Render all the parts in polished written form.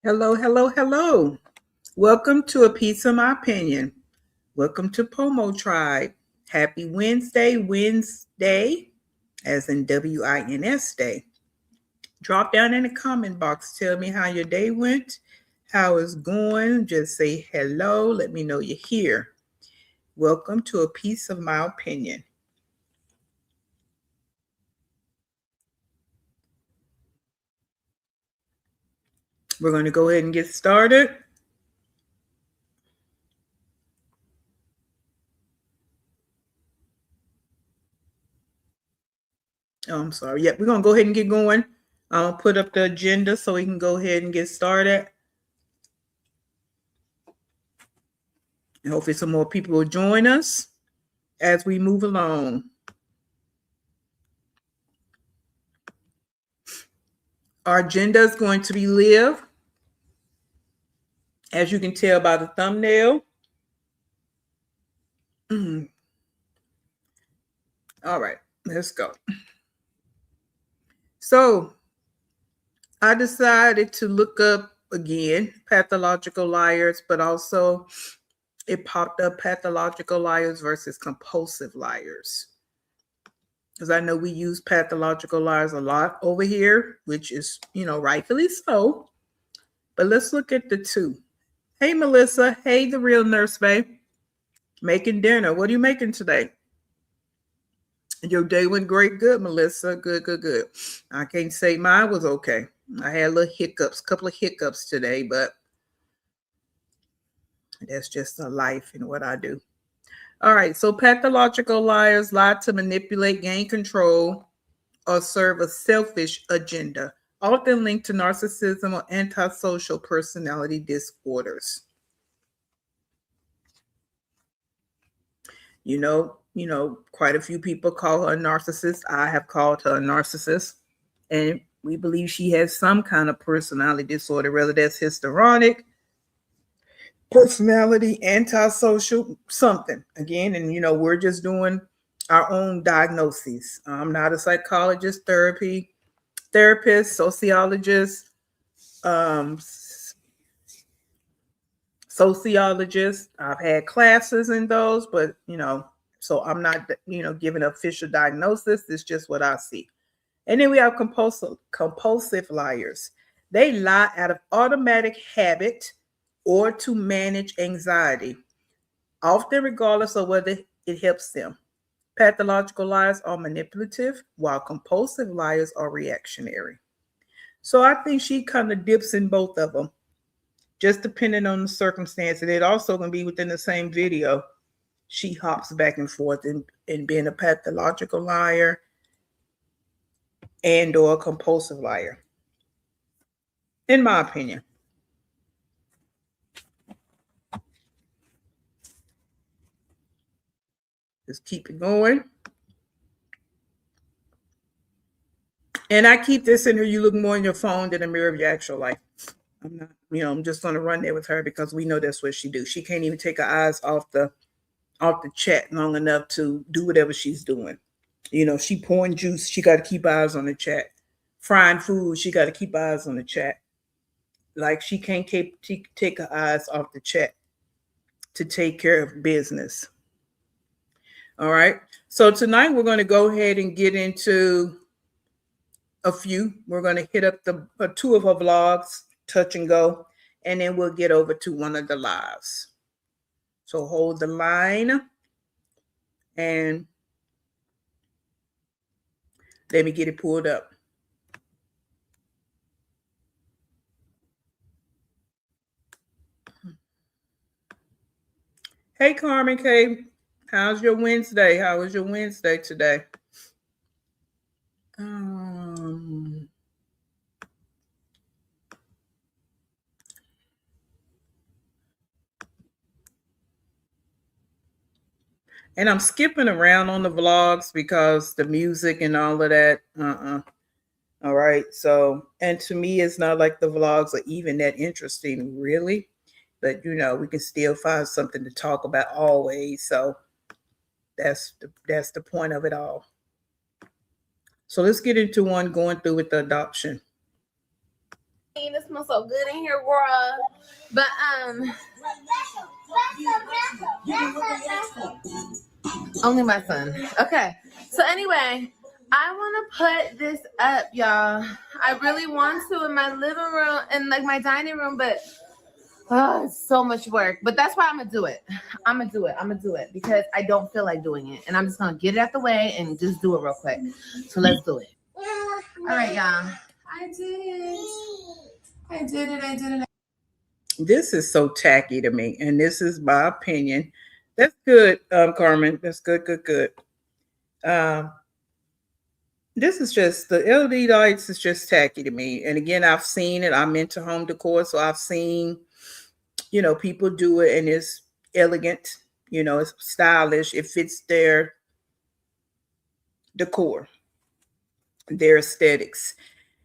Hello, hello, hello. Welcome to A Piece of My Opinion. Welcome to Pomo Tribe. Happy Wednesday, as in WINS Day. Drop down in the comment box. Tell me how your day went, how it's going. Just say hello. Let me know you're here. Welcome to A Piece of My Opinion. We're going to go ahead and get started. Oh, I'm sorry. Yep, we're going to go ahead and get going. I'll put up the agenda so we can go ahead and get started. And hopefully some more people will join us as we move along. Our agenda is going to be live, as you can tell by the thumbnail. All right, let's go. So I decided to look up again pathological liars, but also it popped up pathological liars versus compulsive liars. Because I know we use pathological liars a lot over here, which is, rightfully so. But let's look at the two. Hey, Melissa. Hey, the real nurse, babe. Making dinner. What are you making today? Your day went great. Good, Melissa. Good. I can't say mine was okay. I had a couple of hiccups today, but that's just a life in what I do. All right. So pathological liars lie to manipulate, gain control, or serve a selfish agenda, often linked to narcissism or antisocial personality disorders. Quite a few people call her a narcissist. I have called her a narcissist. And we believe she has some kind of personality disorder, whether that's histrionic, personality, antisocial, something. Again, and we're just doing our own diagnoses. I'm not a psychologist, therapist, sociologist, um, I've had classes in those, but so I'm not giving official diagnosis. It's just what I see. And then we have compulsive liars. They lie out of automatic habit or to manage anxiety, often regardless of whether it helps them. Pathological liars are manipulative, while compulsive liars are reactionary. So I think she kind of dips in both of them, just depending on the circumstance. And it also can be within the same video. She hops back and forth in being a pathological liar and or a compulsive liar, in my opinion. Just keep it going. And I keep this in her. You look more in your phone than a mirror of your actual life. I'm not, I'm just going to run there with her because we know that's what she do. She can't even take her eyes off the chat long enough to do whatever she's doing. She pouring juice. She got to keep eyes on the chat. Frying food. She got to keep eyes on the chat. Like she can't take her eyes off the chat to take care of business. All right. So tonight we're going to go ahead and get into a few. We're going to hit up the two of her vlogs, touch and go, and then we'll get over to one of the lives. So hold the line and let me get it pulled up. Hey, Carmen K. How's your Wednesday? How was your Wednesday today? And I'm skipping around on the vlogs because the music and all of that. All right. So, and to me, it's not like the vlogs are even that interesting, really. But we can still find something to talk about always. So that's the point of it all. So let's get into one going through with the adoption. It smells so good in here, girl. But only my son. Okay. So anyway, I want to put this up, y'all. I really want to in my living room and like my dining room, but oh, it's so much work. But that's why I'm gonna do it. I'm gonna do it because I don't feel like doing it, and I'm just gonna get it out the way and just do it real quick. So let's do it. All right, y'all. I did it. This is so tacky to me, and this is my opinion. That's good, Carmen. That's good. Um, this is just the LED lights is just tacky to me. And again, I've seen it. I'm into home decor, so I've seen, people do it, and it's elegant. It's stylish. It fits their decor, their aesthetics.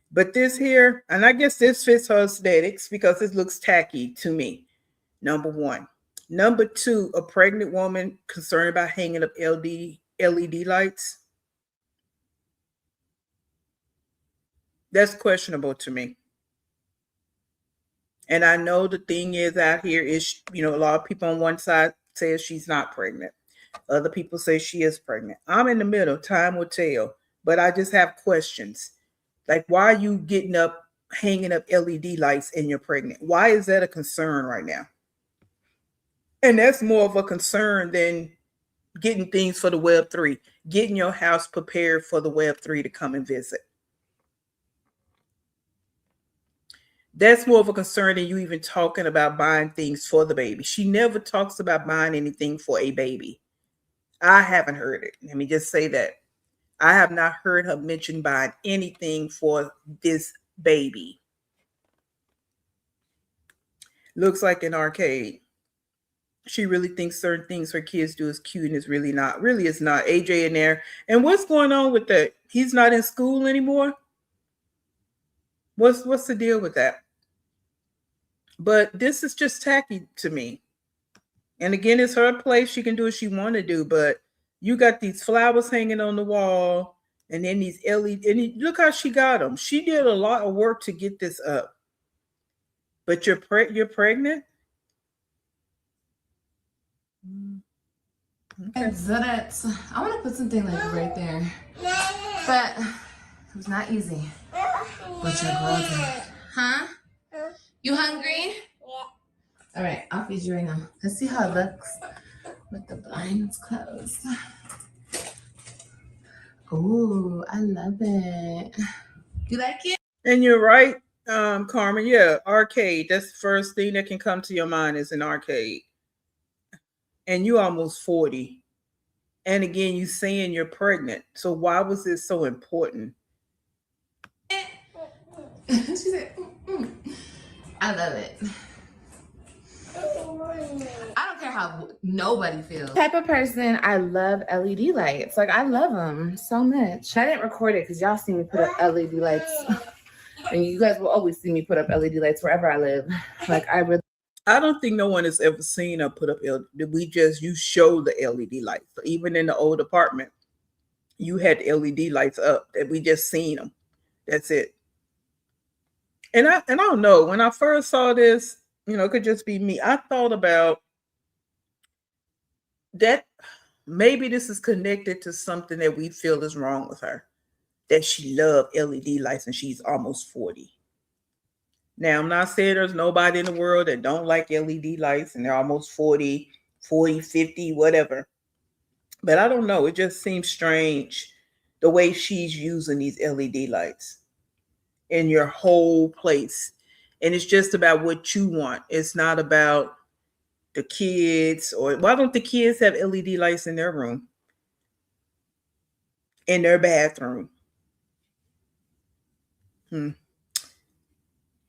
But this here, and I guess this fits her aesthetics because it looks tacky to me. Number one. Number two, a pregnant woman concerned about hanging up LED lights. That's questionable to me. And I know the thing is out here is, a lot of people on one side says she's not pregnant. Other people say she is pregnant. I'm in the middle. Time will tell. But I just have questions. Like, why are you getting up, hanging up LED lights and you're pregnant? Why is that a concern right now? And that's more of a concern than getting things for the Web3, getting your house prepared for the Web3 to come and visit. That's more of a concern than you even talking about buying things for the baby. She never talks about buying anything for a baby. I haven't heard it. Let me just say that. I have not heard her mention buying anything for this baby. Looks like an arcade. She really thinks certain things her kids do is cute and it's really not. Really, it's not. AJ in there. And what's going on with that? He's not in school anymore? What's the deal with that? But this is just tacky to me. And again, it's her place. She can do what she want to do. But you got these flowers hanging on the wall, and then these LED. And look how she got them. She did a lot of work to get this up. But you're pregnant. Okay. I want to put something like right there, but it was not easy. But your girl did. Huh? You hungry? Yeah. All right, I'll feed you right now. Let's see how it looks with the blinds closed. Ooh, I love it. You like it? And you're right, Carmen. Yeah, arcade. That's the first thing that can come to your mind is an arcade. And you almost 40. And again, you saying you're pregnant. So why was this so important? She said, I love it. I don't care how nobody feels. Type of person, I love LED lights. Like, I love them so much. I didn't record it because y'all see me put up LED lights. And you guys will always see me put up LED lights wherever I live. Like, I don't think no one has ever seen her put up LED. You show the LED lights. So even in the old apartment, you had LED lights up that we just seen them. That's it. And I don't know. When I first saw this, it could just be me. I thought about that. Maybe this is connected to something that we feel is wrong with her. That she loved LED lights and she's almost 40. Now, I'm not saying there's nobody in the world that don't like LED lights and they're almost 40, 50, whatever. But I don't know. It just seems strange the way she's using these LED lights in your whole place. And it's just about what you want. It's not about the kids, or why don't the kids have LED lights in their room, in their bathroom?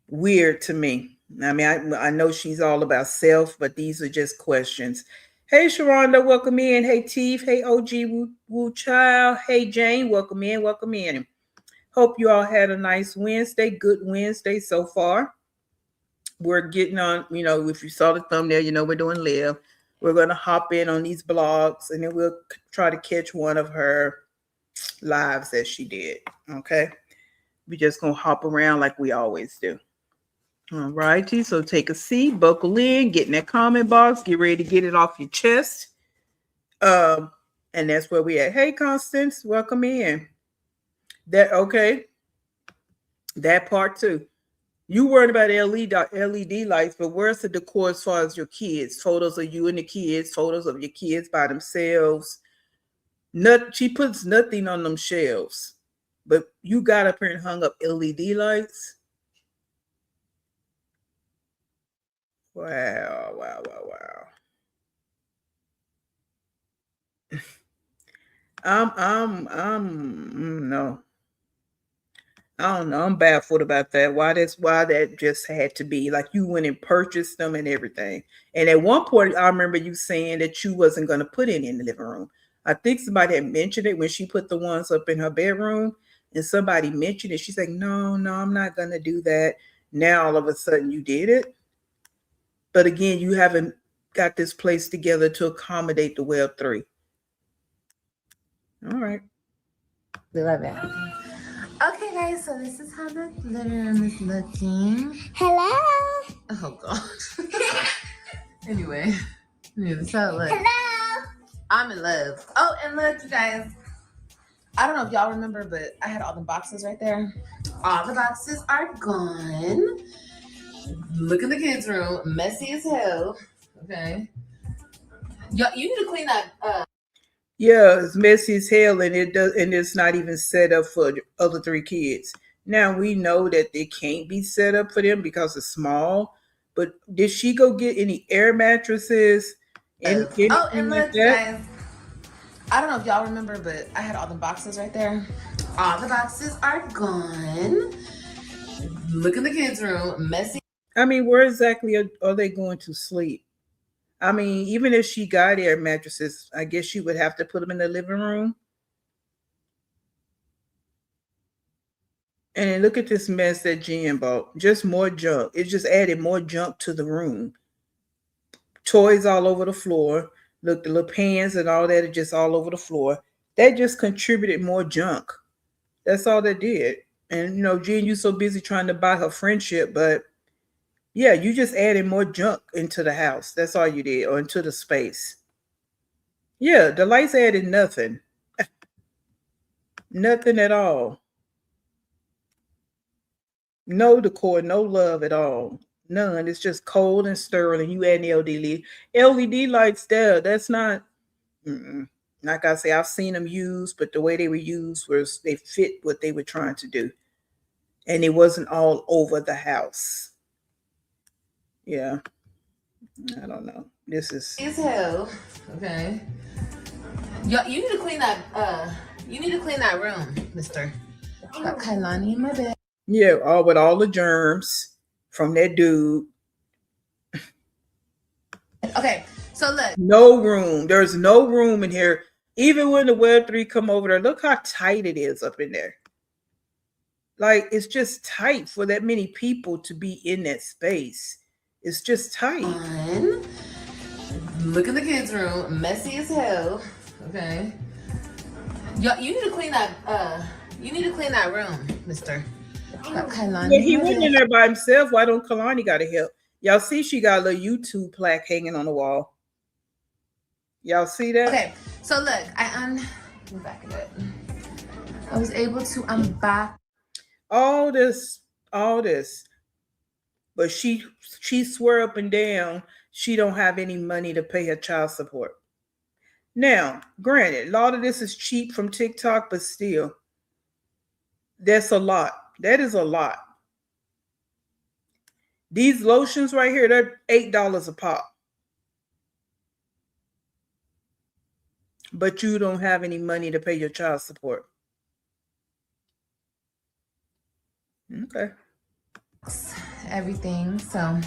Weird to me. I mean, I know she's all about self, but these are just questions. Hey, Sharonda, welcome in. Hey, Teef. Hey, OG Woo Child. Hey, Jane, welcome in. Welcome in. Hope you all had a nice Wednesday. Good Wednesday so far. We're getting on, if you saw the thumbnail, we're doing live. We're going to hop in on these blogs, and then we'll try to catch one of her lives that she did. Okay. We're just going to hop around like we always do. All righty. So take a seat, buckle in, get in that comment box, get ready to get it off your chest. And that's where we at. Hey, Constance, welcome in. That okay? That part too. You worried about LED lights, but where's the decor as far as your kids? Photos of you and the kids, photos of your kids by themselves. She puts nothing on them shelves, but you got up here and hung up LED lights. Wow, wow, wow, wow. No. I don't know. I'm baffled about that. Why that just had to be like you went and purchased them and everything. And at one point, I remember you saying that you wasn't going to put any in the living room. I think somebody had mentioned it when she put the ones up in her bedroom, and somebody mentioned it. She's like, "No, I'm not going to do that." Now all of a sudden you did it, but again, you haven't got this place together to accommodate the Web3. All right. We love it. Okay, guys, so this is how the living room is looking. Hello. Oh, God. Anyway, this is how it looks. Hello. I'm in love. Oh, and look, you guys. I don't know if y'all remember, but I had all the boxes right there. All the boxes are gone. Look in the kids' room. Messy as hell. Okay. You need to clean that. Yeah, it's messy as hell, and it's not even set up for the other three kids. Now we know that they can't be set up for them because it's small. But did she go get any air mattresses? And look, guys. I don't know if y'all remember, but I had all the boxes right there. All the boxes are gone. Look in the kids' room. Messy. I mean, where exactly are they going to sleep? I mean, even if she got air mattresses, I guess she would have to put them in the living room. And then look at this mess that Jen bought. Just more junk. It just added more junk to the room. Toys all over the floor. Look, the little pans and all that are just all over the floor. That just contributed more junk. That's all that did. And, Jen, you're so busy trying to buy her friendship, but yeah, you just added more junk into the house. That's all you did, or into the space. Yeah, the lights added nothing. Nothing at all. No decor, no love at all. None. It's just cold and sterling. You add LED lights there. That's not. Like I say, I've seen them used, but the way they were used was they fit what they were trying to do, and it wasn't all over the house. Yeah, I don't know. This is as hell. Okay. You need to clean that. You need to clean that room, Mister. Got Kailani in my bed. Yeah, all with all the germs from that dude. Okay, so look. No room. There's no room in here. Even when the Web3 come over there, look how tight it is up in there. Like, it's just tight for that many people to be in that space. It's just tight. Look in the kids' room. Messy as hell. Okay. You need to clean that. You need to clean that room, Mister. Yeah, he went in there by himself. Why don't Kalani got to help? Y'all see she got a little YouTube plaque hanging on the wall. Y'all see that? Okay, so look, let me back it up. I was able to unbox all this. But she swear up and down she don't have any money to pay her child support. Now, granted, a lot of this is cheap from TikTok, but still, that's a lot. That is a lot. These lotions right here, they're $8 a pop. But you don't have any money to pay your child support. Okay. Everything. So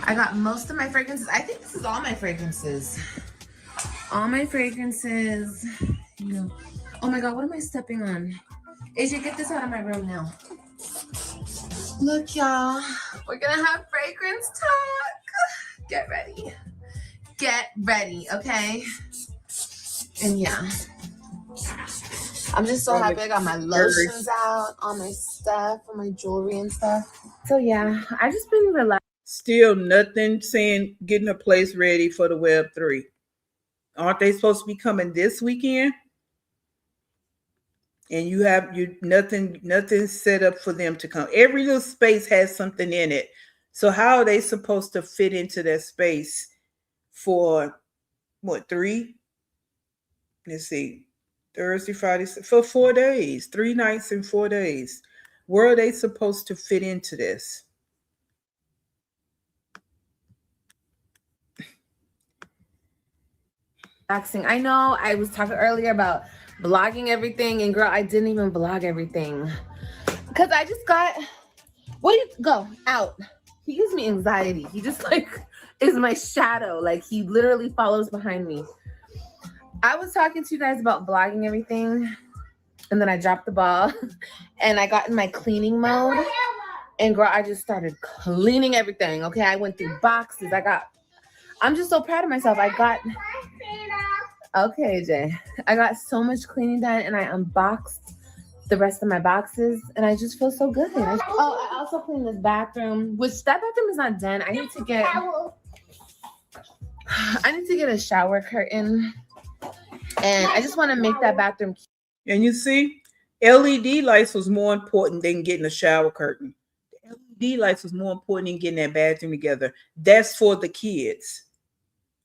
I got most of my fragrances. I think this is all my fragrances. All my fragrances. Oh my God, what am I stepping on? AJ, get this out of my room now. Look, y'all. We're gonna have fragrance talk. Get ready. Get ready, okay? And yeah. I'm just so happy I got my lotions out, all my stuff, all my jewelry and stuff. So yeah, I just been relaxed. Still nothing saying getting a place ready for the Web3. Aren't they supposed to be coming this weekend? And you have nothing set up for them to come. Every little space has something in it. So how are they supposed to fit into that space for what, 3? Let's see. Thursday, Friday, for 4 days, 3 nights and 4 days. Where are they supposed to fit into this? I know I was talking earlier about vlogging everything, and girl, I didn't even vlog everything because I just got. What do you go out? He gives me anxiety. He just like is my shadow. Like he literally follows behind me. I was talking to you guys about vlogging everything, and then I dropped the ball, and I got in my cleaning mode, and girl, I just started cleaning everything. Okay, I went through boxes. I'm just so proud of myself. Okay, Jay. I got so much cleaning done, and I unboxed the rest of my boxes, and I just feel so good. I also cleaned this bathroom, which that bathroom is not done. I need to get a shower curtain, and I just want to make that bathroom. And you see, LED lights was more important than getting a shower curtain. The LED lights was more important than getting that bathroom together. That's for the kids,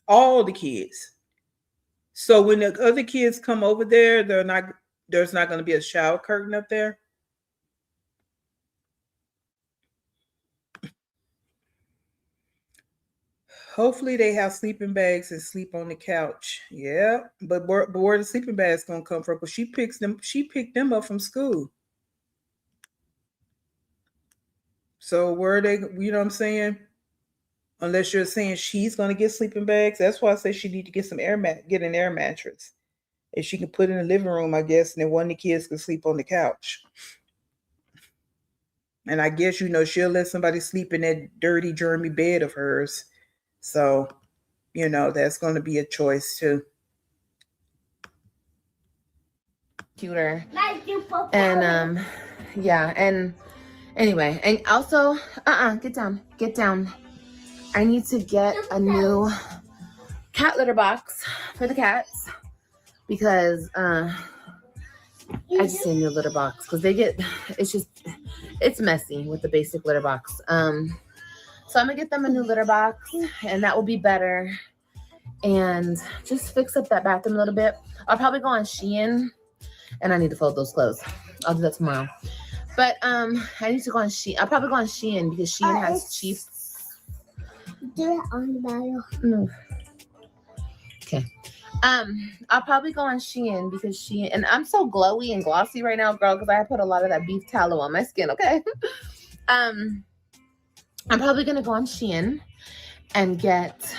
all the kids. So when the other kids come over there, there's not going to be a shower curtain up there. Hopefully they have sleeping bags and sleep on the couch. Yeah, but where the sleeping bags gonna come from? Because she picked them up from school. So where are they? You know what I'm saying? Unless you're saying she's gonna get sleeping bags, that's why I say she need to get get an air mattress. If she can put in the living room, I guess, and then one of the kids can sleep on the couch. And I guess she'll let somebody sleep in that dirty, germy bed of hers. So, that's going to be a choice too. Computer. And yeah, and anyway, and also, get down. I need to get a new cat litter box for the cats because I just say new litter box because it's messy with the basic litter box. So I'm gonna get them a new litter box, and that will be better. And just fix up that bathroom a little bit. I'll probably go on Shein, and I need to fold those clothes. I'll do that tomorrow. But I need to go on Shein. I'll probably go on Shein because Shein has cheap. Do it on the bottle. No. Okay. I'll probably go on Shein because Shein, and I'm so glowy and glossy right now, girl, because I put a lot of that beef tallow on my skin. Okay. I'm probably gonna go on Shein and get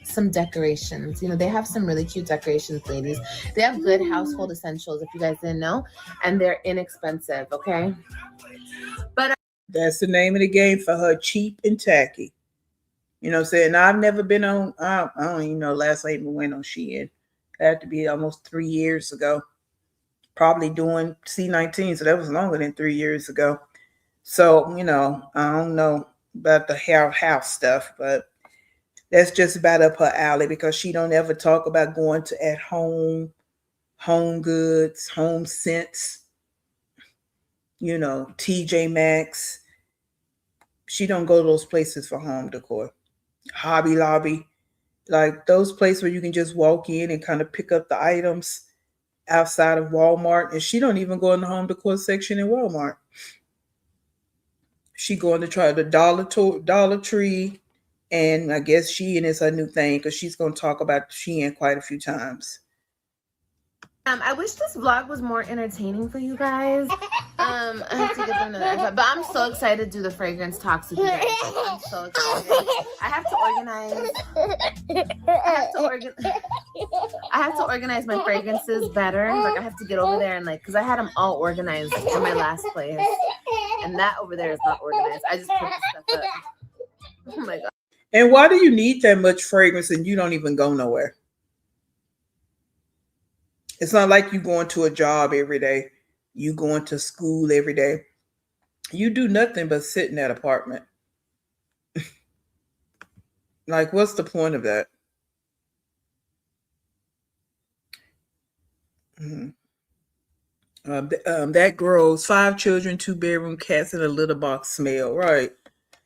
some decorations. They have some really cute decorations, ladies. They have good household essentials, if you guys didn't know, and they're inexpensive. Okay. But that's the name of the game for her, cheap and tacky. You know what I'm saying? I've never been on, I don't even know last time we went on Shein. It had to be almost 3 years ago. Probably doing C19, so that was longer than 3 years ago. So, I don't know about the house stuff, but that's just about up her alley because she don't ever talk about going to at home goods, home scents, TJ Maxx. She don't go to those places for home decor. Hobby Lobby, like those places where you can just walk in and kind of pick up the items outside of Walmart. And she don't even go in the home decor section in Walmart. She going to try the Dollar Tree, and I guess Shein is her new thing because she's going to talk about Shein quite a few times. I wish this vlog was more entertaining for you guys. I have to get another iPad, but I'm so excited to do the fragrance talks with you guys. I'm so excited. I have to organize my fragrances better. Like I have to get over there and because I had them all organized in my last place, and that over there is not organized. I just put the stuff up. Oh my god. And why do you need that much fragrance and you don't even go nowhere? It's not like you going to a job every day. You going to school every day. You do nothing but sit in that apartment. Like, what's the point of that? Mhm. That grows 5 children, 2 bedroom, cats in a litter box smell, right?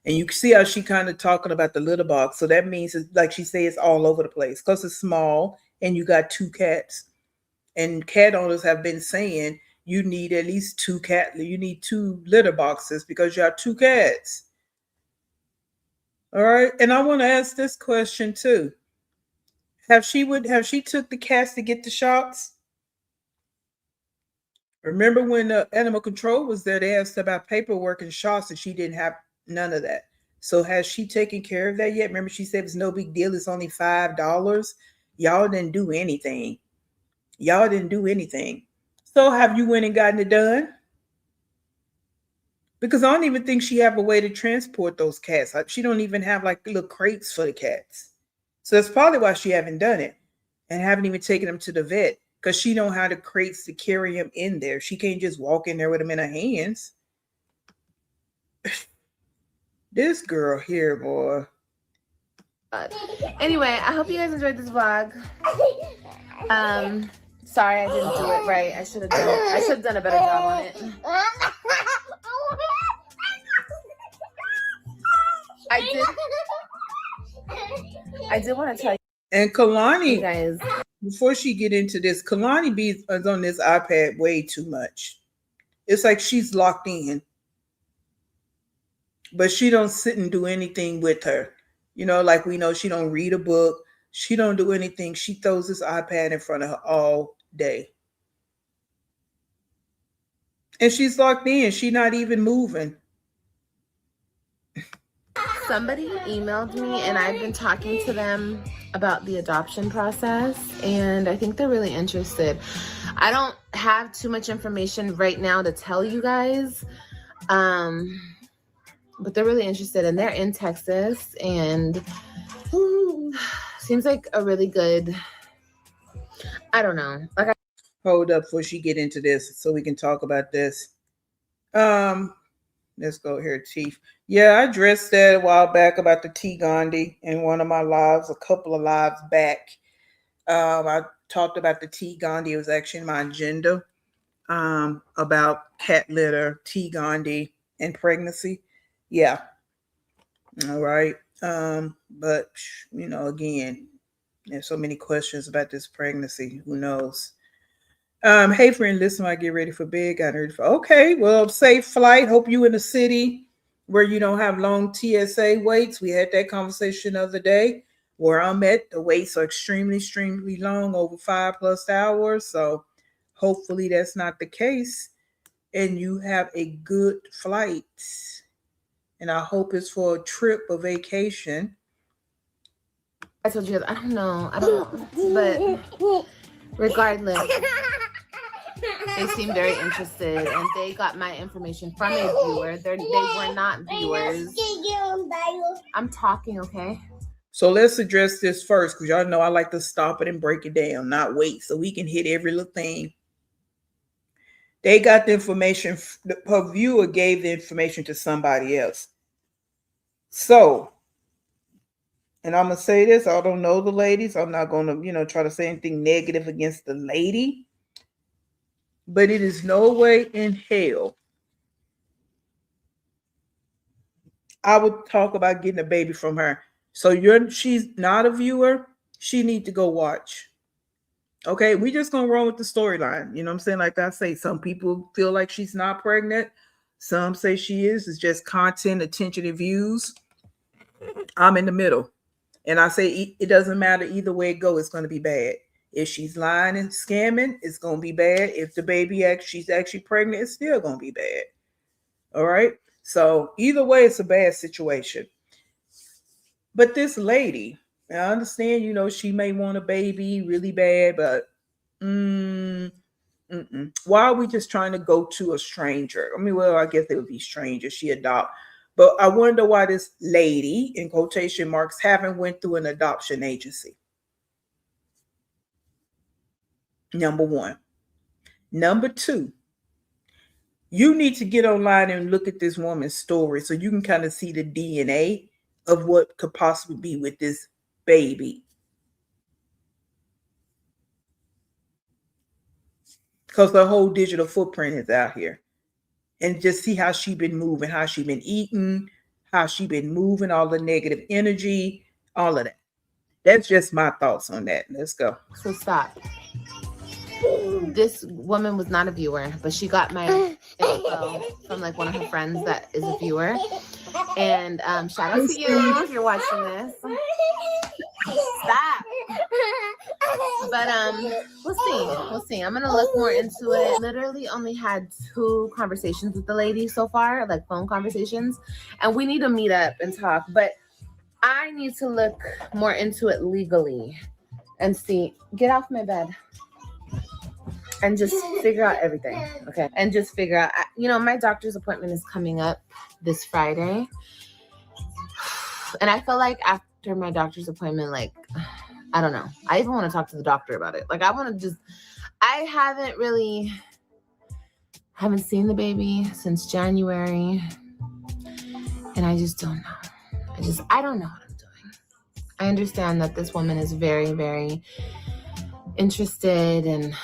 And you can see how she kind of talking about the litter box. So that means, it's, like she says, it's all over the place because it's small and you got 2 cats. And cat owners have been saying you need at least you need 2 litter boxes because you have 2 cats. All right. And I want to ask this question too. Have she took the cats to get the shots? Remember when the animal control was there, they asked about paperwork and shots, and she didn't have none of that. So has she taken care of that yet? Remember, she said it's no big deal. It's only $5. Y'all didn't do anything. Y'all didn't do anything. So have you went and gotten it done? Because I don't even think she have a way to transport those cats. She don't even have like little crates for the cats. So that's probably why she haven't done it and haven't even taken them to the vet because she know how to crates to carry him in there. She can't just walk in there with him in her hands. This girl here, boy. Anyway, I hope you guys enjoyed this vlog. Sorry I didn't do it right. I should have done a better job on it. I did want to tell you. And Kalani, guys, before she get into this, Kalani is on this iPad way too much. It's like she's locked in, but she don't sit and do anything with her. You know, like we know she don't read a book. She don't do anything. She throws this iPad in front of her all day. And she's locked in. She's not even moving. Somebody emailed me and I've been talking to them about the adoption process and I think they're really interested. I don't have too much information right now to tell you guys, but they're really interested and they're in Texas and seems like a really good, I don't know. Hold up before she get into this so we can talk about this. Let's go here, Chief. Yeah, I addressed that a while back about the T Gandhi in one of my lives, a couple of lives back. I talked about the T Gandhi. It was actually in my agenda about cat litter, T Gandhi, and pregnancy. Yeah. All right. But you know, again, there's so many questions about this pregnancy. Who knows? Hey friend, listen, I get ready for bed. Got ready for okay. Well, safe flight. Hope you in a city where you don't have long TSA waits. We had that conversation the other day. Where I'm at, the waits are extremely long, over 5+ hours. So hopefully that's not the case. And you have a good flight. And I hope it's for a trip, a vacation. I told you guys, I don't know, but regardless, they seem very interested and they got my information from a viewer. They were not viewers. I'm talking, okay? So let's address this first because y'all know I like to stop it and break it down, not wait, so we can hit every little thing. They got the information. Her viewer gave the information to somebody else. So, and I'm going to say this, I don't know the ladies. I'm not going to, try to say anything negative against the lady. But it is no way in hell I would talk about getting a baby from her. So she's not a viewer. She need to go watch. Okay, we just gonna run with the storyline. You know what I'm saying? Like I say, some people feel like she's not pregnant. Some say she is. It's just content, attention, and views. I'm in the middle. And I say it doesn't matter either way it goes, it's gonna be bad. If she's lying and scamming, it's gonna be bad. If the baby she's actually pregnant, it's still gonna be bad. All right. So either way, it's a bad situation. But this lady, I understand, she may want a baby really bad, but why are we just trying to go to a stranger? I mean, well, I guess they would be strangers. She adopt. But I wonder why this lady, in quotation marks, haven't went through an adoption agency. Number one. Number two, You need to get online and look at this woman's story so you can kind of see the DNA of what could possibly be with this baby. Because the whole digital footprint is out here. And just see how she been moving, how she been eating, how she been moving, all the negative energy, all of that. That's just my thoughts on that. Let's go. So stop. This woman was not a viewer, but she got my info from like one of her friends that is a viewer. And shout out to you if you're watching this. Stop. But we'll see. I'm gonna look more into it. Literally only had 2 conversations with the lady so far, like phone conversations, and we need to meet up and talk. But I need to look more into it legally and see. Get off my bed. And just figure out everything, okay? And just figure out, my doctor's appointment is coming up this Friday. And I feel like after my doctor's appointment, like, I don't know. I even want to talk to the doctor about it. Like, I haven't seen the baby since January. And I just don't know. I don't know what I'm doing. I understand that this woman is very, very interested and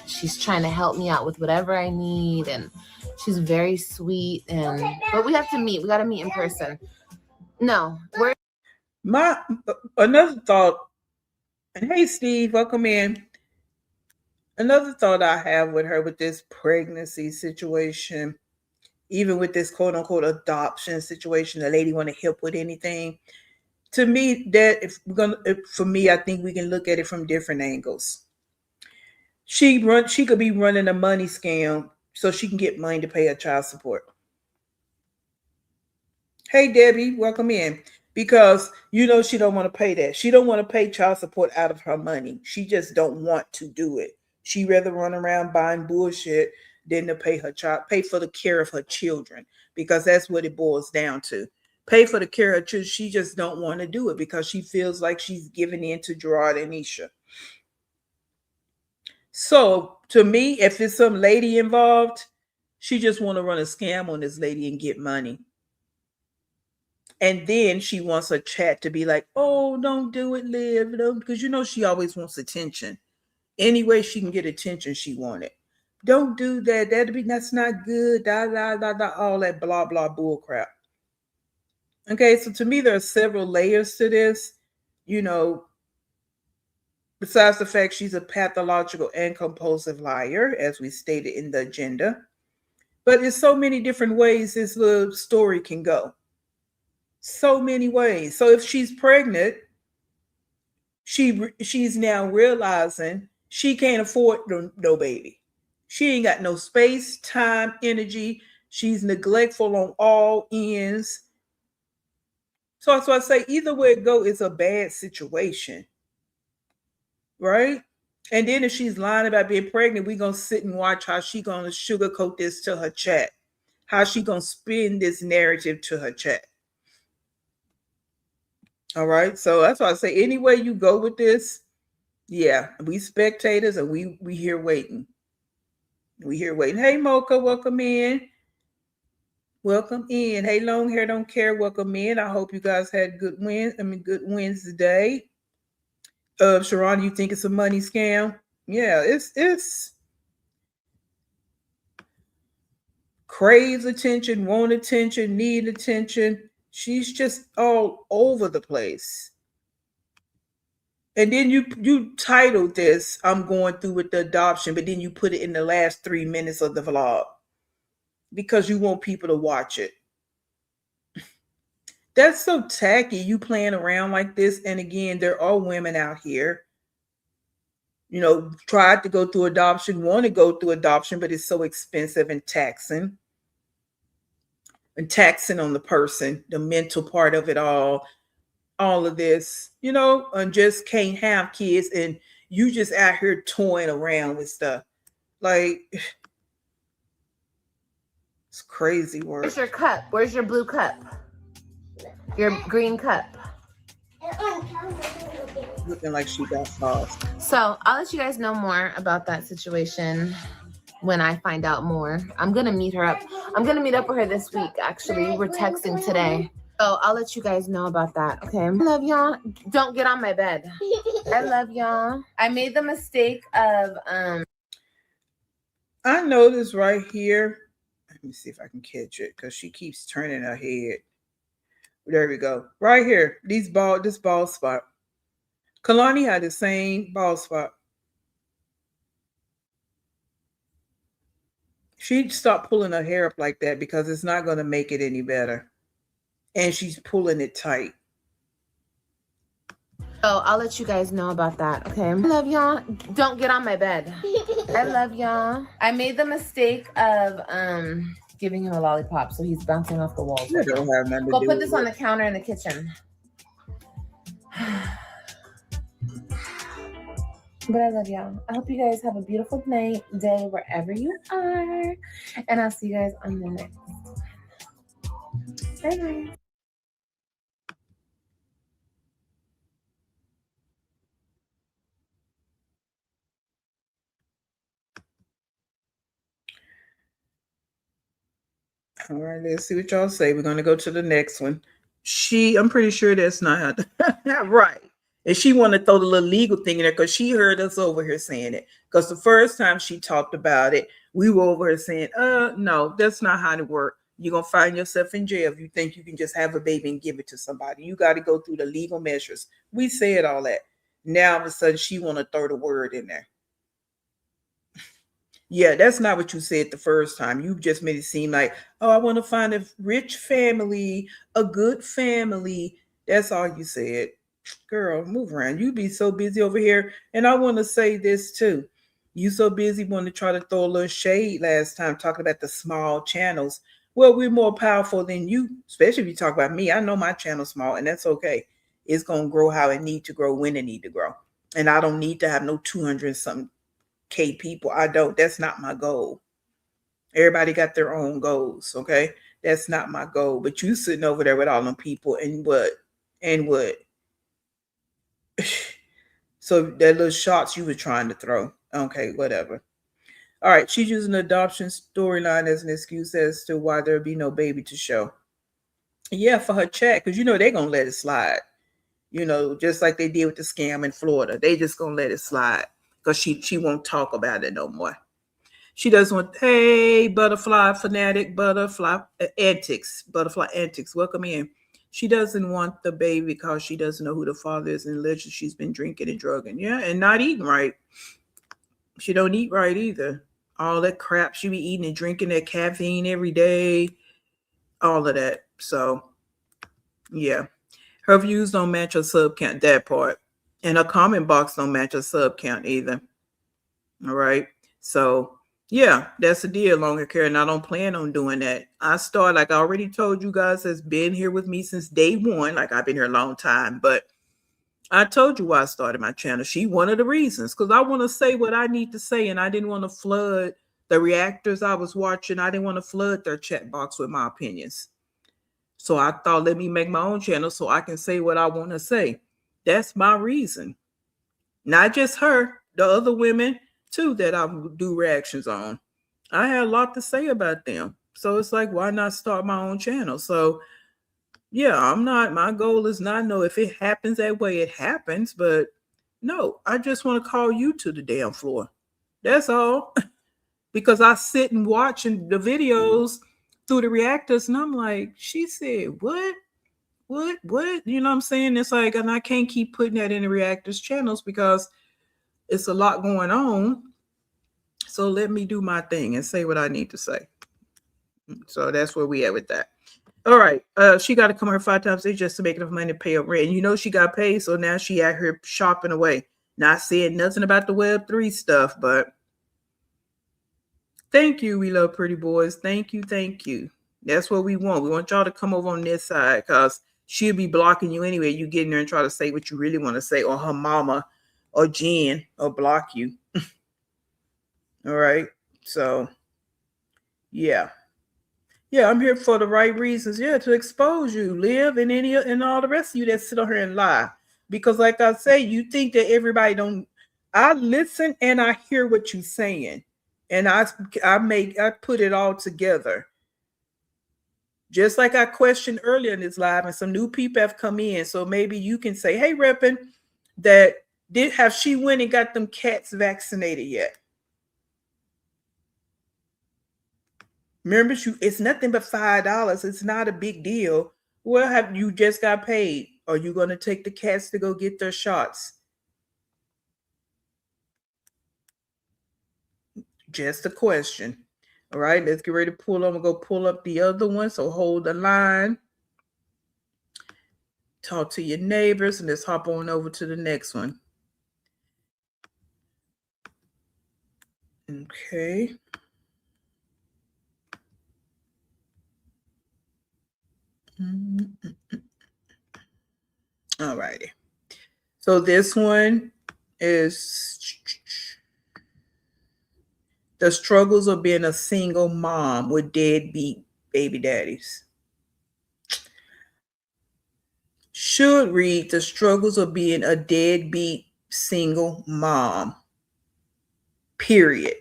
she's trying to help me out with whatever I need, and she's very sweet. But we have to meet. We got to meet in person. No, another thought. And hey, Steve, welcome in. Another thought I have with her with this pregnancy situation, even with this quote unquote adoption situation, the lady want to help with anything. To me, for me, I think we can look at it from different angles. She could be running a money scam so she can get money to pay her child support. Hey, Debbie, welcome in. Because she don't want to pay that. She don't want to pay child support out of her money. She just don't want to do it. She rather run around buying bullshit than to pay for the care of her children, because that's what it boils down to. Pay for the care of her children. She just don't want to do it because she feels like she's giving in to Gerard and Nisha. So to me, if it's some lady involved, she just want to run a scam on this lady and get money. And then she wants her chat to be like, oh, don't do it, Liv. Because she always wants attention. Any way she can get attention, she want it. Don't do that. That's not good. Da, da, da, da, all that blah, blah, bull crap. Okay, so to me, there are several layers to this. Besides the fact she's a pathological and compulsive liar, as we stated in the agenda. But there's so many different ways this little story can go. So many ways. So if she's pregnant, she's now realizing she can't afford no baby. She ain't got no space, time, energy. She's neglectful on all ends. So I say either way it go, it's a bad situation. Right? And then if she's lying about being pregnant, we're going to sit and watch how she going to sugarcoat this to her chat. How she going to spin this narrative to her chat. All right? So that's why I say any way you go with this, yeah, we spectators and we here waiting. We here waiting. Hey, Mocha, welcome in. Welcome in. Hey, long hair don't care. Welcome in. I hope you guys had good Wednesday. Sharon, you think it's a money scam? Yeah, it's craves attention, want attention, need attention. She's just all over the place. And then you titled this, I'm going through with the adoption, but then you put it in the last 3 minutes of the vlog because you want people to watch it. That's so tacky, you playing around like this. And again, there are women out here, tried to go through adoption, want to go through adoption, but it's so expensive and taxing. And taxing on the person, the mental part of it all of this, and just can't have kids. And you just out here toying around with stuff. Like, it's crazy work. Where's your cup? Where's your blue cup? Your green cup. Looking like she got sauce. So I'll let you guys know more about that situation when I find out more. I'm gonna meet her up. I'm gonna meet up with her this week. Actually, we're texting today. So I'll let you guys know about that. Okay. I love y'all. Don't get on my bed. I love y'all. I made the mistake of I noticed right here. Let me see if I can catch it because she keeps turning her head. There we go. Right here. This bald spot. Kalani had the same bald spot. She stopped pulling her hair up like that because it's not going to make it any better. And she's pulling it tight. Oh, I'll let you guys know about that. Okay. I love y'all. Don't get on my bed. I love y'all. I made the mistake of giving him a lollipop, so he's bouncing off the walls. Right, don't have nothing to go do put this with on the counter in the kitchen. But I love y'all. I hope you guys have a beautiful night, day, wherever you are. And I'll see you guys on the next one. Bye-bye. All right, let's see what y'all say. We're going to go to the next one. I'm pretty sure that's not right. And she wanted to throw the little legal thing in there because she heard us over here saying it. Because the first time she talked about it, we were over here saying, no, that's not how it works. You're going to find yourself in jail if you think you can just have a baby and give it to somebody. You got to go through the legal measures. We said all that. Now, all of a sudden, she want to throw the word in there. Yeah, that's not what you said the first time. You just made it seem like, oh, I want to find a rich family, a good family. That's all you said. Girl, move around. You be so busy over here. And I want to say this too. You so busy wanting to try to throw a little shade last time talking about the small channels. Well, we're more powerful than you, especially if you talk about me. I know my channel's small, and that's okay. It's going to grow how it need to grow when it need to grow. And I don't need to have no 200 something K people. I don't. That's not my goal. Everybody got their own goals. Okay. That's not my goal. But you sitting over there with all them people and what? And what? So that little shots you were trying to throw. Okay, whatever. All right. She's using the adoption storyline as an excuse as to why there'll be no baby to show. Yeah, for her check, because they're gonna let it slide. Just like they did with the scam in Florida. They just gonna let it slide because she won't talk about it no more. She doesn't want, hey, butterfly fanatic, butterfly antics, welcome in. She doesn't want the baby because she doesn't know who the father is, and allegedly she's been drinking and drugging. Yeah, and not eating right. She don't eat right either. All that crap she be eating and drinking, that caffeine every day, all of that. So, yeah. Her views don't match her sub count, that part. And her comment box don't match her sub count either. All right. So, yeah, that's the deal, longer care. And I don't plan on doing that. Like I already told you guys, has been here with me since day one. Like I've been here a long time. But I told you why I started my channel. She one of the reasons. Because I want to say what I need to say. And I didn't want to flood the reactors I was watching. I didn't want to flood their chat box with my opinions. So I thought, let me make my own channel so I can say what I want to say. That's my reason. Not just her, the other women too that I do reactions on. I had a lot to say about them. So it's like, why not start my own channel? So yeah, my goal is not know if it happens that way, it happens, but no, I just want to call you to the damn floor. That's all. Because I sit and watch the videos through the reactors and I'm like, she said, what? You know what I'm saying? It's like, and I can't keep putting that in the reactors channels because it's a lot going on. So let me do my thing and say what I need to say. So that's where we at with that. All right. She got to come here 5 times a day just to make enough money to pay her rent. And she got paid. So now she out here shopping away. Not saying nothing about the Web3 stuff, but thank you. We love pretty boys. Thank you. Thank you. That's what we want. We want y'all to come over on this side because she'll be blocking you anyway. You get in there and try to say what you really want to say, or her mama or Jen or block you. All right. So, yeah. Yeah, I'm here for the right reasons. Yeah, to expose you, Liv, and all the rest of you that sit on here and lie. Because like I say, you think that everybody don't. I listen and I hear what you're saying. And I put it all together. Just like I questioned earlier in this live, and some new people have come in. So maybe you can say, hey, Reppin, that have she went and got them cats vaccinated yet? Remember, it's nothing but $5. It's not a big deal. Well, have you just got paid? Are you going to take the cats to go get their shots? Just a question. All right, let's get ready to pull up. I'm going to go pull up the other one. So hold the line. Talk to your neighbors, and let's hop on over to the next one. Okay. All righty. So this one is the struggles of being a single mom with deadbeat baby daddies. Should read the struggles of being a deadbeat single mom. Period.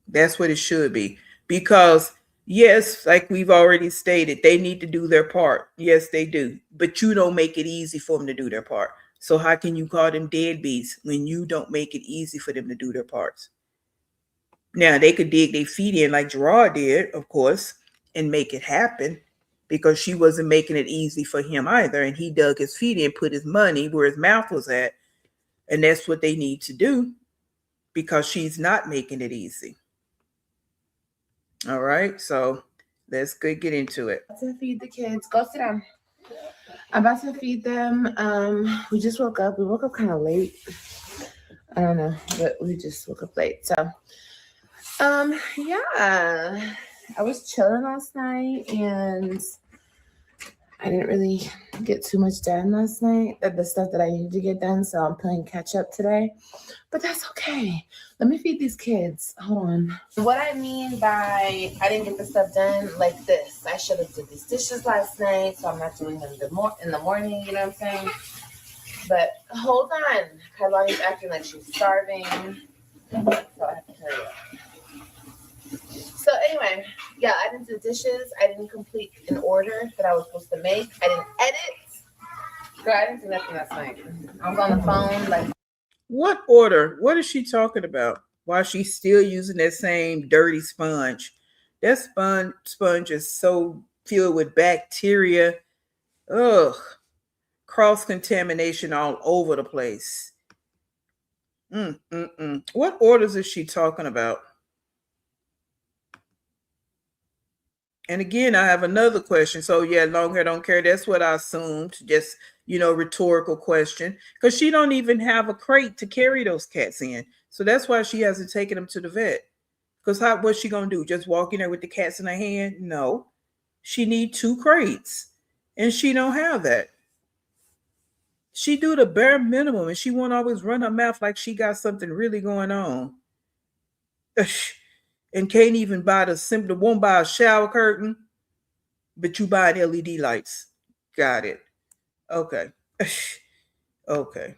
That's what it should be. Because yes, like we've already stated, they need to do their part. Yes, they do. But you don't make it easy for them to do their part. So how can you call them deadbeats when you don't make it easy for them to do their parts? Now, they could dig their feet in like Gerard did, of course, and make it happen, because she wasn't making it easy for him either. And he dug his feet in, put his money where his mouth was at. And that's what they need to do, because she's not making it easy. All right, so let's get into it. To feed the kids. Go sit down. I'm about to feed them. We just woke up. We woke up kind of late. I don't know, but we just woke up late. So, yeah, I was chilling last night, and I didn't really get too much done last night. The stuff that I needed to get done, so I'm playing catch up today. But that's okay. Let me feed these kids. Hold on. What I mean by I didn't get the stuff done like this, I should have did these dishes last night, so I'm not doing them in the morning, you know what I'm saying? But hold on. Kailani's acting like she's starving, so I have to hurry up. So anyway, yeah, I didn't do dishes. I didn't complete an order that I was supposed to make. I didn't edit. Girl, I didn't do nothing last night. I was on the phone like. What order? What is she talking about? Why she's still using that same dirty sponge? That sponge is so filled with bacteria. Ugh. Cross-contamination all over the place. What orders is she talking about? And again, I have another question. So yeah, long hair don't care. That's what I assumed. Just, rhetorical question. Because she don't even have a crate to carry those cats in. So that's why she hasn't taken them to the vet. Because what's she going to do? Just walk in there with the cats in her hand? No. She need 2 crates. And she don't have that. She do the bare minimum, and she won't always run her mouth like she got something really going on. And can't even won't buy a shower curtain, but you buy LED lights. Got it. Okay. Okay.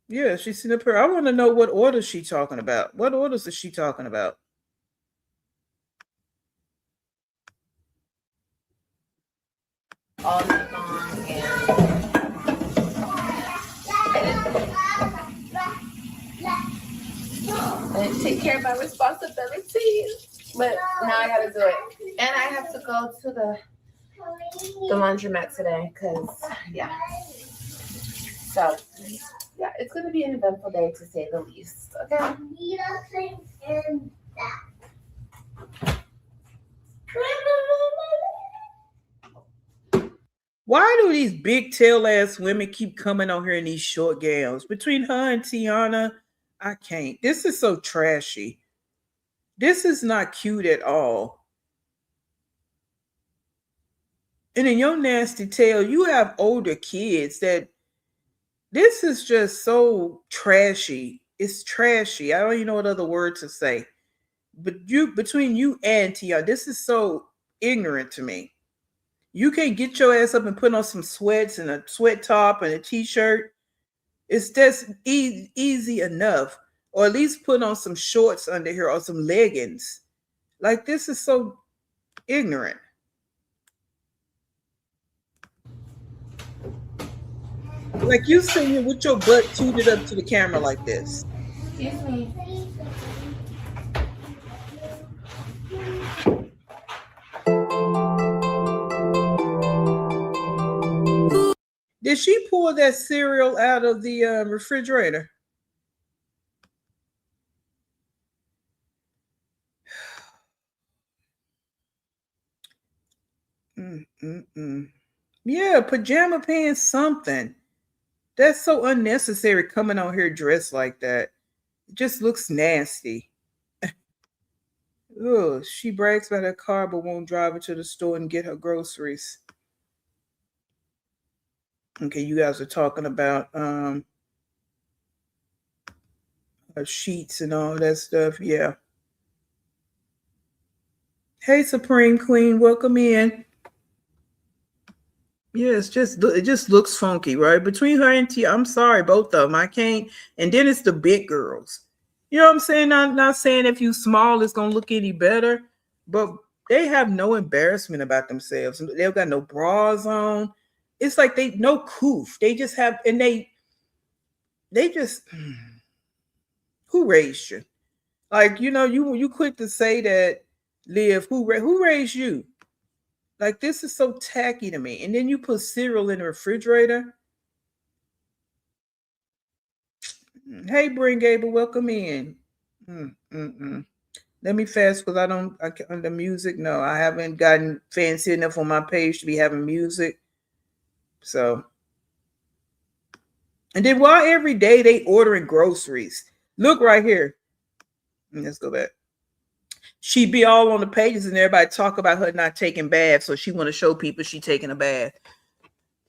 Yeah, she's sitting up here. I want to know what orders she talking about. What orders is she talking about? All night long, and take care of my responsibilities. But now I gotta do it, and I have to go to the laundromat today because yeah. So yeah, it's gonna be an eventful day to say the least. Okay. Why do these big tail ass women keep coming on here in these short gowns? Between her and Tiana, I can't. This is so trashy. This is not cute at all. And in your nasty tail, you have older kids that this is just so trashy. It's trashy. I don't even know what other word to say. But between you and Tiana, this is so ignorant to me. You can't get your ass up and put on some sweats and a sweat top and a t-shirt. It's just easy enough. Or at least put on some shorts under here or some leggings. Like, this is so ignorant. Like, you sitting here with your butt tooted up to the camera like this. Excuse me. Did she pull that cereal out of the refrigerator? Yeah, pajama pants, something. That's so unnecessary coming on here dressed like that. It just looks nasty. Ugh, she brags about her car but won't drive her to the store and get her groceries. Okay, you guys are talking about sheets and all that stuff. Yeah. Hey, Supreme Queen, welcome in. Yeah, it just looks funky, right? Between her and T, I'm sorry, both of them. I can't. And then it's the big girls. You know what I'm saying? Not saying if you small, it's gonna look any better, but they have no embarrassment about themselves. They've got no bras on. It's like they no coof. They just have, and they just who raised you? Like, you quick to say that, Liv, who raised you? Like, this is so tacky to me. And then you put cereal in the refrigerator. Hey, Bring Gable, welcome in. Let me fast because on the music. No, I haven't gotten fancy enough on my page to be having music. So, and then why every day they ordering groceries? Look right here. Let's go back. She be all on the pages and everybody talk about her not taking baths, so she want to show people she taking a bath.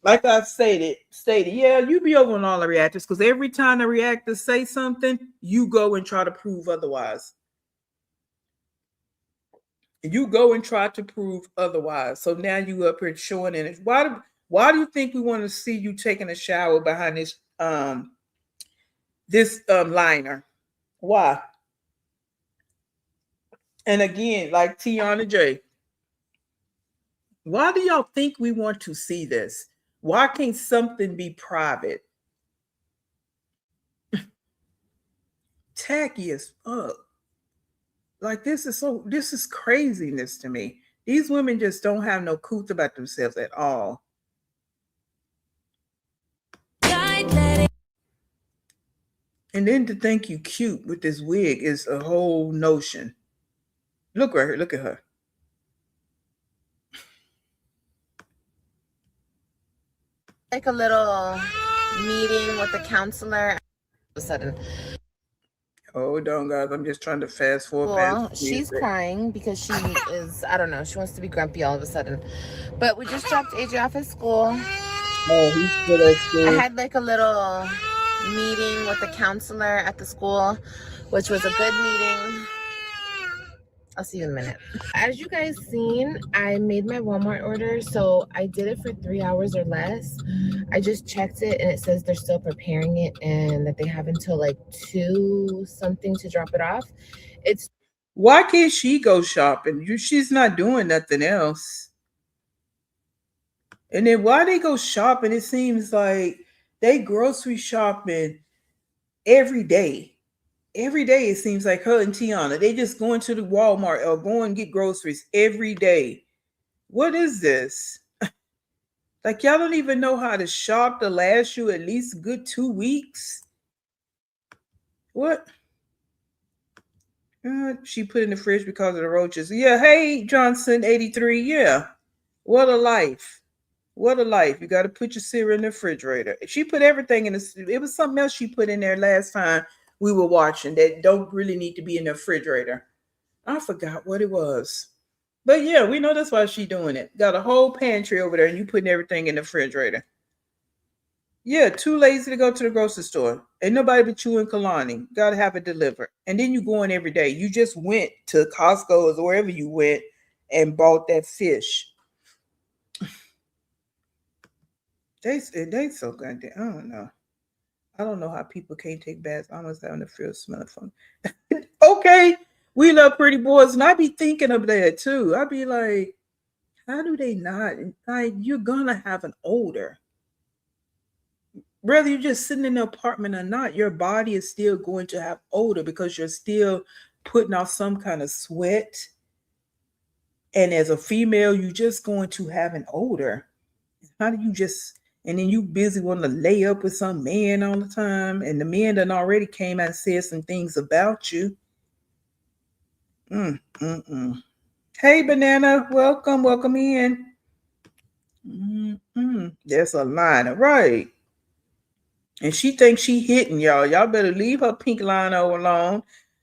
Like I stated, yeah, you be over on all the reactors because every time the reactors say something, you go and try to prove otherwise. You go and try to prove otherwise. So now you up here showing it. Why do you think we want to see you taking a shower behind this liner? Why? And again, like Tiana J, why do y'all think we want to see this? Why can't something be private? Tacky as fuck. Like, this is craziness to me. These women just don't have no couth about themselves at all. And then to think you cute with this wig is a whole notion. Look right here. Look at her. Like a little meeting with a counselor. All of a sudden. Hold on, guys. I'm just trying to fast forward. Well, she's crying because she is, I don't know, she wants to be grumpy all of a sudden. But we just dropped AJ off at school. Oh, he's still at school. I had like a little meeting with the counselor at the school, which was a good meeting. I'll see you in a minute. As you guys seen, I made my Walmart order, so I did it for 3 hours or less. I just checked it and it says they're still preparing it and that they have until like 2 something to drop it off. Why can't she go shopping? She's not doing nothing else. And then why they go shopping? It seems like they grocery shopping every day. Every day it seems like her and Tiana, they just going to the Walmart or go and get groceries every day. What is this? Like, y'all don't even know how to shop to last you at least a good 2 weeks. What? She put in the fridge because of the roaches. Yeah, hey, Johnson 83. Yeah. What a life. What a life. You got to put your cereal in the refrigerator. She put everything in it was something else she put in there last time we were watching that don't really need to be in the refrigerator. I forgot what it was. But yeah, we know that's why she's doing it. Got a whole pantry over there and you putting everything in the refrigerator. Yeah, too lazy to go to the grocery store. Ain't nobody but you and Kalani. Gotta have it delivered. And then you go in every day. You just went to Costco or wherever you went and bought that fish. They so goddamn. I don't know. I don't know how people can't take baths. I almost having the feel smell from. Okay, we love pretty boys, and I be thinking of that too. I be like, how do they not? Like, you're gonna have an odor, whether you're just sitting in the apartment or not. Your body is still going to have odor because you're still putting out some kind of sweat. And as a female, you're just going to have an odor. How do you just? And then you busy wanting to lay up with some man all the time, and the man done already came out and said some things about you. Mm, mm, mm. Hey, Banana, welcome in. There's a line, right? And she thinks she hitting y'all. Y'all better leave her pink line alone,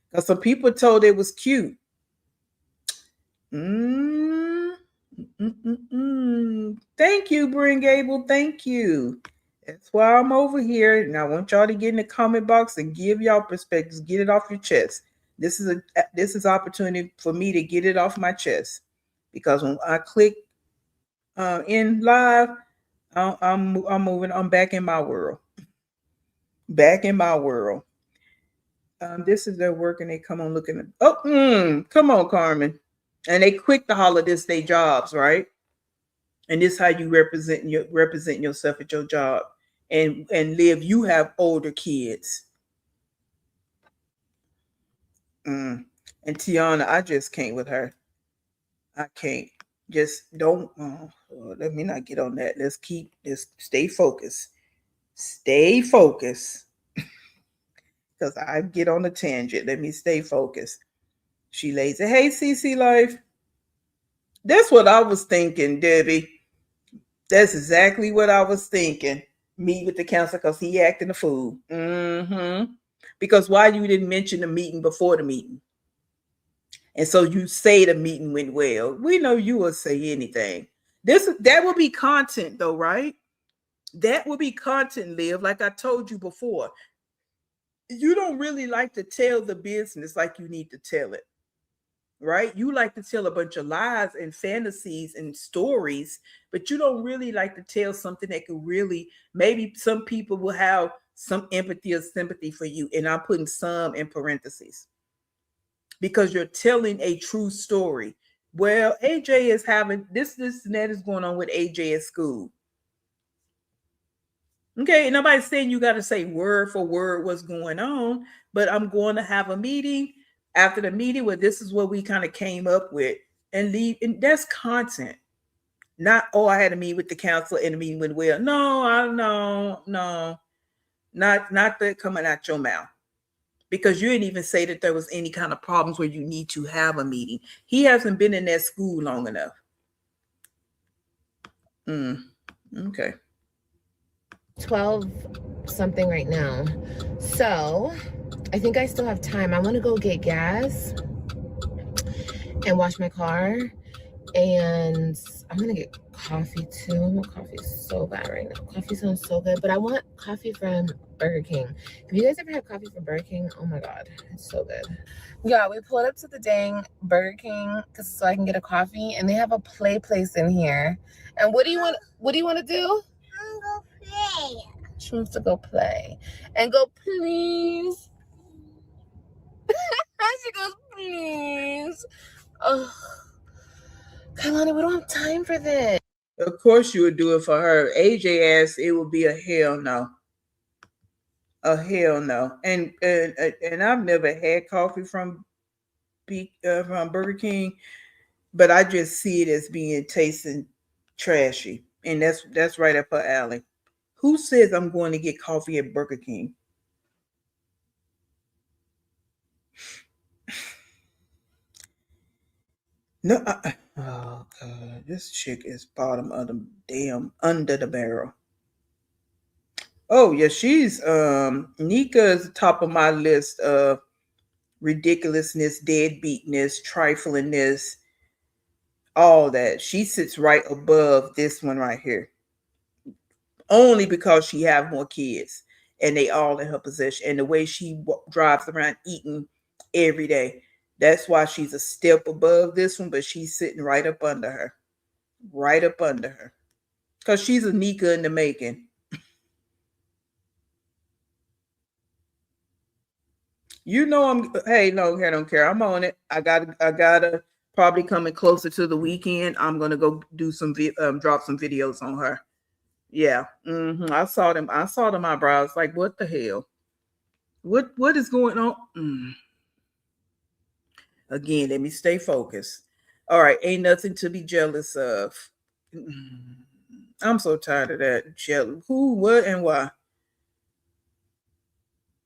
because some people told it was cute. Mm, Thank you, Bryn Gable. Thank you. That's why I'm over here, and I want y'all to get in the comment box and give y'all perspectives. Get it off your chest. This is opportunity for me to get it off my chest, because when I click in live, I'm moving. I'm back in my world. Back in my world. This is their work, and they come on looking at. Oh, come on, Carmen. And they quick to holler this they jobs, right? And this is how you represent yourself at your job, and live. You have older kids. And Tiana, I just can't with her. I can't. Just don't. Let me not get on that. Let's stay focused. Stay focused. Because I get on a tangent. Let me stay focused. She lays it. Hey, CC Life. That's what I was thinking, Debbie. That's exactly what I was thinking. Meet with the counselor because he acting a fool. Because why you didn't mention the meeting before the meeting? And so you say the meeting went well. We know you will say anything. That will be content though, right? That will be content, Liv. Like I told you before. You don't really like to tell the business like you need to tell it. Right? You like to tell a bunch of lies and fantasies and stories, but you don't really like to tell something that could really, maybe some people will have some empathy or sympathy for you. And I'm putting some in parentheses because you're telling a true story. Well, AJ is having this and that is going on with AJ at school. Okay, nobody's saying you got to say word for word what's going on, but I'm going to have a meeting after the meeting where this is what we kind of came up with and leave. And that's content. Not, oh, I had a meeting with the counselor and the meeting went well. No, I no. Not that coming out your mouth. Because you didn't even say that there was any kind of problems where you need to have a meeting. He hasn't been in that school long enough. Okay. 12 something right now. So I think I still have time. I want to go get gas and wash my car. And I'm going to get coffee too. I want coffee so bad right now. Coffee sounds so good. But I want coffee from Burger King. Have you guys ever had coffee from Burger King? Oh my God. It's so good. Yeah, we pulled up to the dang Burger King so I can get a coffee. And they have a play place in here. And what do you want to do? Go play. She wants to go play. And go, please. She goes, please. Oh, Kailani, we don't have time for this. Of course you would do it for her. AJ asked it would be a hell no. A hell no. And I've never had coffee from Burger King, but I just see it as being tasting trashy. And that's right up her alley. Who says I'm going to get coffee at Burger King? No, oh God, this chick is bottom of the damn under the barrel. Oh yeah, she's Nika's top of my list of ridiculousness, deadbeatness, triflingness, all that. She sits right above this one right here. Only because she have more kids and they all in her possession, and the way she drives around eating every day. That's why she's a step above this one, but she's sitting right up under her. Right up under her. Because she's a Nika in the making. You know I'm hey, no, I don't care. I'm on it. I gotta probably coming closer to the weekend. I'm gonna go do some drop some videos on her. Yeah. I saw them. I saw them eyebrows. Like, what the hell? What is going on? Again, let me stay focused. All right, ain't nothing to be jealous of. I'm so tired of that. Jealous. Who, what, and why?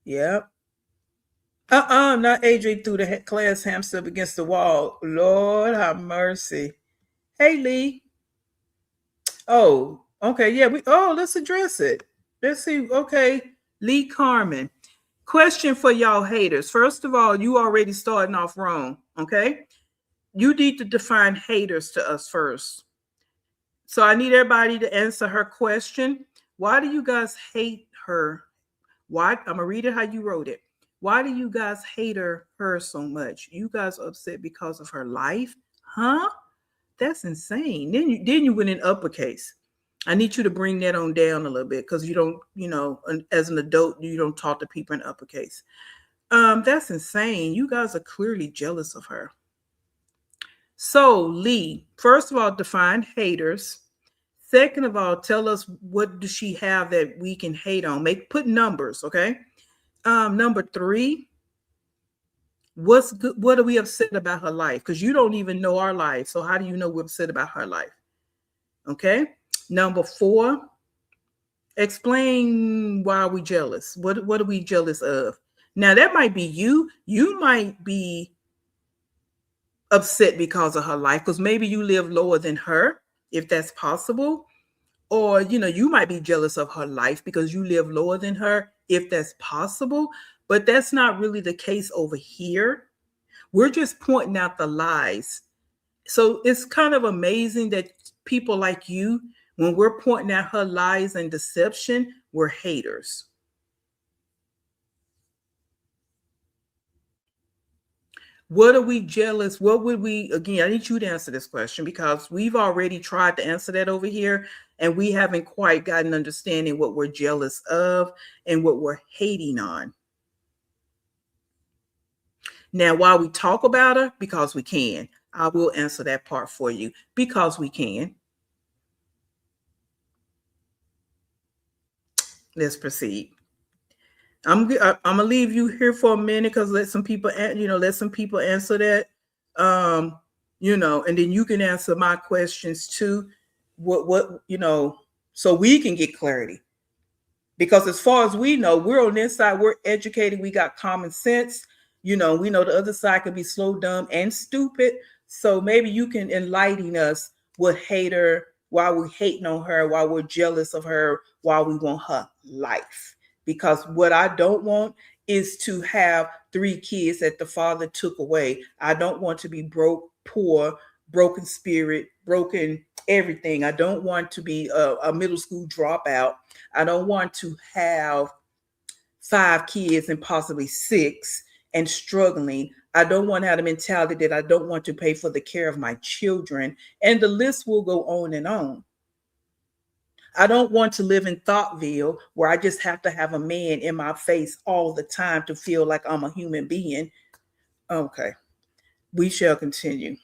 Yep. Not AJ threw the class hamster up against the wall. Lord have mercy. Hey Lee. Oh, okay, yeah. Let's address it. Let's see. Okay. Lee Carmen. Question for y'all haters. First of all, you already starting off wrong. Okay. You need to define haters to us first. So I need everybody to answer her question. Why do you guys hate her? Why? I'm gonna read it how you wrote it. Why do you guys hate her so much? You guys upset because of her life? Huh? That's insane. Then you went in uppercase. I need you to bring that on down a little bit because you don't, as an adult, you don't talk to people in uppercase. That's insane. You guys are clearly jealous of her. So, Lee, first of all, define haters. Second of all, tell us what does she have that we can hate on. Put numbers, okay? Number 3, what's good? What are we upset about her life? Because you don't even know our life. So how do you know we're upset about her life? Okay. Number 4, explain why are we jealous? What are we jealous of? Now that might be you. You might be upset because of her life, because maybe you live lower than her, if that's possible. Or, you might be jealous of her life because you live lower than her, if that's possible. But that's not really the case over here. We're just pointing out the lies. So it's kind of amazing that people like you, when we're pointing out her lies and deception, we're haters. What are we jealous? What would we, again, I need you to answer this question because we've already tried to answer that over here and we haven't quite gotten understanding what we're jealous of and what we're hating on. Now, while we talk about her, because we can, I will answer that part for you because we can. Let's proceed. I'm gonna leave you here for a minute because let some people answer that. And then you can answer my questions too. So we can get clarity. Because as far as we know, we're on this side, we're educated, we got common sense. We know the other side can be slow, dumb, and stupid. So maybe you can enlighten us what hater, why we're hating on her, why we're jealous of her, why we want her life. Because what I don't want is to have 3 kids that the father took away. I don't want to be broke, poor, broken spirit, broken everything. I don't want to be a middle school dropout. I don't want to have 5 kids and possibly 6 and struggling. I don't want to have the mentality that I don't want to pay for the care of my children. And the list will go on and on. I don't want to live in Thoughtville where I just have to have a man in my face all the time to feel like I'm a human being. Okay, we shall continue.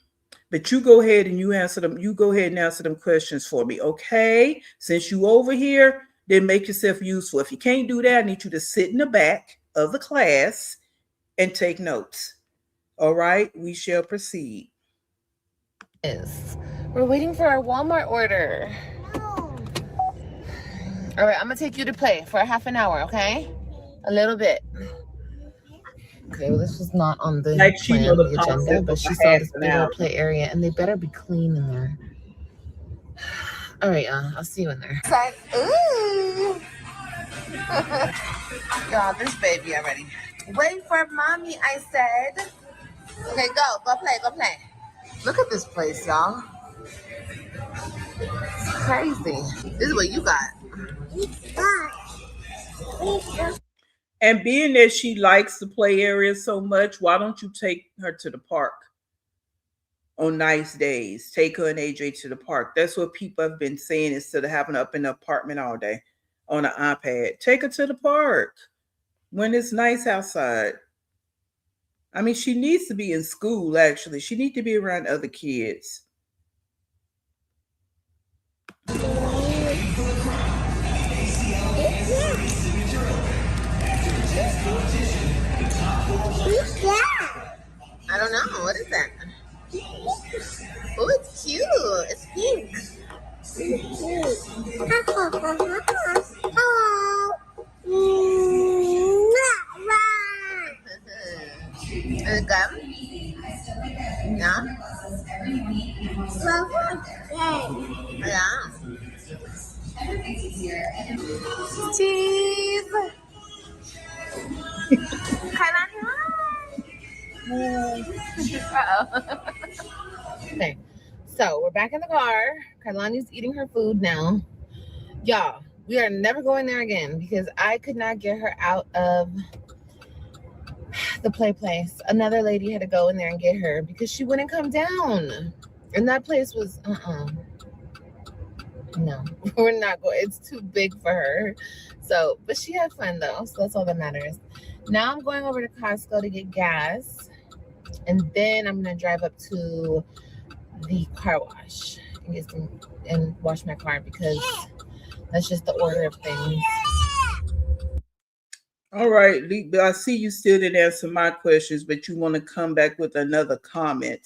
But you go ahead and you answer them. You go ahead and answer them questions for me. Okay, since you over here, then make yourself useful. If you can't do that, I need you to sit in the back of the class and take notes. All right, we shall proceed. We're waiting for our Walmart order. All right, I'm gonna take you to play for half an hour, okay? A little bit. Okay, well, this was not on the agenda, but she saw this big old play area, and they better be clean in there. All right, I'll see you in there. Ooh. Y'all, this baby already. Wait for mommy, I said. Okay, go play. Look at this place, y'all. It's crazy. This is what you got. And being that she likes the play area so much, why don't you take her to the park? on nice days. Take her and AJ to the park. That's what people have been saying instead of having her up in the apartment all day on an iPad. Take her to the park when it's nice outside. I mean, she needs to be in school, actually. She needs to be around other kids. I don't know. What is that? Oh, it's cute. It's pink. Is it gum? Yeah. Yeah. Cheese. Okay, so we're back in the car. Kailani's eating her food now. Y'all, we are never going there again because I could not get her out of the play place. Another lady had to go in there and get her because she wouldn't come down. And that place was, no, we're not going. It's too big for her. So, but she had fun though. So that's all that matters. Now I'm going over to Costco to get gas. And then I'm going to drive up to the car wash and get some and wash my car because that's just the order of things. All right, I see you still didn't answer my questions, but you want to come back with another comment.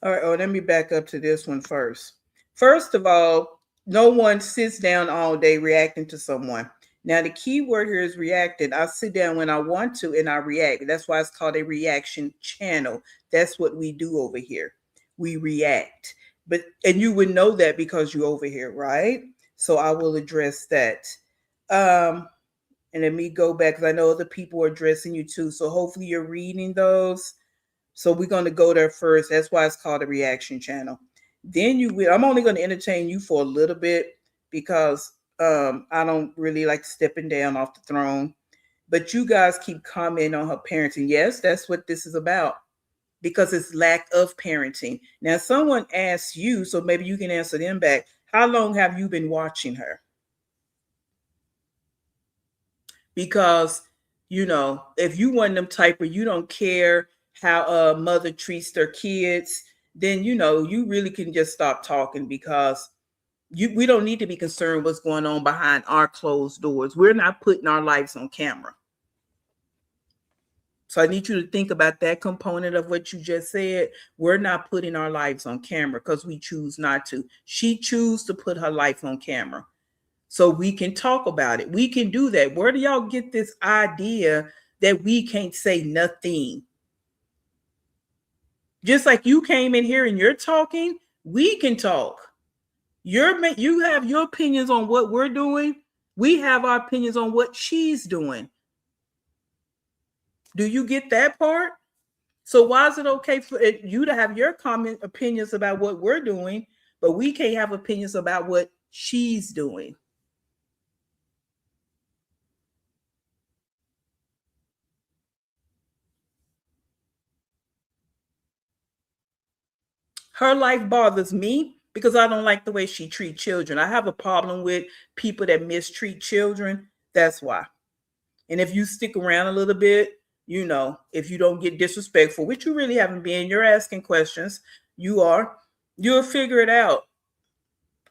All right, let me back up to this one first. First of all, no one sits down all day reacting to someone. Now, the key word here is reacting. I sit down when I want to and I react. That's why it's called a reaction channel. That's what we do over here. We react. And you would know that because you're over here, right? So I will address that. And let me go back because I know other people are addressing you too. So hopefully you're reading those. So we're going to go there first. That's why it's called a reaction channel. Then I'm only going to entertain you for a little bit because I don't really like stepping down off the throne. But you guys keep commenting on her parenting. Yes, that's what this is about because it's lack of parenting. Now, someone asks you, so maybe you can answer them back. How long have you been watching her? Because, if you want them type where you don't care how a mother treats their kids, then, you really can just stop talking because we don't need to be concerned what's going on behind our closed doors. We're not putting our lives on camera. So I need you to think about that component of what you just said. We're not putting our lives on camera because we choose not to. She chose to put her life on camera. So we can talk about it. We can do that. Where do y'all get this idea that we can't say nothing? Just like you came in here and you're talking, we can talk. You have your opinions on what we're doing. We have our opinions on what she's doing. Do you get that part? So why is it okay for you to have your opinions about what we're doing, but we can't have opinions about what she's doing? Her life bothers me because I don't like the way she treats children. I have a problem with people that mistreat children. That's why. And if you stick around a little bit, if you don't get disrespectful, which you really haven't been, you're asking questions, you'll figure it out.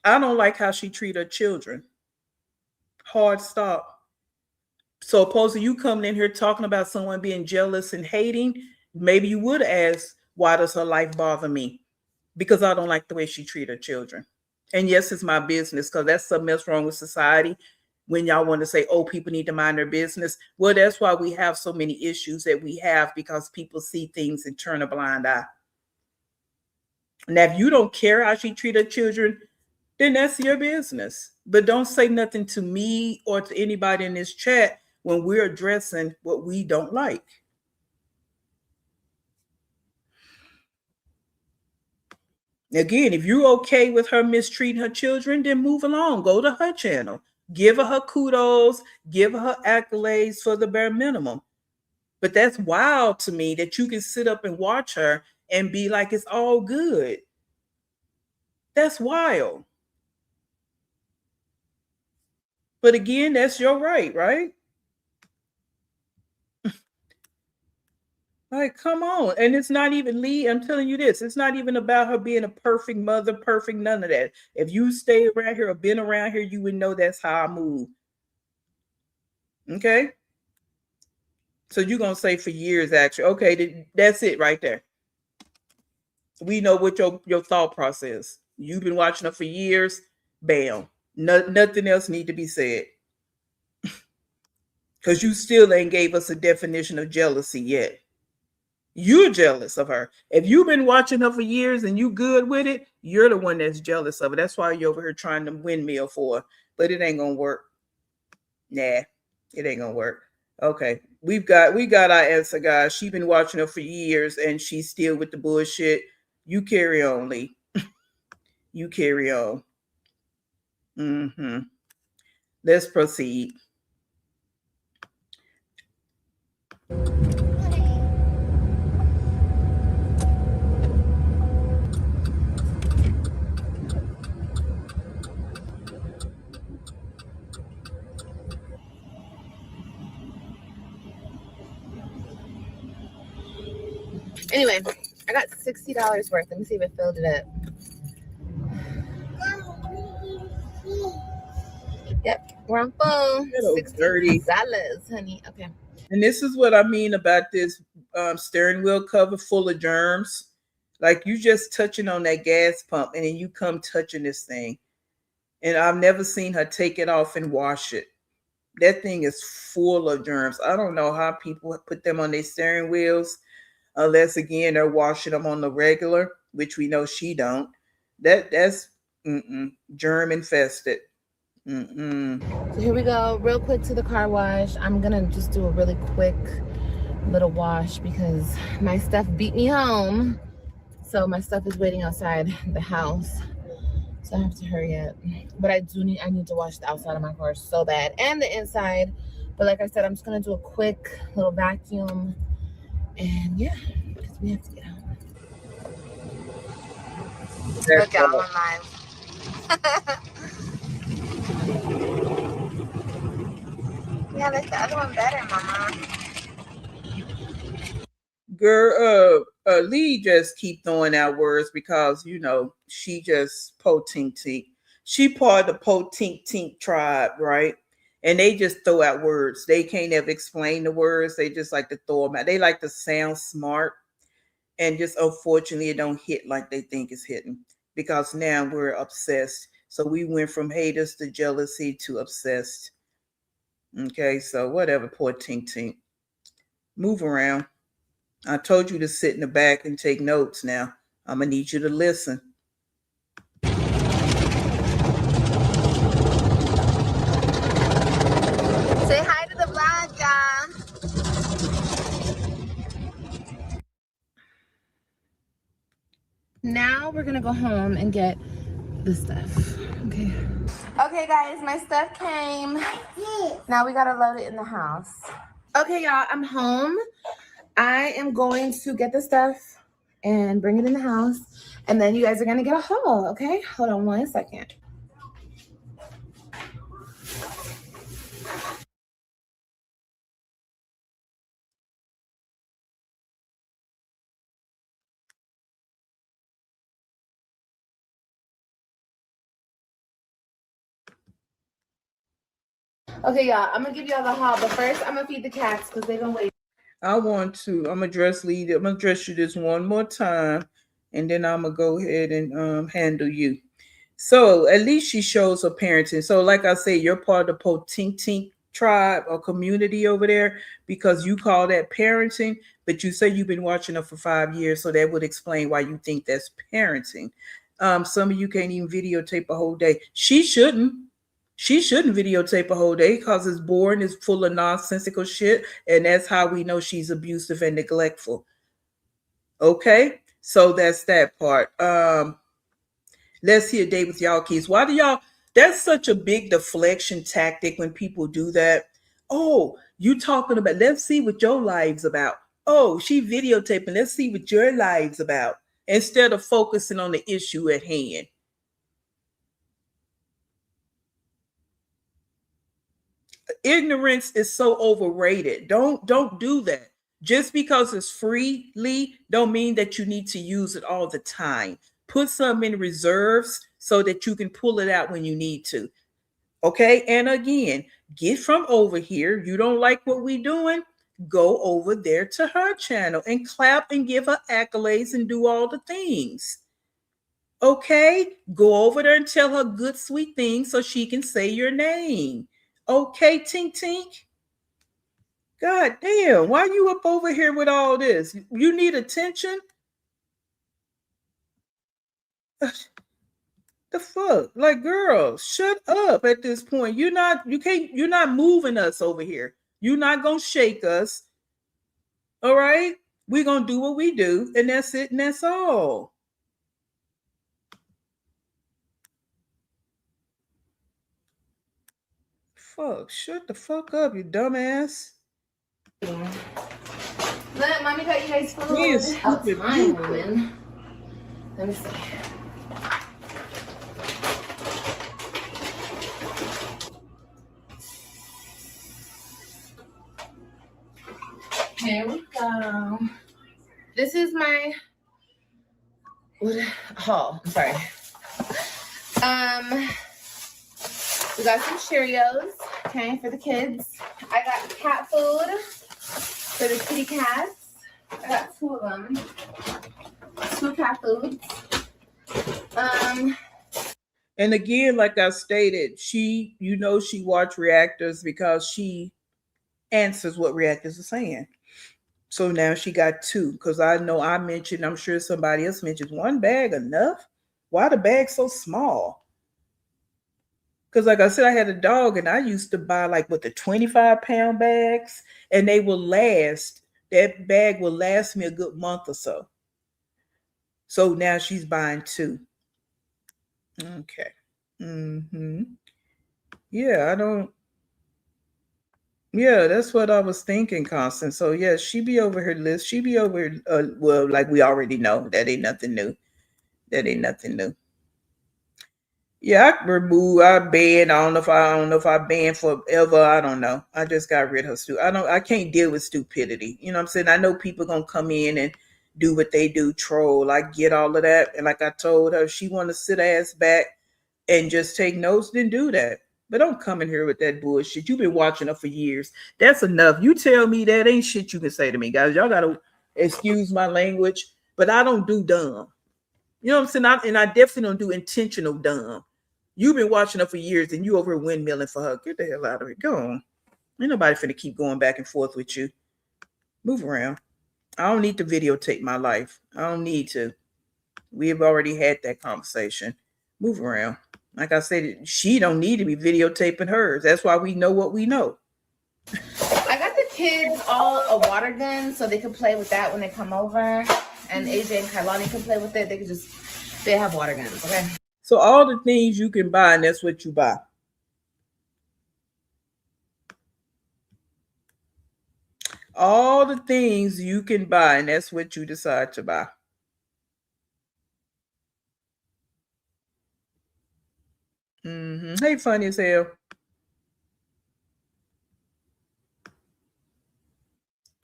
I don't like how she treats her children. Hard stop. So opposed you coming in here talking about someone being jealous and hating, maybe you would ask, why does her life bother me? Because I don't like the way she treats her children. And yes, it's my business because that's something else wrong with society. When y'all want to say, oh, people need to mind their business. Well, that's why we have so many issues that we have because people see things and turn a blind eye. Now, if you don't care how she treats her children, then that's your business. But don't say nothing to me or to anybody in this chat when we're addressing what we don't like. Again, if you're okay with her mistreating her children, then move along. Go to her channel. Give her kudos. Give her accolades for the bare minimum. But that's wild to me that you can sit up and watch her and be like, it's all good. That's wild. But again, that's your right, right? Like, come on. And it's not even Lee. I'm telling you this. It's not even about her being a perfect mother, perfect, none of that. If you stay around here or been around here, you would know that's how I move. Okay. So you're gonna say for years, actually. Okay, that's it right there. We know what your thought process. You've been watching her for years. Bam. Nothing else need to be said. Because you still ain't gave us a definition of jealousy yet. You're jealous of her. If you've been watching her for years and you good with it, you're the one that's jealous of her. That's why you're over here trying to windmill for her. But it ain't gonna work. Nah, it ain't gonna work. Okay. We got our answer, guys. She's been watching her for years and she's still with the bullshit. You carry on, Lee. You carry on. Let's proceed. Anyway, I got $60 worth. Let me see if it filled it up. Yep, we're on phone. $60, honey. Okay. And this is what I mean about this steering wheel cover full of germs. Like you just touching on that gas pump and then you come touching this thing. And I've never seen her take it off and wash it. That thing is full of germs. I don't know how people put them on their steering wheels, unless again they're washing them on the regular, which we know she don't. That's germ infested. So here we go, real quick to the car wash. I'm gonna just do a really quick little wash because my stuff beat me home. So my stuff is waiting outside the house. So I have to hurry up. But I need to wash the outside of my car so bad and the inside. But like I said, I'm just gonna do a quick little vacuum. And yeah, because we have to get home. Look out, I'm live. Yeah, like the other one better, mama. Girl, Lee just keep throwing out words because she just po-tink-tink. She part of the po-tink-tink tribe, right? And they just throw out words. They can't ever explain the words. They just like to throw them out. They like to sound smart, and just unfortunately, it don't hit like they think it's hitting because now we're obsessed. So we went from haters to jealousy to obsessed. Okay, so whatever, poor tink-tink. Move around. I told you to sit in the back and take notes now. I'm going to need you to listen. Say hi to the vlog, y'all. Now we're going to go home and get the stuff. Okay. Okay, guys, my stuff came. Now we got to load it in the house. Okay, y'all, I'm home. I am going to get the stuff and bring it in the house. And then you guys are going to get a haul, okay? Hold on 1 second. Okay, y'all, I'm going to give y'all the haul. But first, I'm going to feed the cats because they've been waiting. I'm going to address Lee. I'm going to address you this one more time. And then I'm going to go ahead and handle you. So at least she shows her parenting. So like I say, you're part of the po-tink-tink tribe or community over there because you call that parenting, but you say you've been watching her for 5 years. So that would explain why you think that's parenting. Some of you can't even videotape a whole day. She shouldn't. She shouldn't videotape a whole day because it's boring, it's full of nonsensical shit. And that's how we know she's abusive and neglectful. Okay, so that's that part. Let's see a day with y'all kids. Why do y'all? That's such a big deflection tactic when people do that. Oh, you talking about? Let's see what your life's about. Oh, she videotaping. Let's see what your life's about. Instead of focusing on the issue at hand. Ignorance is so overrated. Don't do that. Just because it's freely don't mean that you need to use it all the time. Put some in reserves so that you can pull it out when you need to. Okay? And again, get from over here. You don't like what we doing? Go over there to her channel and clap and give her accolades and do all the things. Okay? Go over there and tell her good sweet things so she can say your name. Okay, Tink Tink? God damn, why you up over here with all this? You need attention? The fuck? Like, girl, shut up at this point. You're not moving us over here. You're not gonna shake us. All right? We're gonna do what we do, and that's it, and that's all. Fuck, shut the fuck up, you dumbass. Let mommy cut you guys food. Yes, stupid fine, woman. Let me see. Here we go. This is my haul. I'm sorry. We got some Cheerios, okay, for the kids. I got cat food for the kitty cats. I got 2 of them. 2 cat foods. And again, like I stated, she watch reactors because she answers what reactors are saying. So now she got 2 because I know I'm sure somebody else mentioned 1 bag enough. Why the bag so small? Because like I said, I had a dog and I used to buy like with the 25-pound bags and they will last. That bag will last me a good month or so. So now she's buying 2. Okay. Yeah, I don't. Yeah, that's what I was thinking, Constant. So yeah, she be over her list. She be over. Well, like we already know, that ain't nothing new. That ain't nothing new. Yeah, I banned. I don't know if I banned forever. I don't know. I just got rid of her. I can't deal with stupidity. You know what I'm saying? I know people gonna come in and do what they do, troll. I get all of that. And like I told her, she wanna sit ass back and just take notes, then do that. But don't come in here with that bullshit. You've been watching her for years. That's enough. You tell me that ain't shit you can say to me, guys. Y'all gotta excuse my language, but I don't do dumb. You know what I'm saying? I definitely don't do intentional dumb. You've been watching her for years and you over here windmilling for her. Get the hell out of it. Go on. Ain't nobody finna keep going back and forth with you. Move around. I don't need to videotape my life. I don't need to. We have already had that conversation. Move around. Like I said, she don't need to be videotaping hers. That's why we know what we know. I got the kids all a water gun so they can play with that when they come over. And AJ and Kailani can play with it. They have water guns, okay? So all the things you can buy, and that's what you buy. All the things you can buy, and that's what you decide to buy. Hey, funny as hell.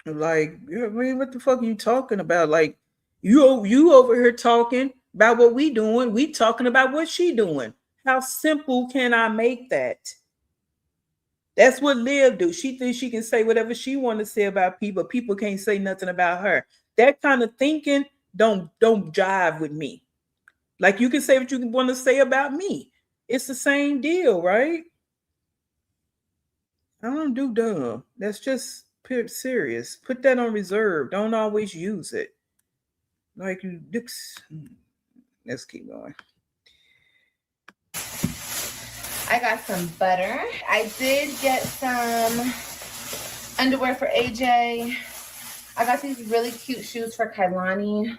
Like, I mean, what the fuck are you talking about? Like, you over here talking about what we doing. We talking about what she doing. How simple can I make that? That's what Liv do. She thinks she can say whatever she want to say about people. People can't say nothing about her. That kind of thinking don't jive with me. Like you can say what you want to say about me. It's the same deal, right? I don't do dumb. That's just serious. Put that on reserve. Don't always use it. Like you. Let's keep going. I got some butter. I did get some underwear for AJ. I got these really cute shoes for Kailani.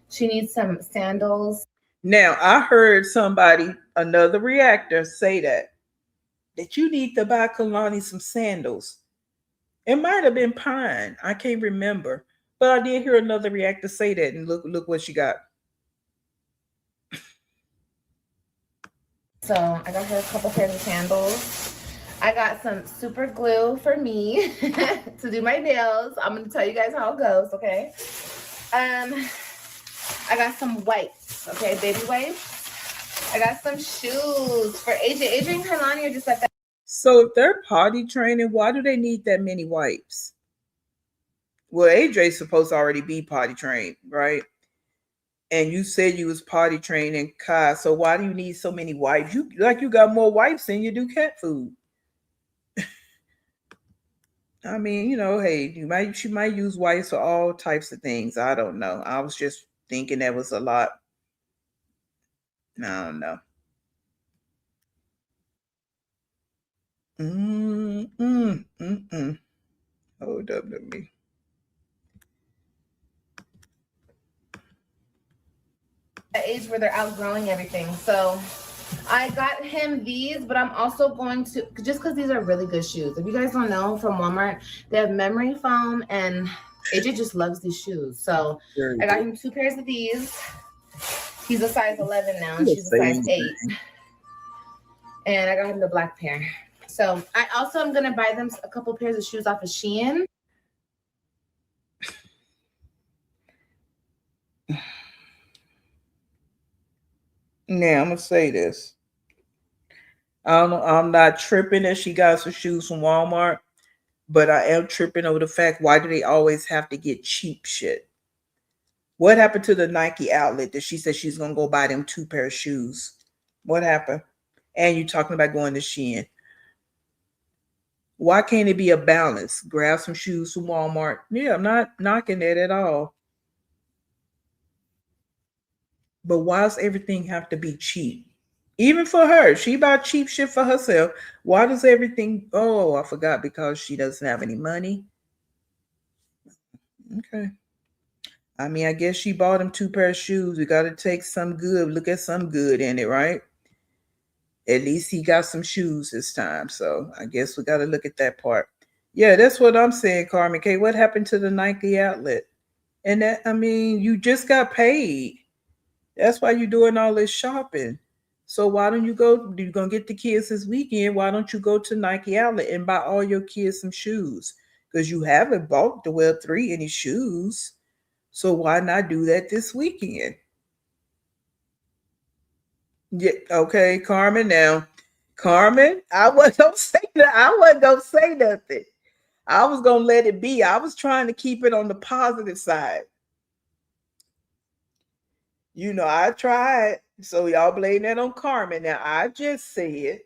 She needs some sandals. Now I heard somebody, another reactor, say that you need to buy Kalani some sandals. It might have been Pine. I can't remember. But I did hear another reactor say that, and look what she got. So I got her a couple pairs of sandals. I got some super glue for me to do my nails. I'm gonna tell you guys how it goes, okay? I got some wipes, okay, baby wipes. I got some shoes for AJ. AJ and Kalani are just like that. So if they're potty training, why do they need that many wipes? Well, AJ's supposed to already be potty trained, right? And you said you was potty trained in Kai, so why do you need so many wipes? You got more wipes than you do cat food. I mean, hey, she might use wipes for all types of things. I don't know. I was just thinking that was a lot. I don't know. Hold up, let me. Age where they're outgrowing everything. So I got him these, but I'm also going to, just because these are really good shoes. If you guys don't know, from Walmart, they have memory foam, and AJ just loves these shoes. So I got him 2 pairs of these. He's a size 11 now, and she's a size 8. And I got him the black pair. So I also am going to buy them a couple pairs of shoes off of Shein. Now I'm gonna say this. I'm not tripping that she got some shoes from Walmart, but I am tripping over the fact, why do they always have to get cheap shit? What happened to the Nike outlet that she said she's gonna go buy them 2 pair of shoes? What happened? And you talking about going to Shein. Why can't it be a balance? Grab some shoes from Walmart. Yeah, I'm not knocking that at all. But why does everything have to be cheap? Even for her, she buy cheap shit for herself. Why does everything? Oh, I forgot, because she doesn't have any money. Okay. I mean, I guess she bought him 2 pair of shoes. We got to take some good. Look at some good in it, right? At least he got some shoes this time. So I guess we got to look at that part. Yeah, that's what I'm saying, Carmen K. What happened to the Nike outlet? And that, I mean, you just got paid. That's why you're doing all this shopping. So why don't you go? You're gonna get the kids this weekend. Why don't you go to Nike Outlet and buy all your kids some shoes? Because you haven't bought the Web3 any shoes. So why not do that this weekend? Yeah, okay, Carmen. Now, Carmen, I wasn't gonna say that. I wasn't gonna say nothing. I was gonna let it be. I was trying to keep it on the positive side. I tried. So y'all blame that on Carmen. Now I just said,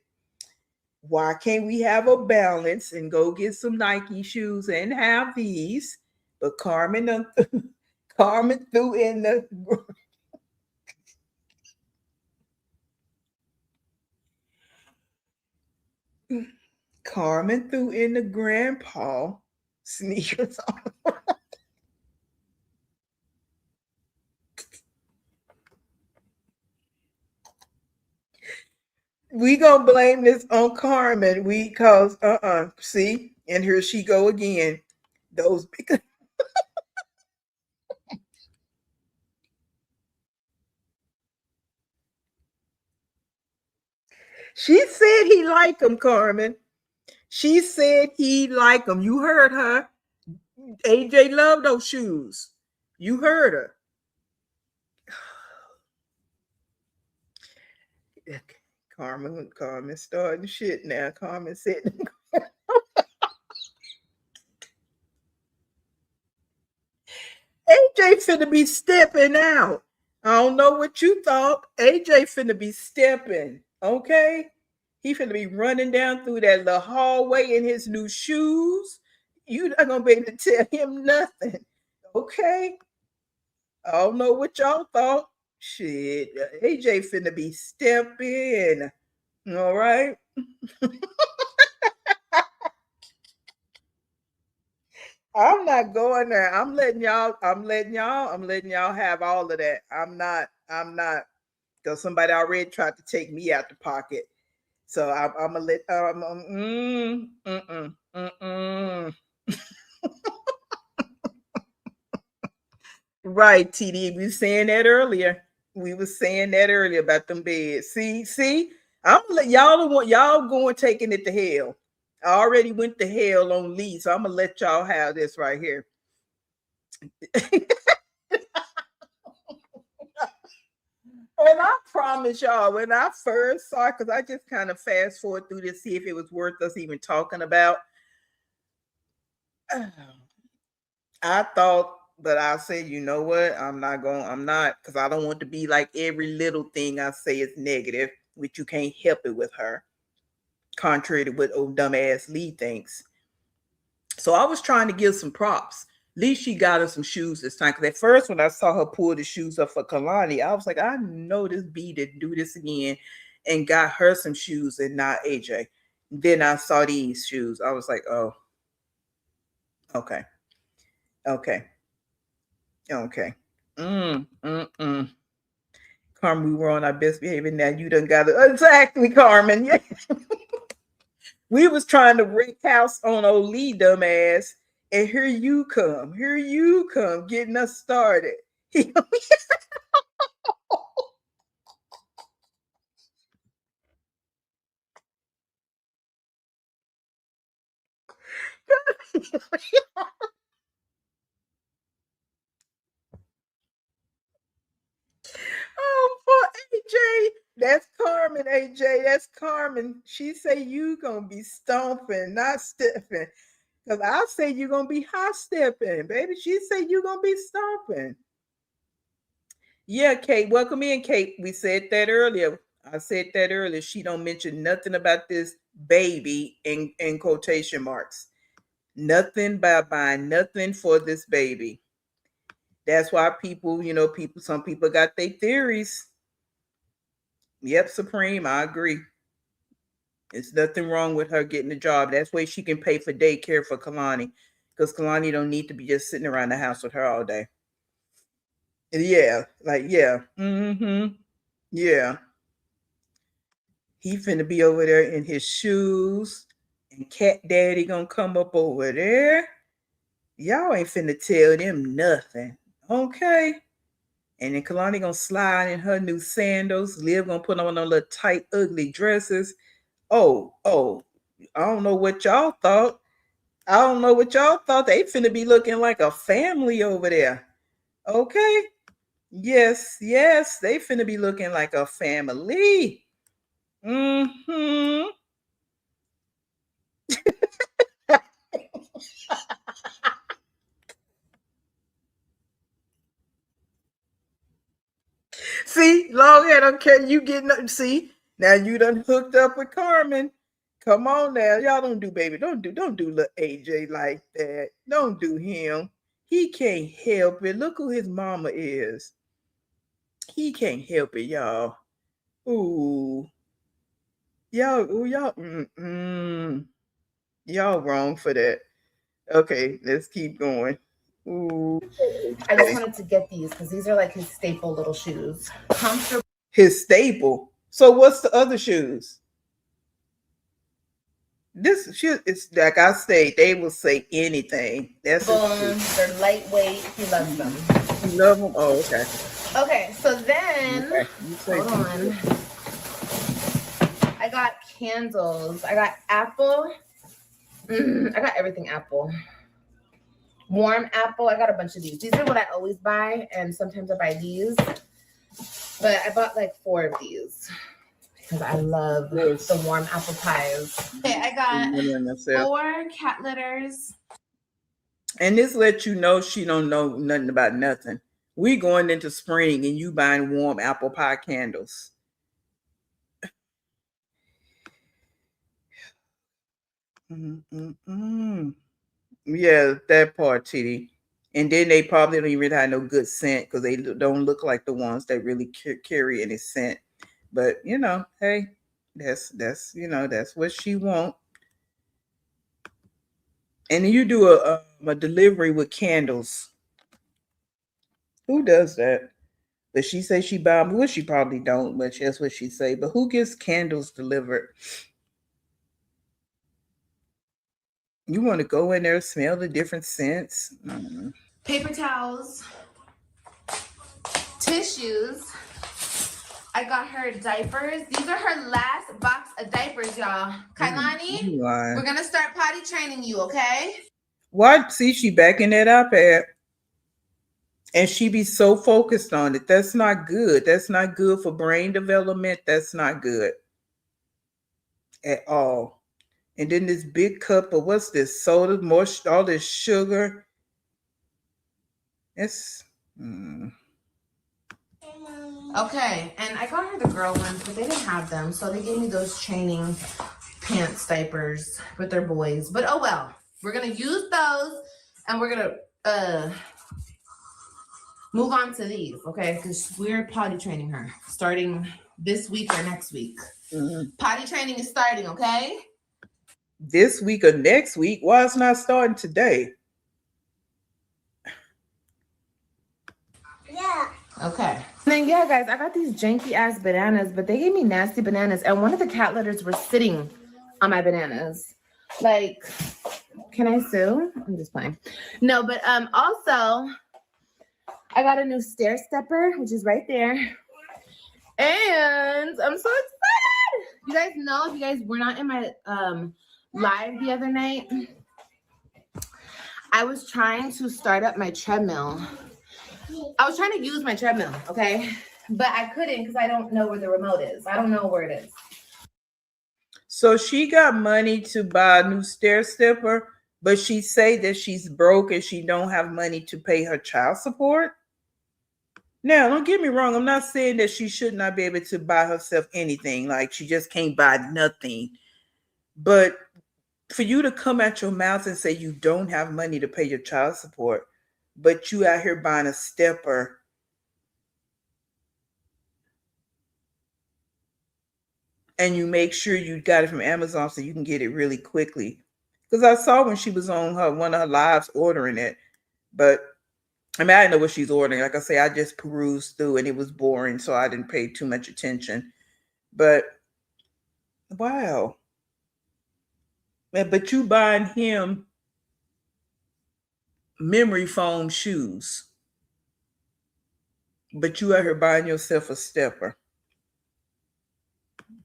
why can't we have a balance and go get some Nike shoes and have these? But Carmen, Carmen threw in the Carmen threw in the grandpa sneakers on. We gonna blame this on Carmen. We cause see, and here she go again. Those big. She said he liked them, Carmen. She said he liked them. You heard her. AJ loved those shoes. You heard her. Carmen starting shit now. Carmen said AJ finna be stepping out. I don't know what you thought. AJ finna be stepping. Okay? He finna be running down through that little hallway in his new shoes. You not gonna be able to tell him nothing. Okay? I don't know what y'all thought. Shit. AJ finna be stepping. All right. I'm not going there. I'm letting y'all have all of that. I'm not. because somebody already tried to take me out the pocket. So I'm gonna let right, TD. We were saying that earlier. We were saying that earlier about them beds. See, I'm gonna let y'all the one y'all going taking it to hell. I already went to hell on Lee, so I'm gonna let y'all have this right here. And I promise y'all, when I first saw it, because I just kind of fast forward through to see if it was worth us even talking about. I thought, but I said, you know what? I'm not, because I don't want to be like every little thing I say is negative, which you can't help it with her, contrary to what old dumbass Lee thinks. So I was trying to give some props. At least she got her some shoes this time. Because at first, when I saw her pull the shoes up for Kalani, I was like, I know this B didn't do this again, and got her some shoes and not AJ. Then I saw these shoes. I was like, oh, okay. Okay. Okay. Carmen, we were on our best behavior. Now you done got it. Exactly, Carmen. Yeah. We was trying to wreck house on old Lee, dumbass. And here you come. Here you come getting us started. Oh, for AJ. That's Carmen, AJ. That's Carmen. She say you gonna be stomping, not stepping. Because I say you're gonna be high stepping, baby. She say you gonna be stomping. Yeah, Kate. Welcome in, Kate. We said that earlier. I said that earlier. She don't mention nothing about this baby in quotation marks. Nothing by buying nothing for this baby. That's why people, some people got their theories. Yep, Supreme, I agree. It's nothing wrong with her getting a job. That's why she can pay for daycare for Kalani. Because Kalani don't need to be just sitting around the house with her all day. Yeah, yeah. Yeah. He finna be over there in his shoes. And Cat Daddy gonna come up over there. Y'all ain't finna tell them nothing. Okay. And then Kalani gonna slide in her new sandals. Liv gonna put on her little tight, ugly dresses. Oh, I don't know what y'all thought. I don't know what y'all thought. They finna be looking like a family over there. Okay. Yes, they finna be looking like a family. Mm-hmm. See, long hair don't care. You getting up. See, now you done hooked up with Carmen. Come on now. Y'all don't do baby. Don't do little AJ like that. Don't do him. He can't help it. Look who his mama is. He can't help it, y'all. Ooh. Y'all wrong for that. Okay, let's keep going. Ooh. I just wanted to get these because these are like his staple little shoes. Comfortable. His staple. So what's the other shoes? This shoe is like I say, they will say anything. That's they're lightweight. He loves them. You love them? Oh, okay. Okay, so then hold on. I got candles. I got apple. I got everything apple. Warm apple. I got a bunch of these. These are what I always buy, and sometimes I buy these. But I bought like 4 of these because I love the warm apple pies. Okay, I got 4 cat litters. And this lets you know she don't know nothing about nothing. We going into spring and you buying warm apple pie candles. Yeah, that part, TD. And then they probably don't even have no good scent because they don't look like the ones that really carry any scent. But hey, that's that's what she want. And then you do a delivery with candles. Who does that? But she say she buy them. Well, she probably don't, but that's what she say. But who gets candles delivered? You want to go in there, smell the different scents. Paper towels, tissues. I got her diapers. These are her last box of diapers, y'all. Kailani, we're gonna start potty training you, okay? What? See, she backing that up at, and she be so focused on it. That's not good. That's not good for brain development. That's not good at all. And then this big cup of what's this soda, more all this sugar. It's Okay, and I got her the girl ones, but they didn't have them, so they gave me those training pants diapers with their boys. But oh well, we're gonna use those, and we're gonna move on to these, okay? Because we're potty training her starting this week or next week. Potty training is starting, okay? This week or next week? Why it's not starting today? Yeah. Okay. And then yeah, guys, I got these janky ass bananas, but they gave me nasty bananas, and one of the cat litters were sitting on my bananas. Like, can I sue? I'm just playing. No, but also I got a new stair stepper, which is right there. And I'm so excited. You guys know, if you guys were not in my live the other night, I was trying to start up my treadmill. I was trying to use my treadmill, okay? But I couldn't because I don't know where the remote is. I don't know where it is. So she got money to buy a new stair stepper, but she say that she's broke and she don't have money to pay her child support. Now, don't get me wrong. I'm not saying that she should not be able to buy herself anything. Like she just can't buy nothing. But for you to come at your mouth and say you don't have money to pay your child support, but you out here buying a stepper, and you make sure you got it from Amazon so you can get it really quickly. Because I saw when she was on one of her lives ordering it, but I mean, I didn't know what she's ordering. Like I say, I just perused through and it was boring, so I didn't pay too much attention. But wow. But you buying him memory foam shoes, but you out here buying yourself a stepper.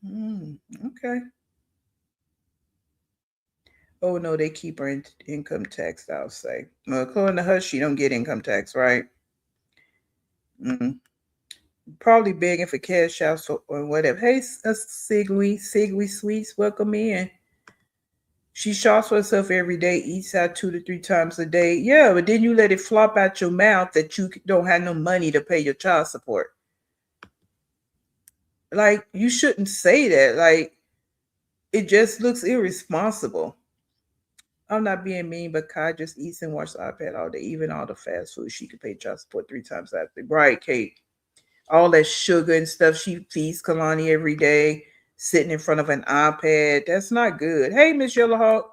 Okay. Oh no, they keep her income tax. I'll say. Well, according to her, she don't get income tax, right? Probably begging for cash outs or whatever. Hey, Sigwy Sweets, welcome in. She shops for herself every day, eats out 2 to 3 times a day. Yeah, but then you let it flop out your mouth that you don't have no money to pay your child support. Like, you shouldn't say that. Like, it just looks irresponsible. I'm not being mean, but Kai just eats and watches iPad all day. Even all the fast food, she could pay child support 3 times after. Right, Kate? All that sugar and stuff she feeds Kalani every day, sitting in front of an iPad. That's not good. Hey, Miss Yellowhawk.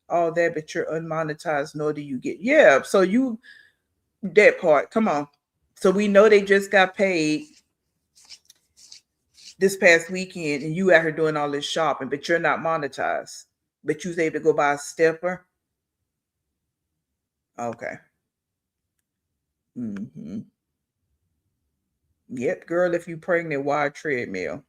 All that, but you're unmonetized, nor do you get. Yeah, so you, that part, come on. So we know they just got paid this past weekend, and you out here doing all this shopping, but you're not monetized. But you was able to go buy a stepper. Okay. Yep, girl, if you pregnant, why a treadmill?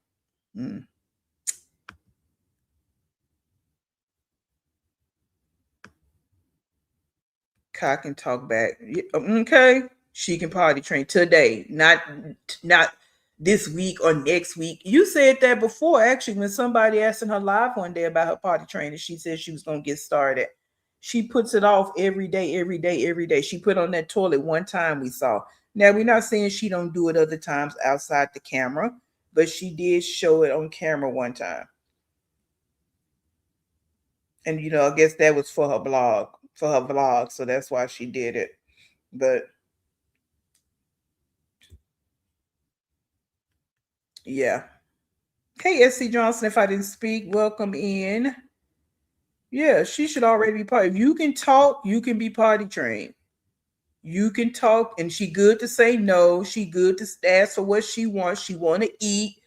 Kai can talk back. Okay, she can potty train today, not this week or next week. You said that before, actually, when somebody asked in her live one day about her potty training, she said she was going to get started. She puts it off every day, every day, every day. She put on that toilet one time we saw. Now, we're not saying she don't do it other times outside the camera, but she did show it on camera one time. And, you know, I guess that was for her vlog. So that's why she did it. But yeah. Hey, SC Johnson, if I didn't speak, welcome in. Yeah, she should already be potty. If you can talk, you can be potty trained. You can talk, and she good to say no. She good to ask for what she wants. She want to eat.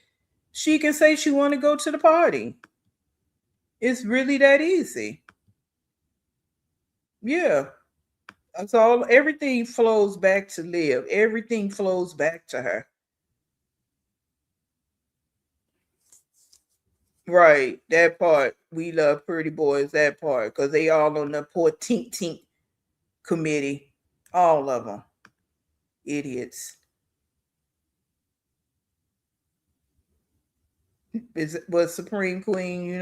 She can say she want to go to the party. It's really that easy. Yeah. That's all. Everything flows back to Liv. Everything flows back to her. Right. That part. We love pretty boys, that part. Because they all on the poor tink tink committee. All of them. Idiots. Was Supreme Queen,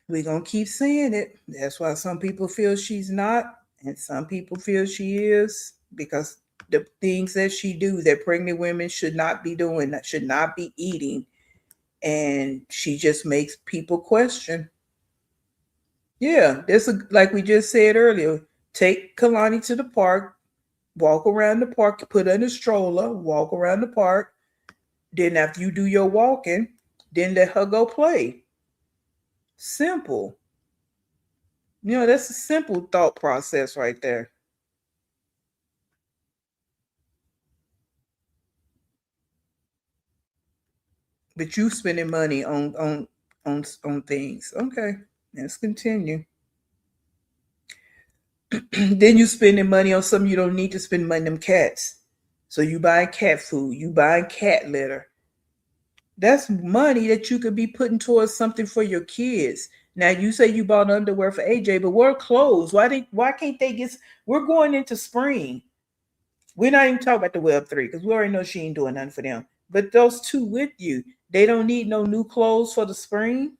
we're gonna keep saying it. That's why some people feel she's not, and some people feel she is, because the things that she do that pregnant women should not be doing, that should not be eating, and she just makes people question. Yeah, this is like we just said earlier. Take Kalani to the park, walk around the park, put her in a stroller, walk around the park. Then after you do your walking, then let her go play. Simple. That's a simple thought process right there. But you spending money on things. Okay, let's continue. Then you spending money on something you don't need to spend money on them cats. So you buy cat food, you buy cat litter. That's money that you could be putting towards something for your kids. Now you say you bought underwear for AJ, but wear clothes. Why can't they get? We're going into spring. We're not even talking about the Web3 because we already know she ain't doing nothing for them. But those two with you, they don't need no new clothes for the spring.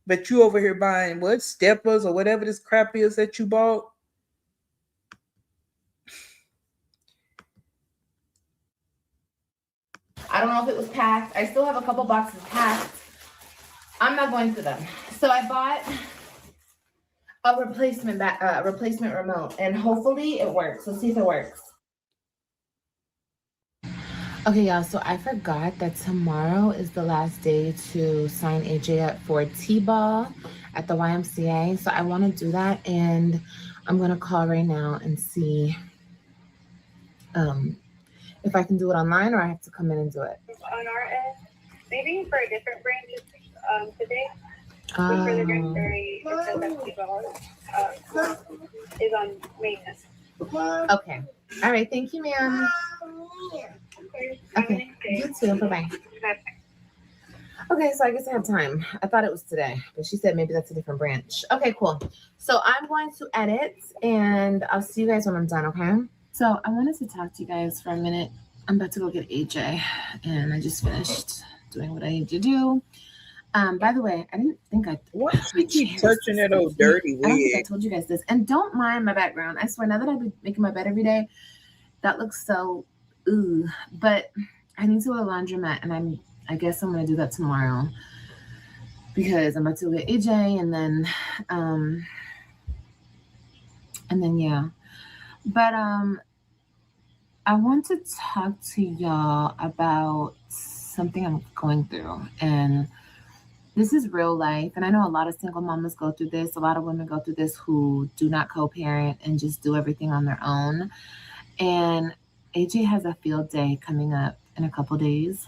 But you over here buying what? Steppers or whatever this crap is that you bought. I don't know if it was packed. I still have a couple boxes packed. I'm not going through them. So I bought a replacement remote, and hopefully it works. Let's see if it works. Okay, y'all, so I forgot that tomorrow is the last day to sign AJ up for T-ball at the YMCA. So I want to do that, and I'm going to call right now and see if I can do it online or I have to come in and do it. On our end, maybe for a different branch today. For the Granbury, it says that T-ball is on maintenance. Okay. All right. Thank you, ma'am. Okay. You too. Bye-bye. Okay, so I guess I have time. I thought it was today, but she said maybe that's a different branch. Okay, cool. So I'm going to edit, and I'll see you guys when I'm done, okay? So I wanted to talk to you guys for a minute. I'm about to go get AJ, and I just finished doing what I need to do. By the way, I didn't think I... What? You keep touching that old dirty wig. I don't think I told you guys this. And don't mind my background. I swear, now that I've been making my bed every day, that looks so... Ooh. But I need to go to the laundromat, and I guess I'm going to do that tomorrow. Because I'm about to get AJ, and then, yeah. But, I want to talk to y'all about something I'm going through, and this is real life. And I know a lot of single mamas go through this. A lot of women go through this who do not co-parent and just do everything on their own. And AJ has a field day coming up in a couple days.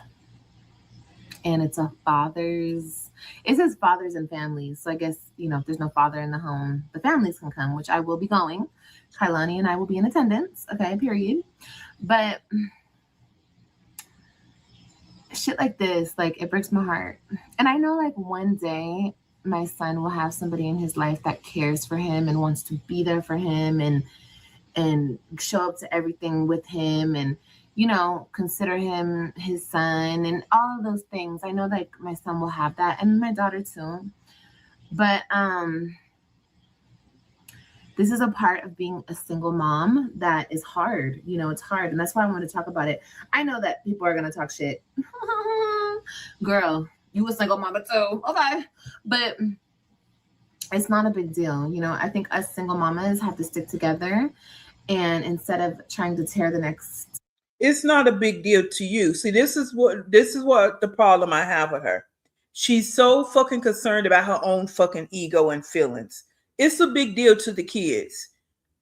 And it says fathers and families. So I guess, if there's no father in the home, the families can come, which I will be going. Kailani and I will be in attendance. Okay, period. But shit like this, it breaks my heart. And I know one day my son will have somebody in his life that cares for him and wants to be there for him and show up to everything with him and, consider him his son and all of those things. I know my son will have that, and my daughter too. But this is a part of being a single mom that is hard. It's hard. And that's why I want to talk about it. I know that people are going to talk shit. Girl, you a single mama too. Okay. But it's not a big deal. I think us single mamas have to stick together. And instead of trying to tear the next. It's not a big deal to you. See, this is what the problem I have with her. She's so fucking concerned about her own fucking ego and feelings. It's a big deal to the kids.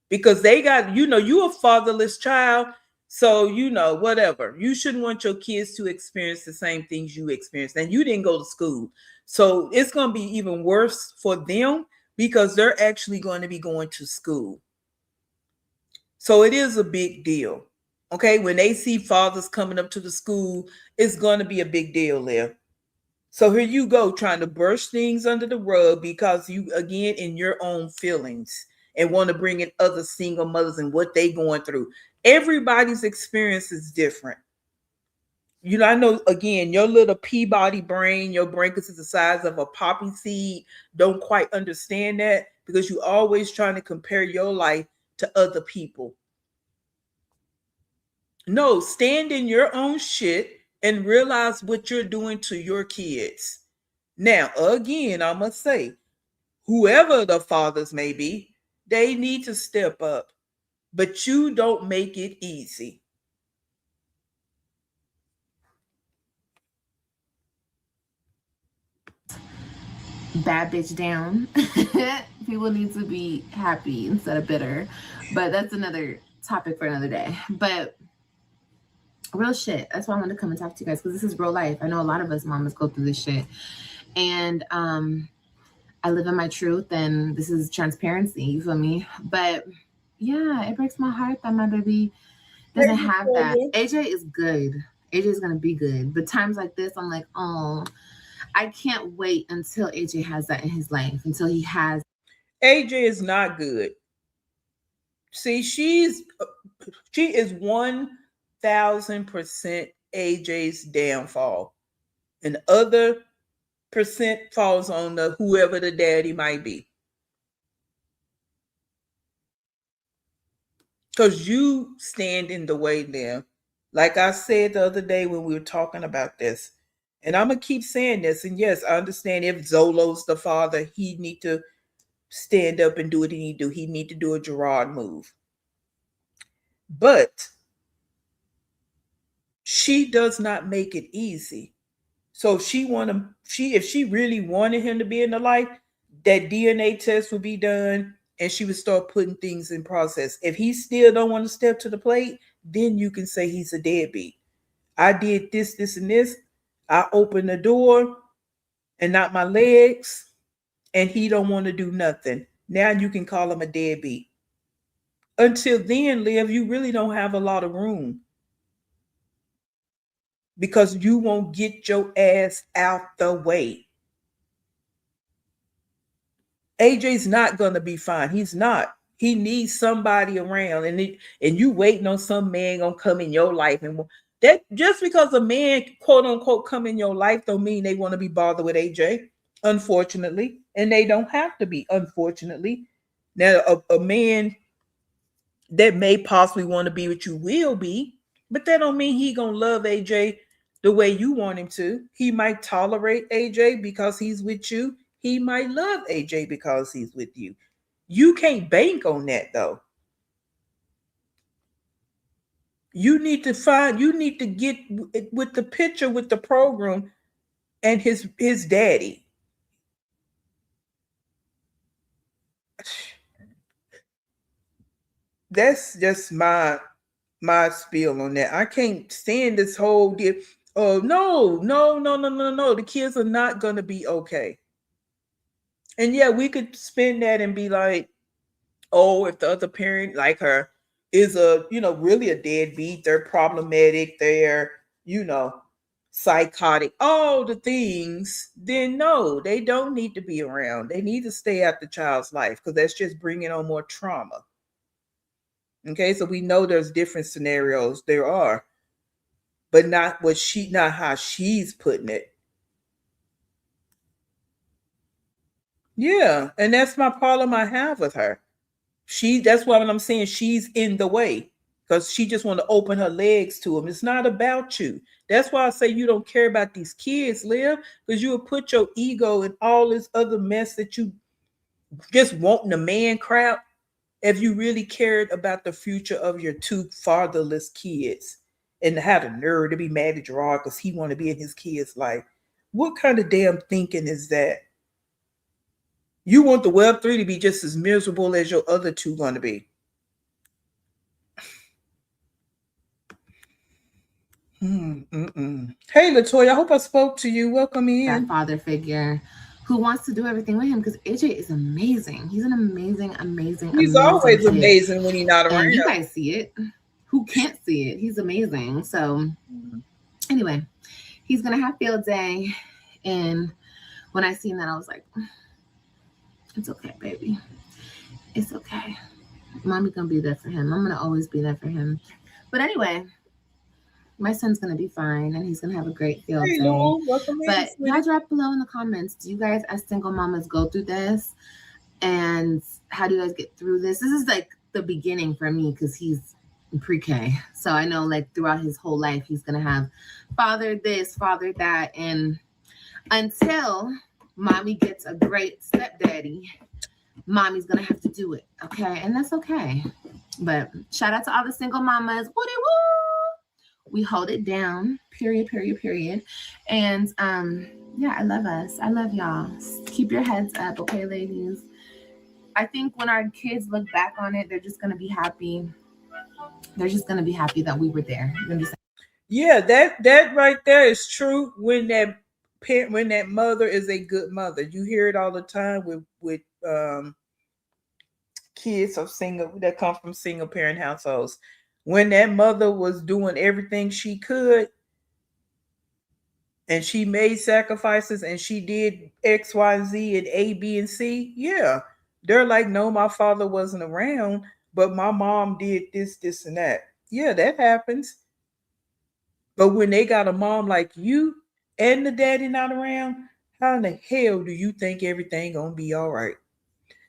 because they got, you a fatherless child. So, whatever. You shouldn't want your kids to experience the same things you experienced. And you didn't go to school. So it's going to be even worse for them because they're actually going to be going to school. So it is a big deal. Okay. When they see fathers coming up to the school, it's going to be a big deal there. So here you go, trying to brush things under the rug because you, again, in your own feelings and want to bring in other single mothers and what they going through. Everybody's experience is different. I know, again, your little Peabody brain, your brain is the size of a poppy seed, don't quite understand that because you always trying to compare your life to other people. No, stand in your own shit and realize what you're doing to your kids. Now, again, I must say, whoever the fathers may be, they need to step up, but you don't make it easy. Bad bitch down. People need to be happy instead of bitter, but that's another topic for another day. But real shit, that's why I wanted to come and talk to you guys, because this is real life. I know a lot of us mamas go through this shit, and I live in my truth, and this is transparency, you feel me? But yeah, it breaks my heart that my baby doesn't have that. AJ is good. AJ is gonna be good, but times like this, I'm like, oh, I can't wait until AJ has that in his life, until he has. AJ is not good. See, she is 1,000% AJ's downfall, and other percent falls on the whoever the daddy might be. Because you stand in the way there. Like I said the other day when we were talking about this, and I'm going to keep saying this, and yes, I understand if Zolo's the father, he need to stand up and do what he need to do. He need to do a Gerard move. But she does not make it easy. So if she really wanted him to be in the life, that DNA test would be done and she would start putting things in process. If he still don't want to step to the plate, then you can say he's a deadbeat. I did this, this, and this. I opened the door and not my legs, and he don't want to do nothing. Now you can call him a deadbeat. Until then, Liv, you really don't have a lot of room because you won't get your ass out the way. AJ's not going to be fine. He's not. He needs somebody around, and you waiting on some man gonna come in your life, and that just because a man quote unquote come in your life don't mean they want to be bothered with AJ. Unfortunately, and they don't have to be. Unfortunately, now a man that may possibly want to be what you will be, but that don't mean he gonna love AJ the way you want him to. He might tolerate AJ because he's with you. He might love AJ because he's with you. You can't bank on that though. You need to get with the picture with the program and his daddy. That's just my spiel on that. I can't stand this whole deal. Oh no. The kids are not gonna be okay. And yeah, we could spin that and be like, oh, if the other parent, like her, is really a deadbeat, they're problematic, they're, psychotic, all the things, then no, they don't need to be around. They need to stay out the child's life because that's just bringing on more trauma. Okay, so we know there's different scenarios. There are, but not how she's putting it. Yeah, and that's my problem I have with her. That's why I'm saying she's in the way because she just want to open her legs to him. It's not about you. That's why I say you don't care about these kids, Liv, because you will put your ego and all this other mess that you just wanting a man crap. If you really cared about the future of your two fatherless kids and had a nerve to be mad at Gerard because he want to be in his kid's life, what kind of damn thinking is that? You want the Web3 to be just as miserable as your other two going to be. Hey, Latoya, I hope I spoke to you. Welcome in. That father figure who wants to do everything with him, because AJ is amazing. He's an amazing, He's always kid. amazing when he's not around. And you guys see it. Who can't see it? He's amazing. So anyway, he's gonna have field day. And when I seen that, I was like, it's okay, baby. It's okay. Mommy gonna be there for him. I'm gonna always be there for him. But anyway, my son's gonna be fine, and he's gonna have a great field day. But y'all drop below in the comments, do you guys as single mamas go through this? And how do you guys get through this? This is like the beginning for me, because he's in pre-K. So I know like throughout his whole life, he's gonna have father this, father that. And until mommy gets a great stepdaddy, mommy's gonna have to do it. Okay. And that's okay. But shout out to all the single mamas. Woody woo! We hold it down. Period. And yeah, I love us. I love y'all. Keep your heads up, okay, ladies? I think when our kids look back on it, they're just gonna be happy. They're just gonna be happy that we were there. Yeah, that right there is true. When that mother is a good mother, you hear it all the time with kids of single that come from single parent households. When that mother was doing everything she could, and she made sacrifices, and she did X, Y, Z, and A, B, and C. Yeah, they're like, no, my father wasn't around, but my mom did this, and that. Yeah, that happens. But when they got a mom like you and the daddy not around, how in the hell do you think everything gonna be all right?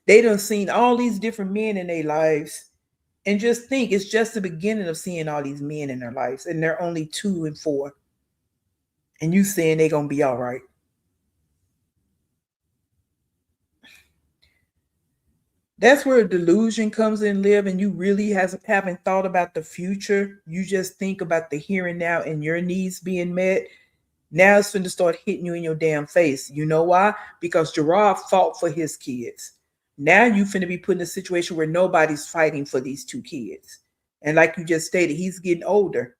They done seen all these different men in their lives, and just think it's just the beginning of seeing all these men in their lives, and they're only 2 and 4. And you saying they're gonna be all right. That's where delusion comes in, live, and you really haven't thought about the future. You just think about the here and now and your needs being met. Now it's going to start hitting you in your damn face. You know why? Because Gerard fought for his kids. Now you finna be put in a situation where nobody's fighting for these 2 kids. And like you just stated, he's getting older.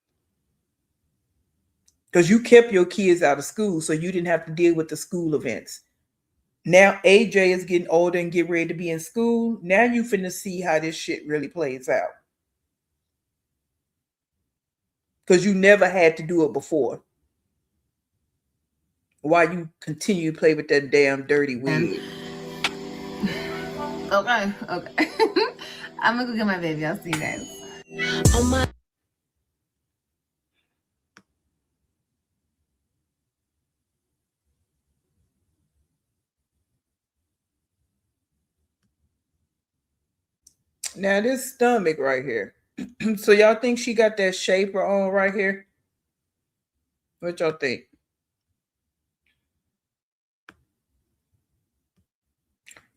Because you kept your kids out of school, so you didn't have to deal with the school events. Now AJ is getting older and get ready to be in school. Now you finna see how this shit really plays out. Because you never had to do it before. Why you continue to play with that damn dirty wig? Okay. I'm gonna go get my baby. I'll see you guys. Now this stomach right here. So y'all think she got that shaper on right here? What y'all think?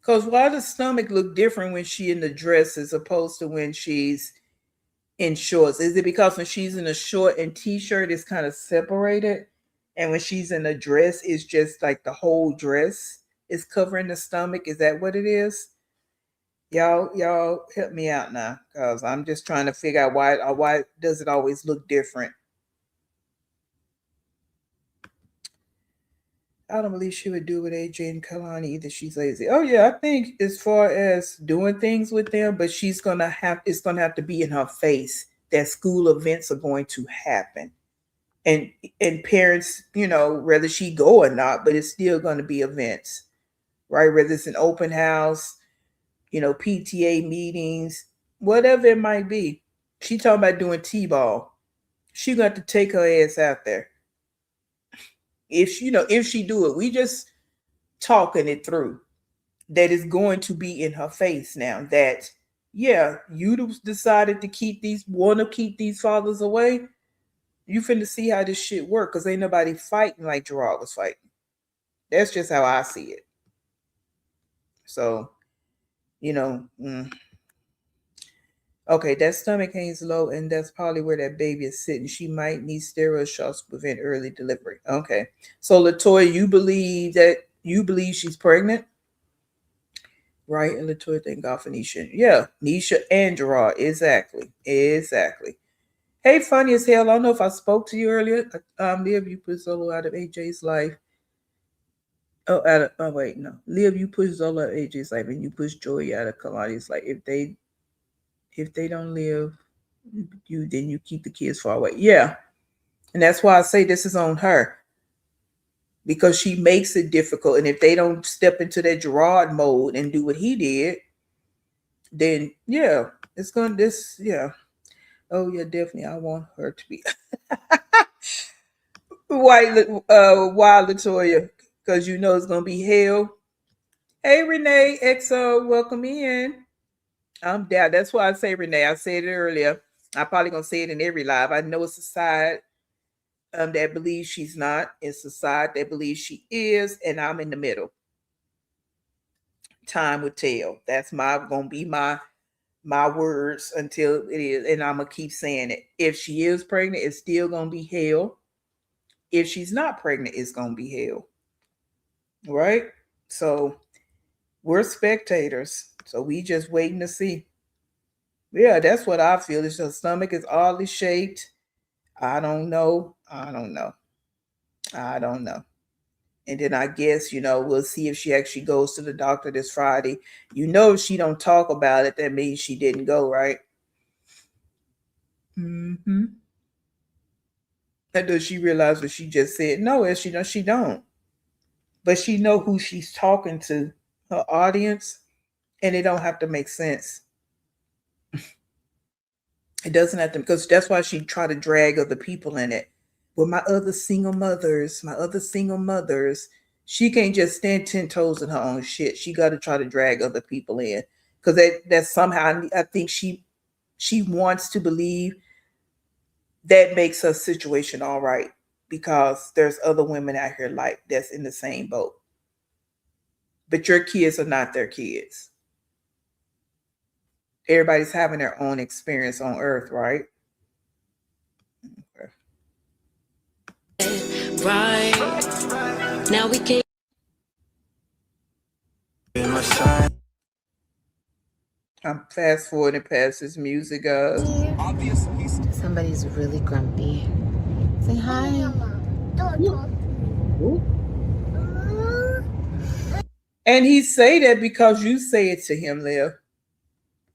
Because why does stomach look different when she in the dress as opposed to when she's in shorts? Is it because when she's in a short and t-shirt, it's kind of separated? And when she's in a dress, it's just like the whole dress is covering the stomach? Is that what it is? Y'all help me out now, because I'm just trying to figure out why does it always look different? I don't believe she would do with AJ and Kalani either. She's lazy. Oh yeah, I think as far as doing things with them, but it's gonna have to be in her face that school events are going to happen. And parents, whether she go or not, but it's still gonna be events, right? Whether it's an open house, PTA meetings, whatever it might be. She talking about doing T-ball. She got to take her ass out there. If she do it, we just talking it through. That is going to be in her face now. That you decided to want to keep these fathers away. You finna see how this shit work, because ain't nobody fighting like Gerard was fighting. That's just how I see it. So, okay, that stomach hangs low, and that's probably where that baby is sitting. She might need steroid shots to prevent early delivery. Okay. So Latoya, you believe she's pregnant? Right? And Latoya, thank God for Nisha. Yeah, Nisha and Gerard. Exactly. Hey, funny as hell. I don't know if I spoke to you earlier. Liv, you put Zolo out of AJ's life. Oh, wait, no. Liv, you push Zola out of AJ's life, and you push Joey out of Kalani's life. If they don't live, then you keep the kids far away. Yeah, and that's why I say this is on her because she makes it difficult. And if they don't step into that Gerard mode and do what he did, then yeah, it's gonna this yeah. Oh yeah, definitely. I want her to be wild Latoya, because you know it's gonna be hell. Hey Renee, EXO, welcome in. I'm down. That's why I say Renee. I said it earlier. I'm probably gonna say it in every live. I know it's a side that believes she's not. It's a side that believes she is, and I'm in the middle. Time will tell. That's gonna be my words until it is, and I'm gonna keep saying it. If she is pregnant, it's still gonna be hell. If she's not pregnant, it's gonna be hell. Right? So we're spectators. So we just waiting to see. Yeah, that's what I feel. Is her stomach is oddly shaped. I don't know. I don't know. I don't know. And then I guess, we'll see if she actually goes to the doctor this Friday. If she don't talk about it, that means she didn't go, right? Mm-hmm. And does she realize what she just said? No, as she don't. But she know who she's talking to, her audience, and it don't have to make sense. It doesn't have to, because that's why she try to drag other people in it. Well, my other single mothers, she can't just stand 10 toes in her own shit. She got to try to drag other people in, because that somehow I think she wants to believe that makes her situation all right, because there's other women out here like that's in the same boat. But your kids are not their kids. Everybody's having their own experience on earth, right? Okay. Right. Now we can. I'm fast forwarding past this music. Somebody's really grumpy. Say hi. And he say that because you say it to him, Liv.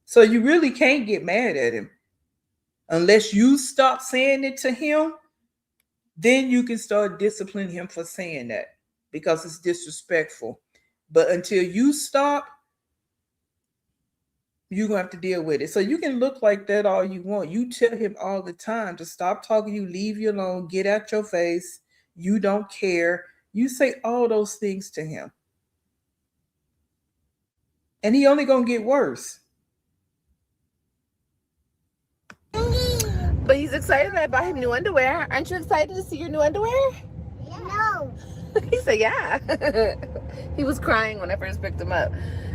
So you really can't get mad at him. Unless you stop saying it to him, then you can start disciplining him for saying that, because it's disrespectful. But until you stop, you're going to have to deal with it. So you can look like that all you want. You tell him all the time to stop talking, you leave you alone, get out your face, you don't care. You say all those things to him. And he only going to get worse. But he's excited that I bought him new underwear. Aren't you excited to see your new underwear? No. He said, yeah. He was crying when I first picked him up.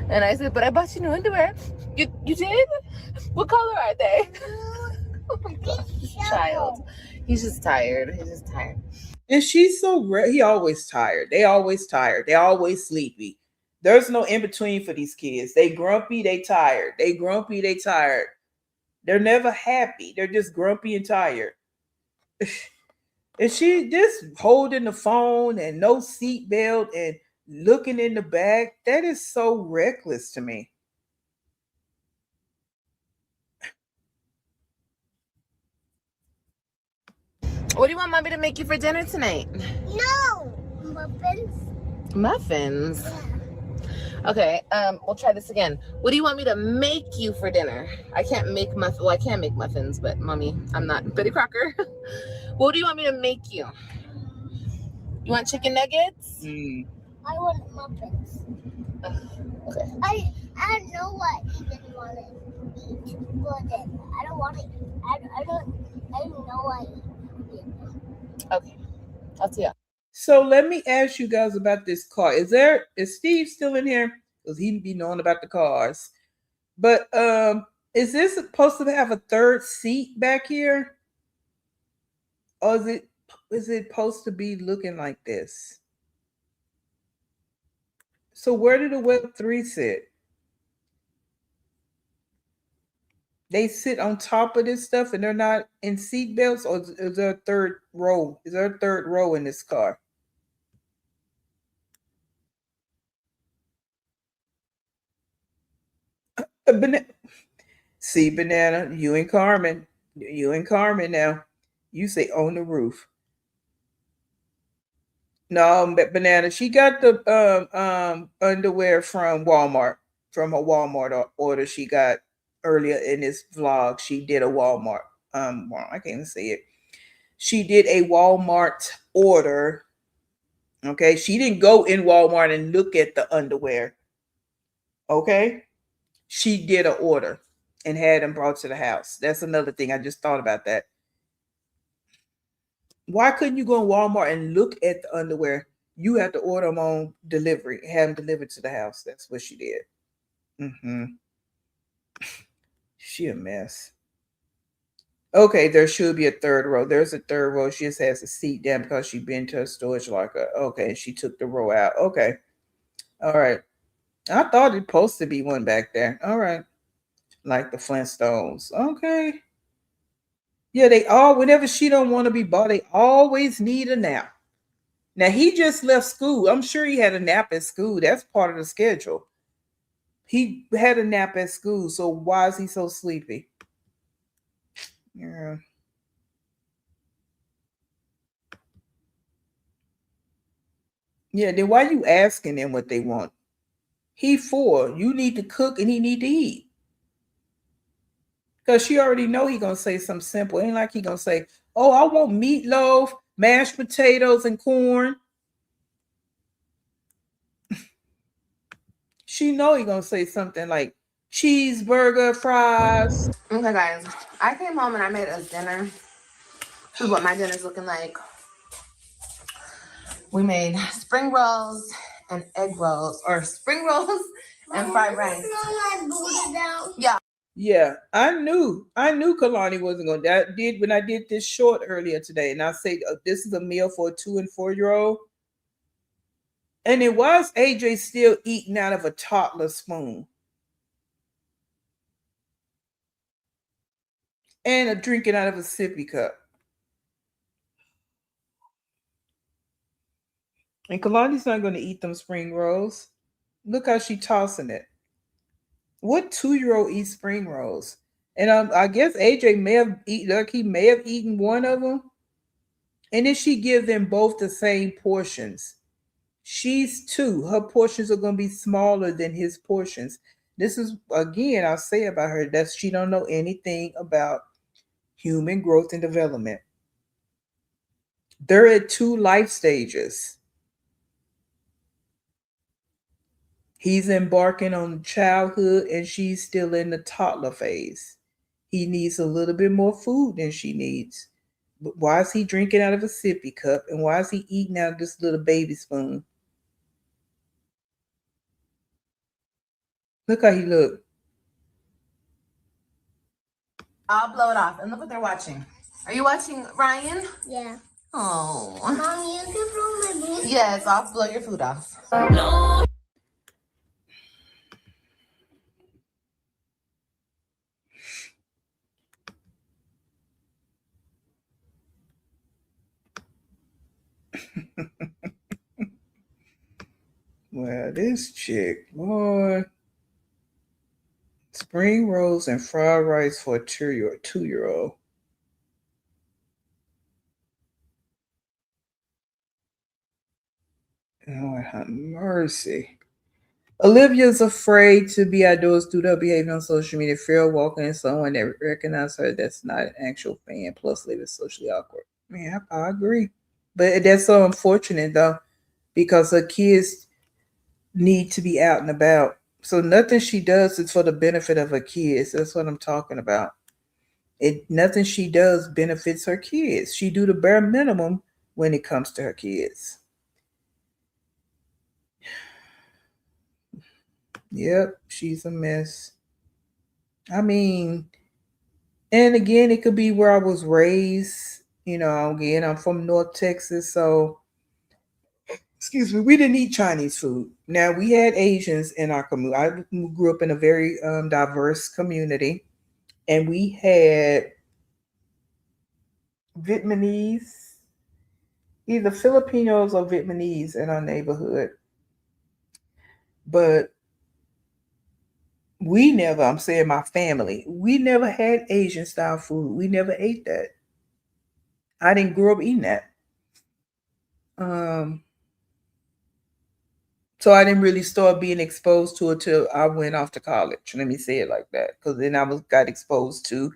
And I said, but I bought you new underwear. You did? What color are they? Oh my God, this child. He's just tired. He's just tired. And she's he always tired. They always tired. They always sleepy. There's no in between for these kids. They grumpy, they tired. They grumpy, they tired. They're never happy. They're just grumpy and tired. And she just holding the phone and no seatbelt and looking in the back. That is so reckless to me. What do you want mommy to make you for dinner tonight? No. Muffins. Muffins? Yeah. Okay, we'll try this again. What do you want me to make you for dinner? I can't make muffins. Well, I can make muffins, but mommy, I'm not Betty Crocker. What do you want me to make you? You want chicken nuggets? Mm. I want muffins. Okay. I don't know what he didn't want to eat, but I don't want to. I don't know what he did. Okay. I'll see ya. So let me ask you guys about this car. Is Steve still in here? Because he be knowing about the cars. But is this supposed to have a third seat back here? Or is it supposed to be looking like this? So where did the Web3 sit? They sit on top of this stuff and they're not in seat belts, or is there a third row? Is there a third row in this car? See, Banana, you and Carmen. You and Carmen now. You say on the roof. No, Banana, she got the underwear from Walmart, from a Walmart order she got earlier in this vlog. She did a Walmart, well, I can't even say it. She did a Walmart order. Okay, she didn't go in Walmart and look at the underwear. Okay, she did an order and had them brought to the house. That's another thing. I just thought about that. Why couldn't you go in Walmart and look at the underwear? You have to order them on delivery, have them delivered to the house. That's what she did. Mm-hmm. She a mess. Okay, there should be a third row. There's a third row. She just has a seat down because she been to a storage locker. Okay, she took the row out. Okay. All right. I thought it supposed to be one back there. All right. Like the Flintstones. Okay. Yeah, they all, whenever she don't want to be bought, they always need a nap. Now he just left school. I'm sure he had a nap at school. That's part of the schedule. He had a nap at school, so why is he so sleepy? Yeah. Yeah, then why you asking them what they want? He 4. You need to cook and he need to eat. Because she already know he gonna say something simple. Ain't like he gonna say, oh, I want meatloaf, mashed potatoes, and corn. She know he gonna say something like cheeseburger, fries. Okay, guys, I came home and I made us dinner. This is what my dinner's looking like. We made spring rolls and egg rolls, or spring rolls and fried rice. Yeah. Yeah, I knew Kalani wasn't going to. I did when I did this short earlier today, and I said this is a meal for a 2 and 4-year-old. And it was AJ still eating out of a toddler spoon and drinking out of a sippy cup. And Kalani's not going to eat them spring rolls. Look how she tossing it. What 2-year-old eats spring rolls? And I guess AJ may have eaten one of them. And then she give them both the same portions. She's 2. Her portions are going to be smaller than his portions. This is, again, I'll say about her that she don't know anything about human growth and development. They're at 2 life stages. He's embarking on childhood and she's still in the toddler phase. He needs a little bit more food than she needs. But why is he drinking out of a sippy cup? And why is he eating out of this little baby spoon? Look how he look. I'll blow it off. And look what they're watching. Are you watching, Ryan? Yeah. Oh. Mom, you can blow my food. Yes, I'll blow your food off. No. Well, this chick, boy. Spring rolls and fried rice for a 2-year-old. Lord have mercy. Olivia's afraid to be outdoors due to her behavior on social media. Fear of walking in someone that recognizes her that's not an actual fan. Plus, living socially awkward. Man, I agree. But that's so unfortunate, though, because her kids need to be out and about. So nothing she does is for the benefit of her kids. That's what I'm talking about. Nothing she does benefits her kids. She do the bare minimum when it comes to her kids. Yep, she's a mess. I mean, and again, it could be where I was raised. You know, again, I'm from North Texas, so excuse me, we didn't eat Chinese food. Now we had Asians in our community. I grew up in a very diverse community, and we had Vietnamese, either Filipinos or Vietnamese in our neighborhood. But we never, I'm saying my family, we never had Asian style food. We never ate that. I didn't grow up eating that. So I didn't really start being exposed to it till I went off to college. Let me say it like that, because then got exposed to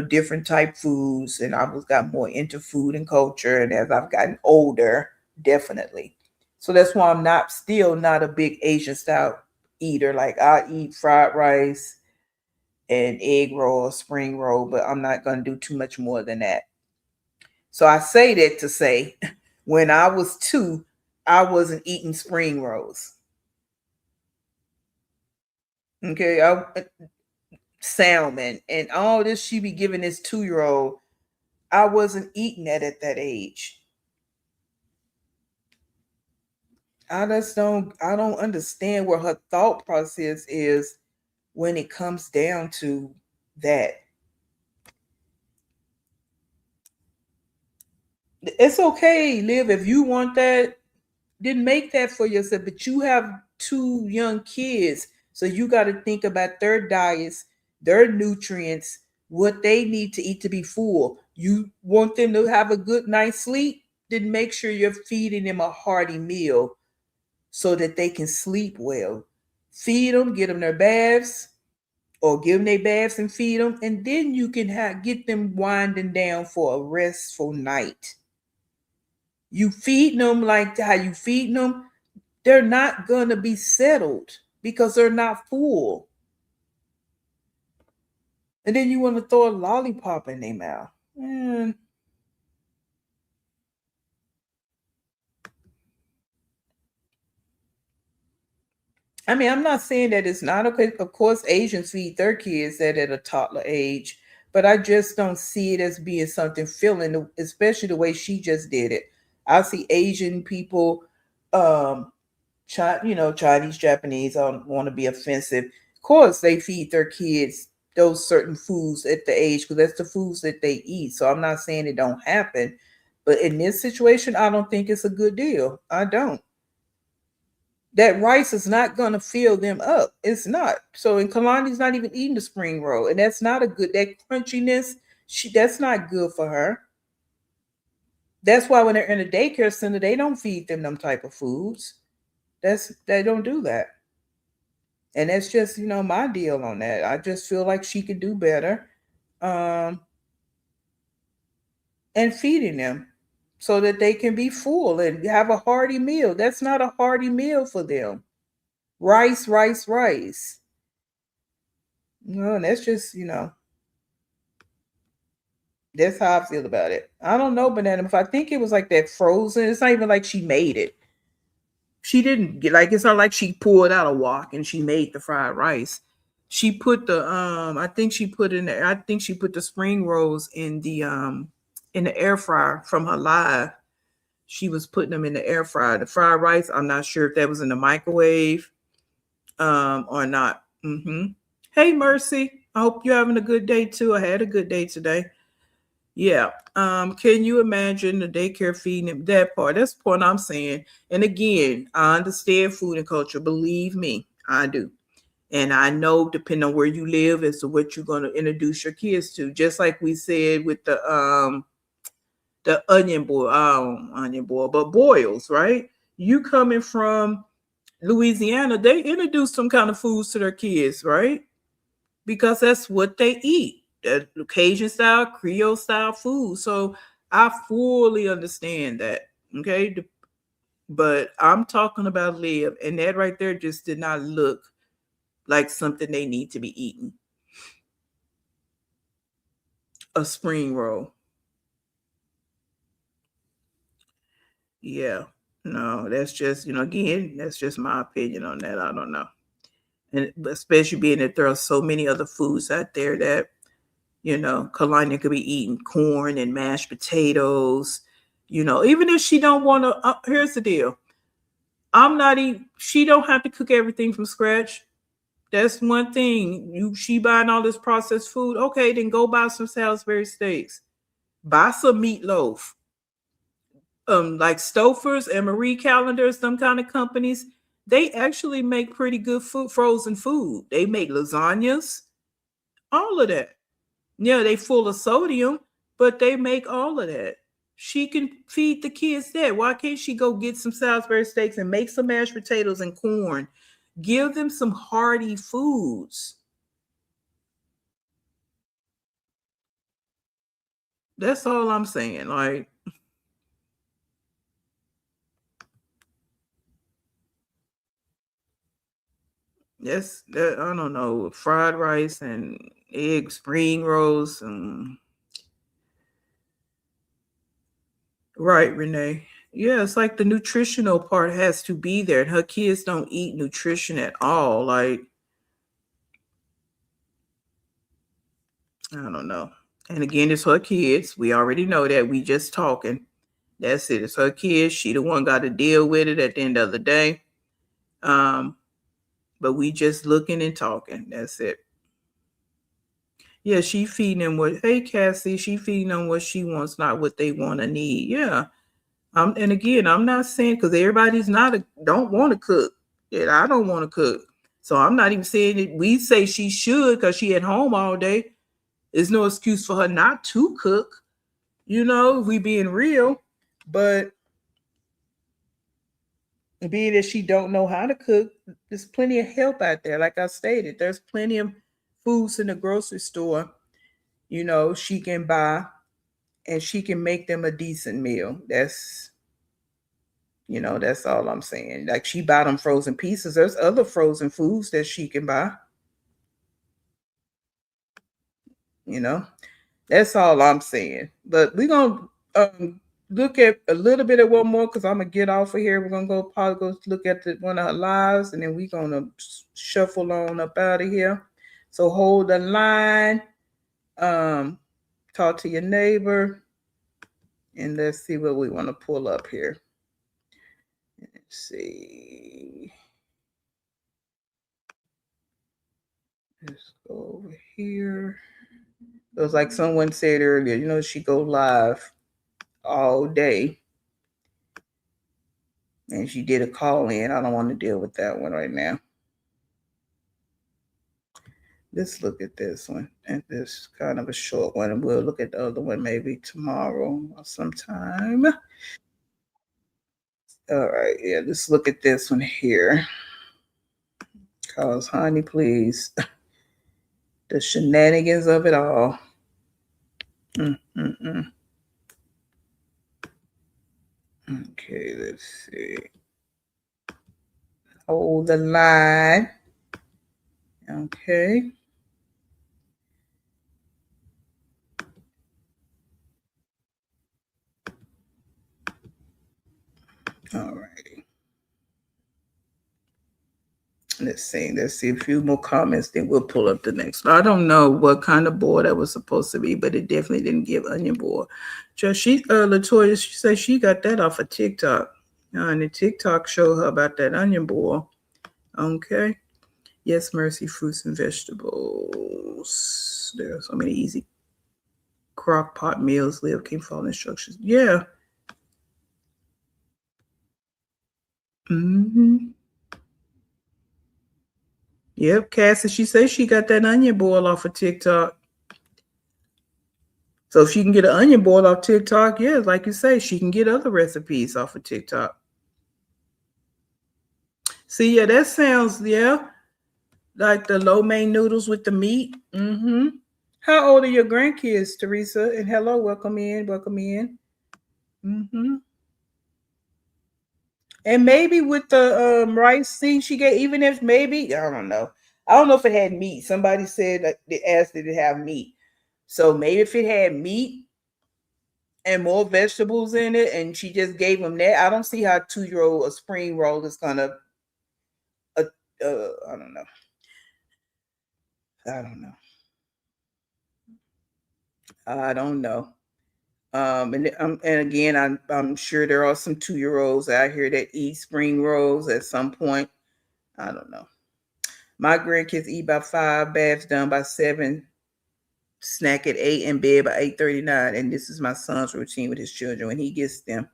different type foods, and got more into food and culture. And as I've gotten older, definitely. So that's why I'm still not a big Asian style eater. Like I eat fried rice and egg roll, spring roll, but I'm not going to do too much more than that. So I say that to say, when I was 2, I wasn't eating spring rolls. Okay, salmon and all this she be giving this 2-year-old. I wasn't eating that at that age. I don't understand where her thought process is when it comes down to that. It's okay, Liv, if you want that, then make that for yourself. But you have 2 young kids, so you got to think about their diets, their nutrients, what they need to eat to be full. You want them to have a good night's sleep, then make sure you're feeding them a hearty meal so that they can sleep well. Feed them, get them their baths, or give them their baths and feed them, and then you can get them winding down for a restful night. You feed them like how you feed them, they're not going to be settled because they're not full. And then you want to throw a lollipop in their mouth. I mean, I'm not saying that it's not okay. Of course, Asians feed their kids that at a toddler age, but I just don't see it as being something filling, especially the way she just did it. I see Asian people, Chinese, Japanese. I don't want to be offensive. Of course, they feed their kids those certain foods at the age because that's the foods that they eat. So I'm not saying it don't happen, but in this situation, I don't think it's a good deal. I don't. That rice is not going to fill them up. It's not. So, and Kalani's not even eating the spring roll, and that's not that crunchiness. That's not good for her. That's why when they're in a daycare center, they don't feed them type of foods. They don't do that. And that's just, my deal on that. I just feel like she could do better. And feeding them so that they can be full and have a hearty meal. That's not a hearty meal for them. Rice, rice, rice. No, that's just, that's how I feel about it. I don't know, Banana. If I think it was like that frozen, it's not even like she made it. She didn't get it's not like she poured out a wok and she made the fried rice. She put the I think she put the spring rolls in the air fryer from her live. She was putting them in the air fryer. The fried rice, I'm not sure if that was in the microwave or not. Hey, Mercy. I hope you're having a good day too. I had a good day today. Yeah. Can you imagine the daycare feeding them? That part? That's the point I'm saying. And again, I understand food and culture. Believe me, I do. And I know, depending on where you live, as to what you're going to introduce your kids to. Just like we said with the onion boil, but boils, right? You coming from Louisiana, they introduce some kind of foods to their kids, right? Because that's what they eat. Cajun style, Creole style food. So I fully understand that. Okay. But I'm talking about Liv, and that right there just did not look like something they need to be eating. A spring roll. Yeah. No, that's just, again, that's just my opinion on that. I don't know. And especially being that there are so many other foods out there that, Kalani could be eating corn and mashed potatoes, even if she don't want to, here's the deal. She don't have to cook everything from scratch. That's one thing. She buying all this processed food. Okay, then go buy some Salisbury steaks. Buy some meatloaf. Like Stouffer's and Marie Callender's, some kind of companies, they actually make pretty good food, frozen food. They make lasagnas, all of that. Yeah, they full of sodium, but they make all of that. She can feed the kids that. Why can't she go get some Salisbury steaks and make some mashed potatoes and corn? Give them some hearty foods. That's all I'm saying. Like, I don't know, fried rice and egg spring rolls and right, Renee. Yeah, it's like the nutritional part has to be there. And her kids don't eat nutrition at all. Like, I don't know. And again, it's her kids. We already know that. We just talking. That's it. It's her kids. She the one got to deal with it at the end of the day. But we just looking and talking. That's it. Yeah, she feeding them what, hey Cassie, she feeding them what she wants, not what they want to need. Yeah. And again, I'm not saying because everybody's don't want to cook. Yeah, I don't want to cook. So I'm not even saying that we say she should because she at home all day. There's no excuse for her not to cook. We being real, but being that she don't know how to cook, there's plenty of help out there. Like I stated, there's plenty of foods in the grocery store, she can buy and she can make them a decent meal. That's all I'm saying. Like she buy them frozen pieces. There's other frozen foods that she can buy. That's all I'm saying. But we're gonna look at a little bit of one more because I'm gonna get off of here. We're gonna probably go look at one of her lives, and then we're gonna shuffle on up out of here. So hold the line. Talk to your neighbor, and let's see what we want to pull up here. Let's see. Let's go over here. It was like someone said earlier, she go live all day. And she did a call in. I don't want to deal with that one right now. Let's look at this one. And this is kind of a short one. And we'll look at the other one maybe tomorrow or sometime. All right. Yeah, let's look at this one here. Cause honey, please. The shenanigans of it all. Okay, let's see. Hold the line. Okay. All righty. Let's see a few more comments, then we'll pull up the next one. I don't know what kind of board that was supposed to be, but it definitely didn't give onion board. Just Latoya, she said she got that off of TikTok. And the TikTok showed her about that onion board. Okay. Yes, Mercy, fruits and vegetables. There are so many easy crock pot meals. Live can follow instructions. Yeah. Yep, Cassie, she says she got that onion boil off of TikTok. So if she can get an onion boil off TikTok, yeah, like you say, she can get other recipes off of TikTok. See, yeah, that sounds, like the lo mein noodles with the meat. How old are your grandkids, Teresa? And hello, welcome in. And maybe with the rice thing she get, even if maybe, I don't know if it had meat. Somebody said that they asked did it have meat. So maybe if it had meat and more vegetables in it, and she just gave them that, I don't see how a 2-year-old a spring roll is gonna. I don't know. And again, I'm sure there are some 2-year-olds out here that eat spring rolls at some point. I don't know. My grandkids eat by 5, baths done by 7, snack at 8, and bed by 8:39. And this is my son's routine with his children. When he gets them,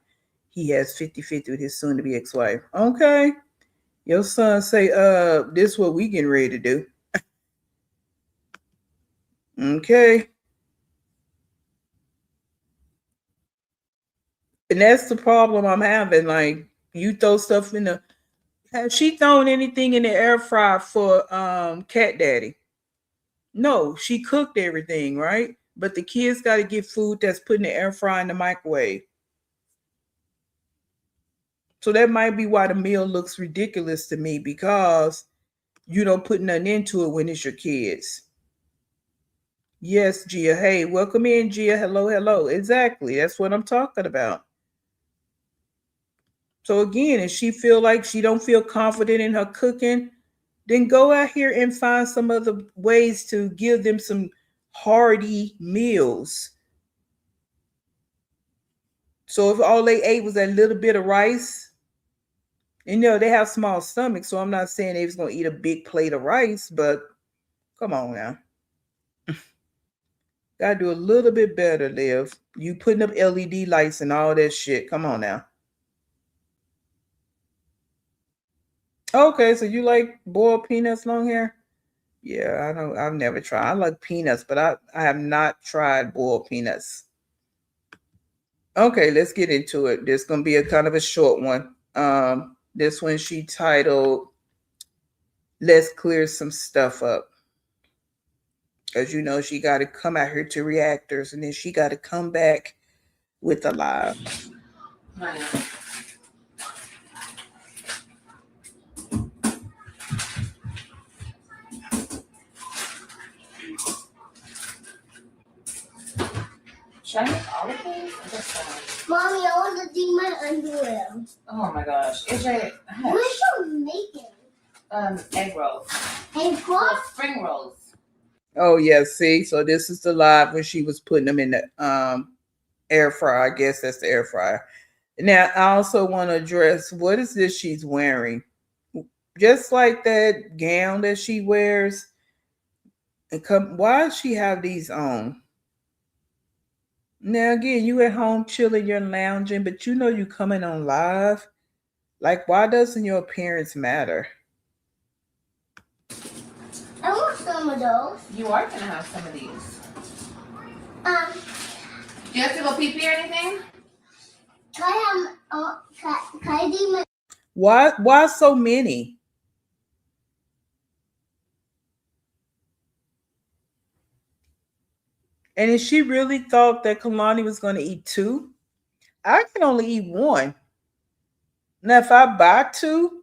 he has 50-50 with his soon-to-be ex-wife. Okay. Your son say, this is what we getting ready to do. Okay. And that's the problem I'm having. Like, you throw stuff in the... Has she thrown anything in the air fryer for Cat Daddy? No, she cooked everything, right? But the kids got to get food that's put in the air fryer in the microwave. So that might be why the meal looks ridiculous to me, because you don't put nothing into it when it's your kids. Yes, Gia. Hey, welcome in, Gia. Hello, hello. Exactly. That's what I'm talking about. So again, if she feel like she don't feel confident in her cooking, then go out here and find some other ways to give them some hearty meals. So if all they ate was that little bit of rice, and they have small stomachs, so I'm not saying they was gonna eat a big plate of rice, but come on now. Gotta do a little bit better, Liv. You putting up LED lights and all that shit. Come on now. Okay, so you like boiled peanuts, long hair? Yeah, I've never tried. I like peanuts, but I have not tried boiled peanuts. Okay, let's get into it. This is gonna be a kind of a short one. This one she titled "Let's Clear Some Stuff Up." As you know, she got to come out here to reactors, and then she got to come back with a live. Should I make all of these? Mommy, I want to do my underwear. Oh my gosh. AJ, What are you making? Egg rolls. Egg rolls? Spring rolls. Oh yeah, see, so this is the live when she was putting them in the air fryer. I guess that's the air fryer. Now I also want to address, what is this she's wearing? Just like that gown that she wears. And why does she have these on? Now again, you at home chilling, you're lounging, but you coming on live. Like, why doesn't your appearance matter? I want some of those. You are gonna have some of these. Do you have to go pee pee or anything? Can I do my... Why so many? And if she really thought that Kalani was going to eat 2, I can only eat 1. Now, if I buy 2,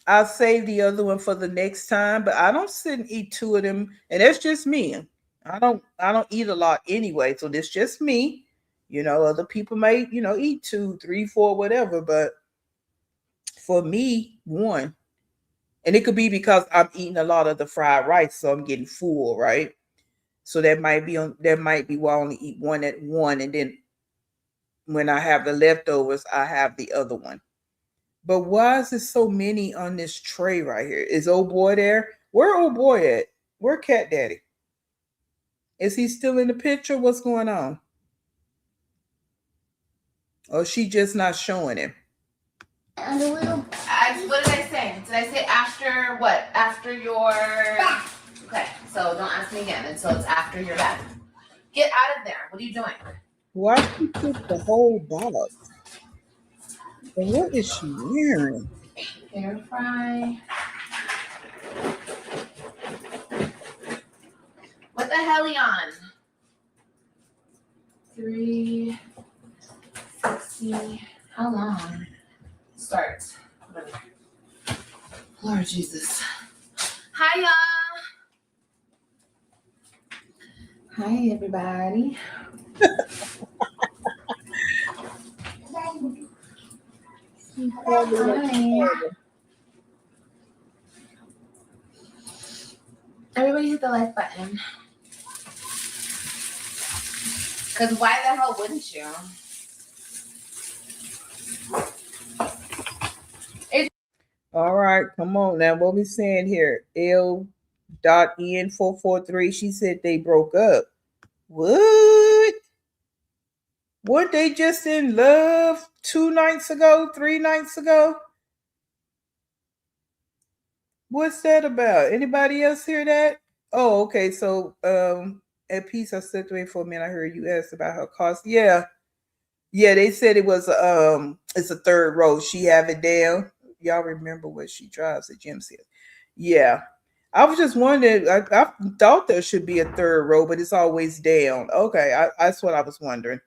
I'll save the other one for the next time. But I don't sit and eat 2 of them, and that's just me. I don't eat a lot anyway, so that's just me. Other people may eat 2, 3, 4, whatever. But for me, 1, and it could be because I'm eating a lot of the fried rice, so I'm getting full, right? So that might be why I only eat 1 at 1, and then when I have the leftovers, I have the other one. But why is there so many on this tray right here? Is old boy there? Where old boy at? Where Cat Daddy? Is he still in the picture? What's going on? Or she just not showing him? What did I say? Did I say after what? After your... Okay, so don't ask me again until it's after your bath. Get out of there. What are you doing? Why did she put the whole box? And what is she wearing? Air fry. What the hell are you on? 360. How long? Start. Lord Jesus. Hi, y'all. Hi, everybody. Hi. Everybody hit the like button. Because why the hell wouldn't you? All right, come on now. What we saying here? L.N443. She said they broke up. What? Weren't they just in love 2 nights ago, 3 nights ago? What's that about? Anybody else hear that? Oh, okay. So at peace I stepped away for a minute. I heard you asked about her cost. Yeah. Yeah, they said it was it's a third row. She have it down. Y'all remember what she drives at Jim said. Yeah. I was just wondering. I thought there should be a third row, but it's always down. Okay, that's what I was wondering.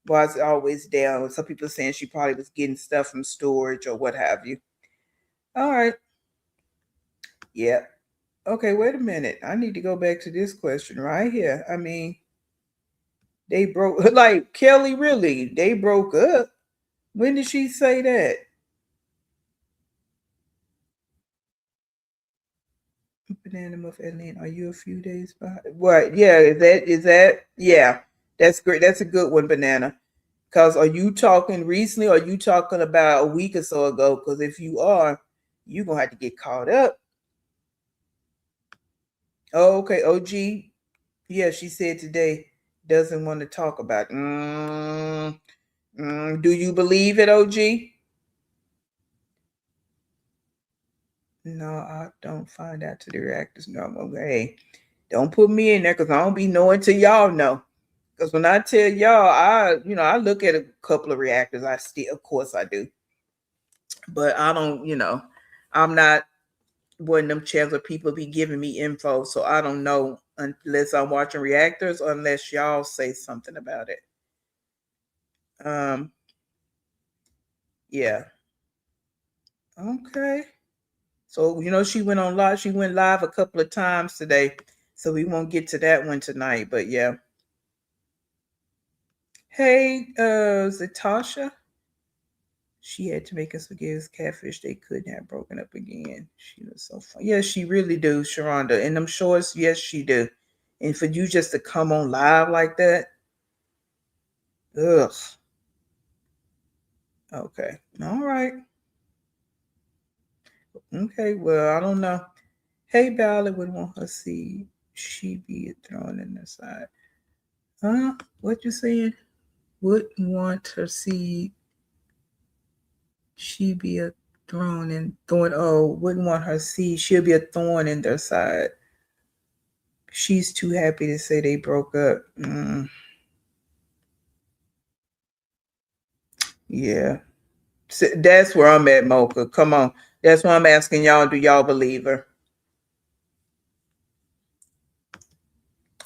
Why is it always down? Some people saying she probably was getting stuff from storage or what have you. All right. Yeah. Okay, wait a minute. I need to go back to this question right here. I mean, they broke like Kelly, really? They broke up. When did she say that? Banana Muff Adeline, are you a few days behind? What? Yeah, is that yeah. That's great. That's a good one, Banana. Cause are you talking recently or are you talking about a week or so ago? Because if you are, you're gonna have to get caught up. Oh, okay, OG. Yeah, she said today doesn't want to talk about. Do you believe it, OG? No, I don't find out to the reactors. No, okay. Don't put me in there because I don't be knowing till y'all know. Because when I tell y'all, I look at a couple of reactors. I still, of course, I do, but I don't. I'm not one of them channels where people be giving me info, so I don't know unless I'm watching reactors, or unless y'all say something about it. Um, yeah. Okay. So she went on live. She went live a couple of times today, so we won't get to that one tonight. But yeah. Hey, Zatasha. She had to make us forgive his catfish. They couldn't have broken up again. She was so fun. Yes, she really do, Sharonda. In them shorts, yes, she do. And for you just to come on live like that, ugh. Okay. All right. Okay. Well, I don't know. Hey, Ballard would want her seed. She be thrown in the side. Huh? What you saying? Would want her seed. She be a thorn and thorn. Oh, wouldn't want her seed. She'll be a thorn in their side. She's too happy to say they broke up. Yeah. So that's where I'm at, Mocha. Come on. That's why I'm asking y'all, do y'all believe her?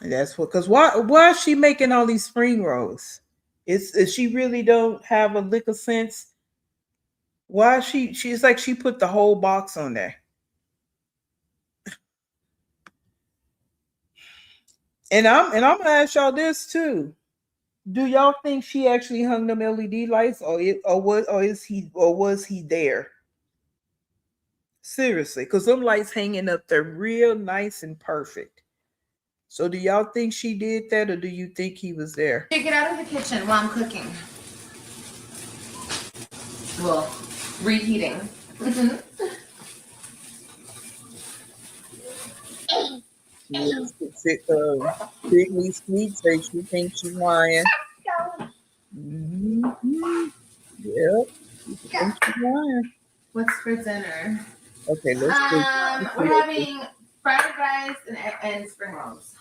That's what, because why is she making all these spring rolls? Is she really don't have a lick of sense? Why is she's like she put the whole box on there. And I'm gonna ask y'all this too. Do y'all think she actually hung them LED lights, or was he there? Seriously, because them lights hanging up there real nice and perfect. So do y'all think she did that, or do you think he was there? Get out of the kitchen while I'm cooking. Well, reheating. Big Sweet say she thinks she's lying. Mm-hmm. Yep, she thinks she's lying. What's for dinner? Okay, let's see. We're having fried rice and spring rolls.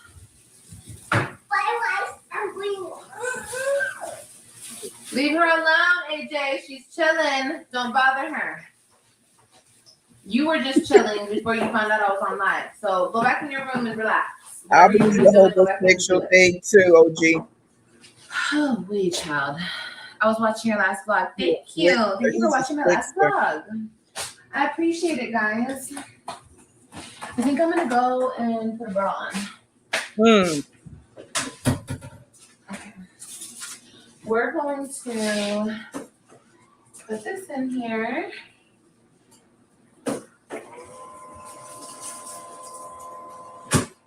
Leave her alone, AJ. She's chilling. Don't bother her. You were just chilling before you found out I was on live. So go back in your room and relax. I believe the homosexual thing too, OG. Oh, wait, child. I was watching your last vlog. Thank you. Thank you for watching my last vlog. I appreciate it, guys. I think I'm going to go and put a bra on. Okay. We're going to put this in here.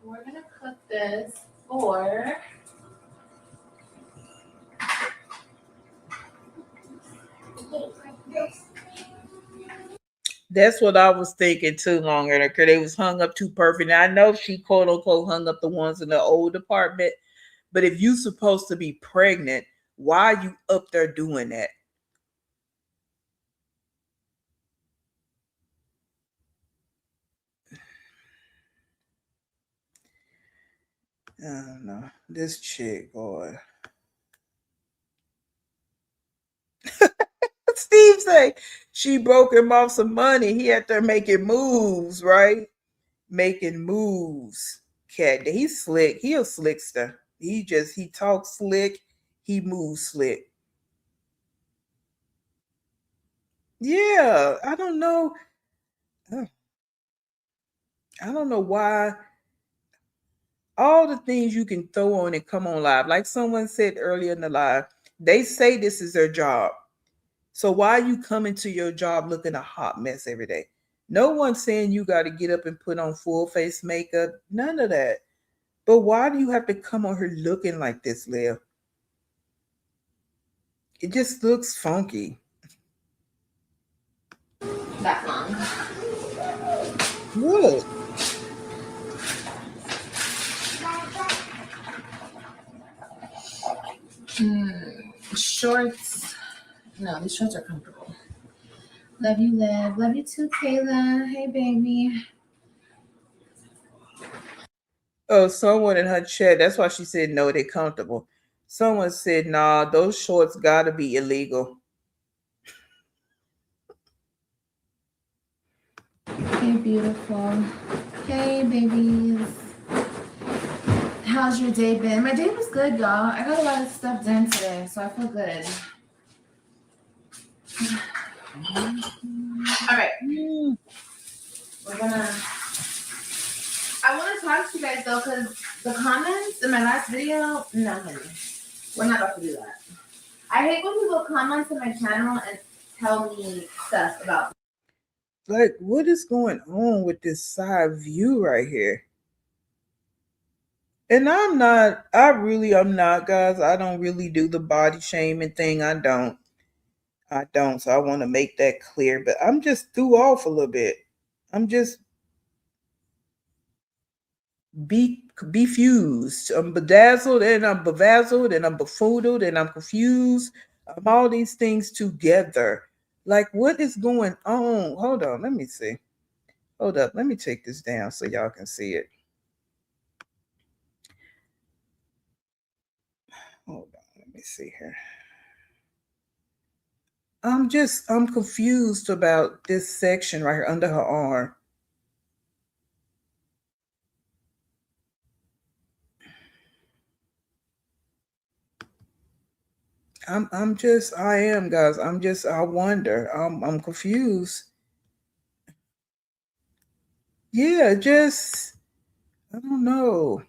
We're going to cook this for... That's what I was thinking too longer because they was hung up too perfect. And I know she quote unquote hung up the ones in the old apartment, but if you supposed to be pregnant, why are you up there doing that? I don't know. This chick, boy. Steve say she broke him off some money. He had there making moves, right? Making moves. Cat, he's slick. He a slickster. He talks slick. He moves slick. Yeah, I don't know. I don't know why all the things you can throw on and come on live. Like someone said earlier in the live, they say this is their job. So why are you coming to your job looking a hot mess every day? No one's saying you got to get up and put on full face makeup. None of that. But why do you have to come on here looking like this, Liv? It just looks funky. That long. What? Shorts. No, these shorts are comfortable. Love you, Liv. Love you too, Kayla. Hey, baby. Oh, someone in her chat, that's why she said no, they're comfortable. Someone said, nah, those shorts gotta be illegal. Hey, beautiful. Hey, babies. How's your day been? My day was good, y'all. I got a lot of stuff done today, so I feel good. All right. I want to talk to you guys, though, because the comments in my last video, nothing. We're not about to do that. I hate when people comment on my channel and tell me stuff about. Like, what is going on with this side view right here? And I'm not, I'm not, guys. I don't really do the body shaming thing. I don't. So I want to make that clear. But I'm just threw off a little bit. I'm just befused. I'm bedazzled and I'm bevazzled and I'm befoodled and I'm confused. I'm all these things together. Like, what is going on? Hold on, let me see. Hold up, let me take this down so y'all can see it. Hold on, let me see here. I'm confused about this section right here under her arm. I am, guys. I wonder. I'm confused. Yeah, I don't know.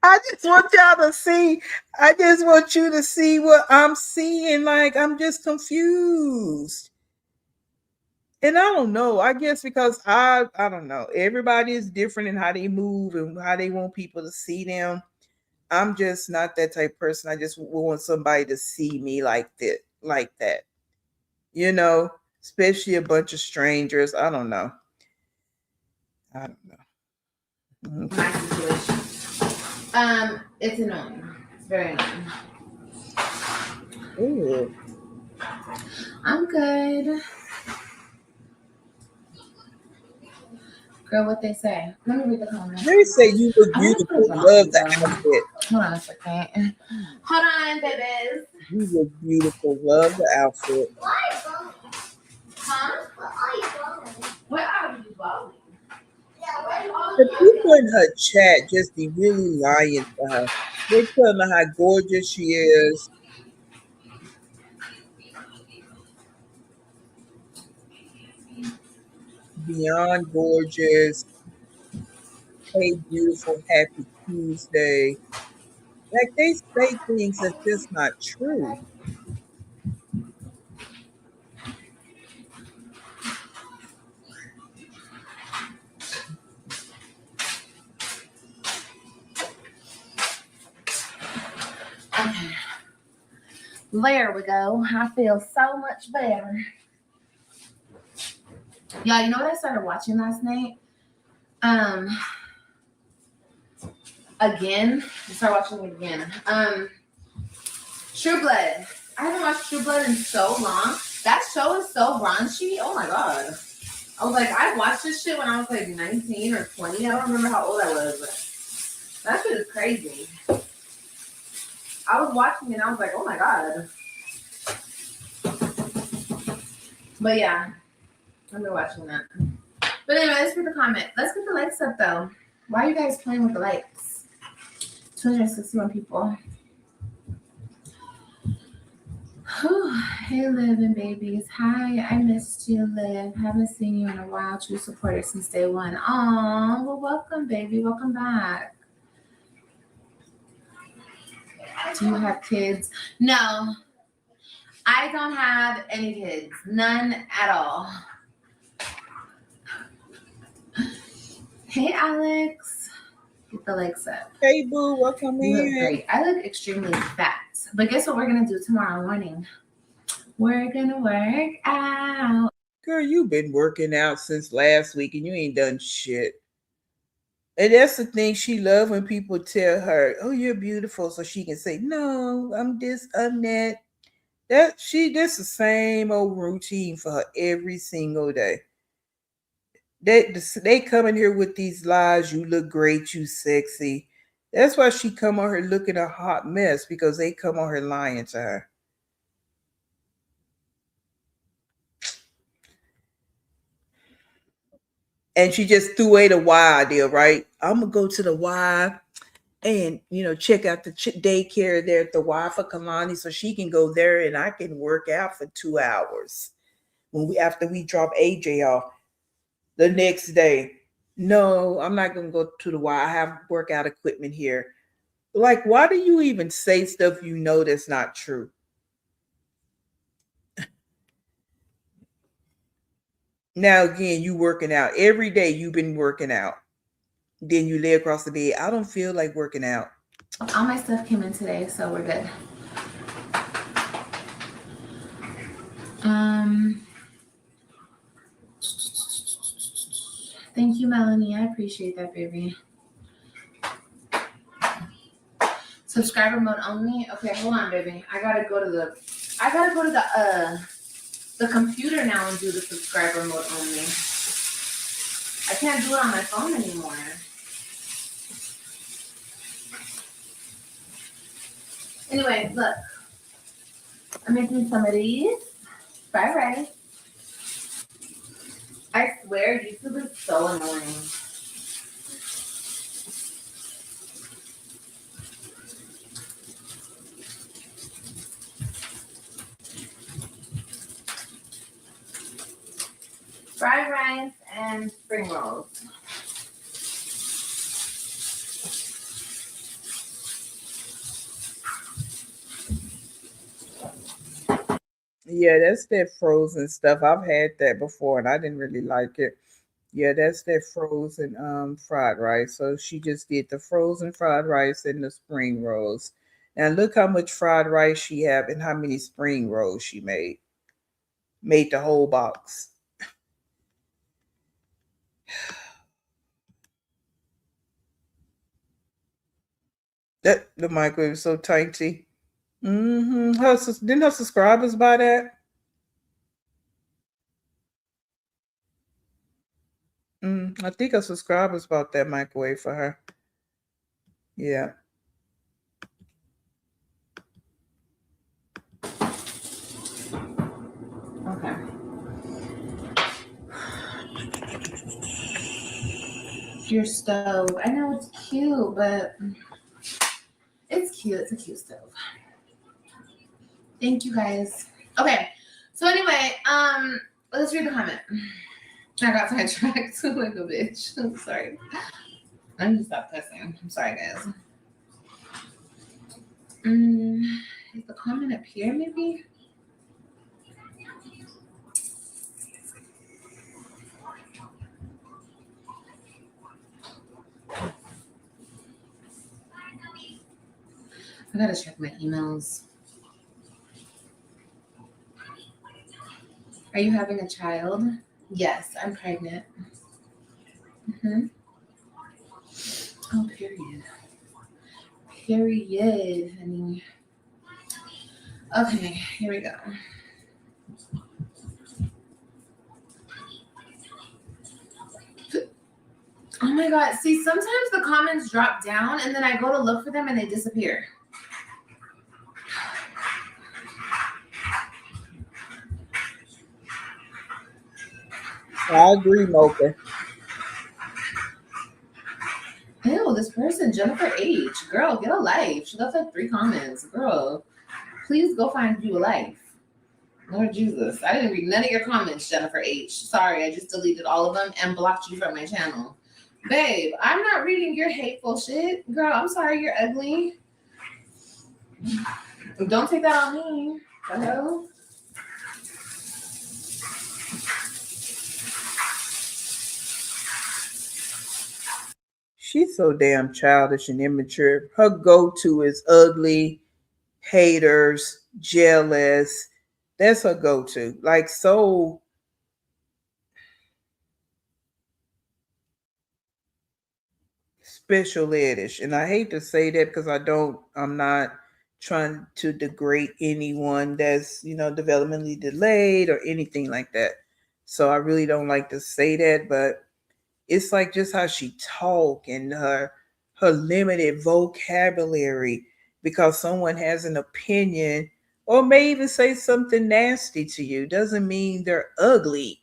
I just want y'all to see. I just want you to see what I'm seeing. Like, I'm just confused. And I don't know. I guess because I don't know. Everybody is different in how they move and how they want people to see them. I'm just not that type of person. I just want somebody to see me like that. You know, especially a bunch of strangers. I don't know. Okay. My situation. It's annoying. It's very annoying. Ooh. I'm good. Girl, what they say? Let me read the comments. They say you look beautiful. Love the outfit. Hold on a second. Hold on, babies. You look beautiful. Love the outfit. Why are you going? Huh? Where are you going? Where are you going? Yeah, where are you going? The people in her chat just be really lying to her. They telling her how gorgeous she is. Beyond gorgeous. Hey, beautiful, happy Tuesday. Like, they say things that's just not true. Okay. There we go. I feel so much better. Yeah, you know what I started watching last night? Again. I started watching it again. True Blood. I haven't watched True Blood in so long. That show is so raunchy. Oh my god. I was like, I watched this shit when I was like 19 or 20. I don't remember how old I was, but that shit is crazy. I was watching it and I was like, oh my god. But yeah, I've been watching that. But anyway, let's read the comment. Let's get the likes up though. Why are you guys playing with the likes? 261 people. Hey, Liv and babies. Hi, I missed you, Liv. Haven't seen you in a while. True supporter since day one. Aw, well, welcome, baby. Welcome back. Do you have kids? No, I don't have any kids. None at all. Hey, Alex. Get the legs up. Hey, boo, welcome You look in. great. I look extremely fat. But guess what we're going to do tomorrow morning? We're going to work out. Girl, you've been working out since last week and you ain't done shit. And that's the thing she loves when people tell her, "Oh, you're beautiful," so she can say, "No, I'm this, I'm that." That's the same old routine for her every single day. They come in here with these lies. You look great. You sexy. That's why she come on her looking a hot mess because they come on her lying to her. And she just threw away the Y idea, right? I'm gonna go to the Y and check out the daycare there at the Y for Kalani so she can go there and I can work out for 2 hours after we drop AJ off the next day. No, I'm not gonna go to the Y. I have workout equipment here. Like, why do you even say stuff you know that's not true? Now again, you working out every day. You've been working out. Then you lay across the bed. I don't feel like working out. All my stuff came in today, so we're good. Thank you, Melanie. I appreciate that, baby. Subscriber mode only. Okay, hold on, baby. I gotta go to the computer now and do the subscriber mode only. I can't do it on my phone anymore. Anyway, look. I'm making some of these fried rice. I swear, YouTube is so annoying. Fried rice and spring rolls. Yeah, that's that frozen stuff. I've had that before and I didn't really like it. Yeah, that's that frozen fried rice. So she just did the frozen fried rice and the spring rolls. And look how much fried rice she have and how many spring rolls she made. Made the whole box. That the microwave is so tiny. Didn't her subscribers buy that? I think her subscribers bought that microwave for her. Yeah. Okay. Your stove. I know it's cute, but it's cute. It's a cute stove. Thank you guys. Okay. So anyway, let's read the comment. I got sidetracked like a bitch. I'm sorry. I need to stop cussing. I'm sorry, guys. Is the comment up here, maybe? I gotta check my emails. Are you having a child? Yes, I'm pregnant. Oh, period. Period, honey. Okay, here we go. Oh my God. See, sometimes the comments drop down and then I go to look for them and they disappear. I agree, Mocha. Ew, this person, Jennifer H. Girl, get a life. She left like 3 comments. Girl, please go find you a life. Lord Jesus. I didn't read none of your comments, Jennifer H. Sorry, I just deleted all of them and blocked you from my channel. Babe, I'm not reading your hateful shit. Girl, I'm sorry you're ugly. Don't take that on me. The hell? She's so damn childish and immature. Her go-to is ugly, haters, jealous. That's her go-to. Like, so special edish. And I hate to say that because I'm not trying to degrade anyone that's, developmentally delayed or anything like that. So I really don't like to say that, but it's like just how she talk and her limited vocabulary because someone has an opinion or may even say something nasty to you doesn't mean they're ugly.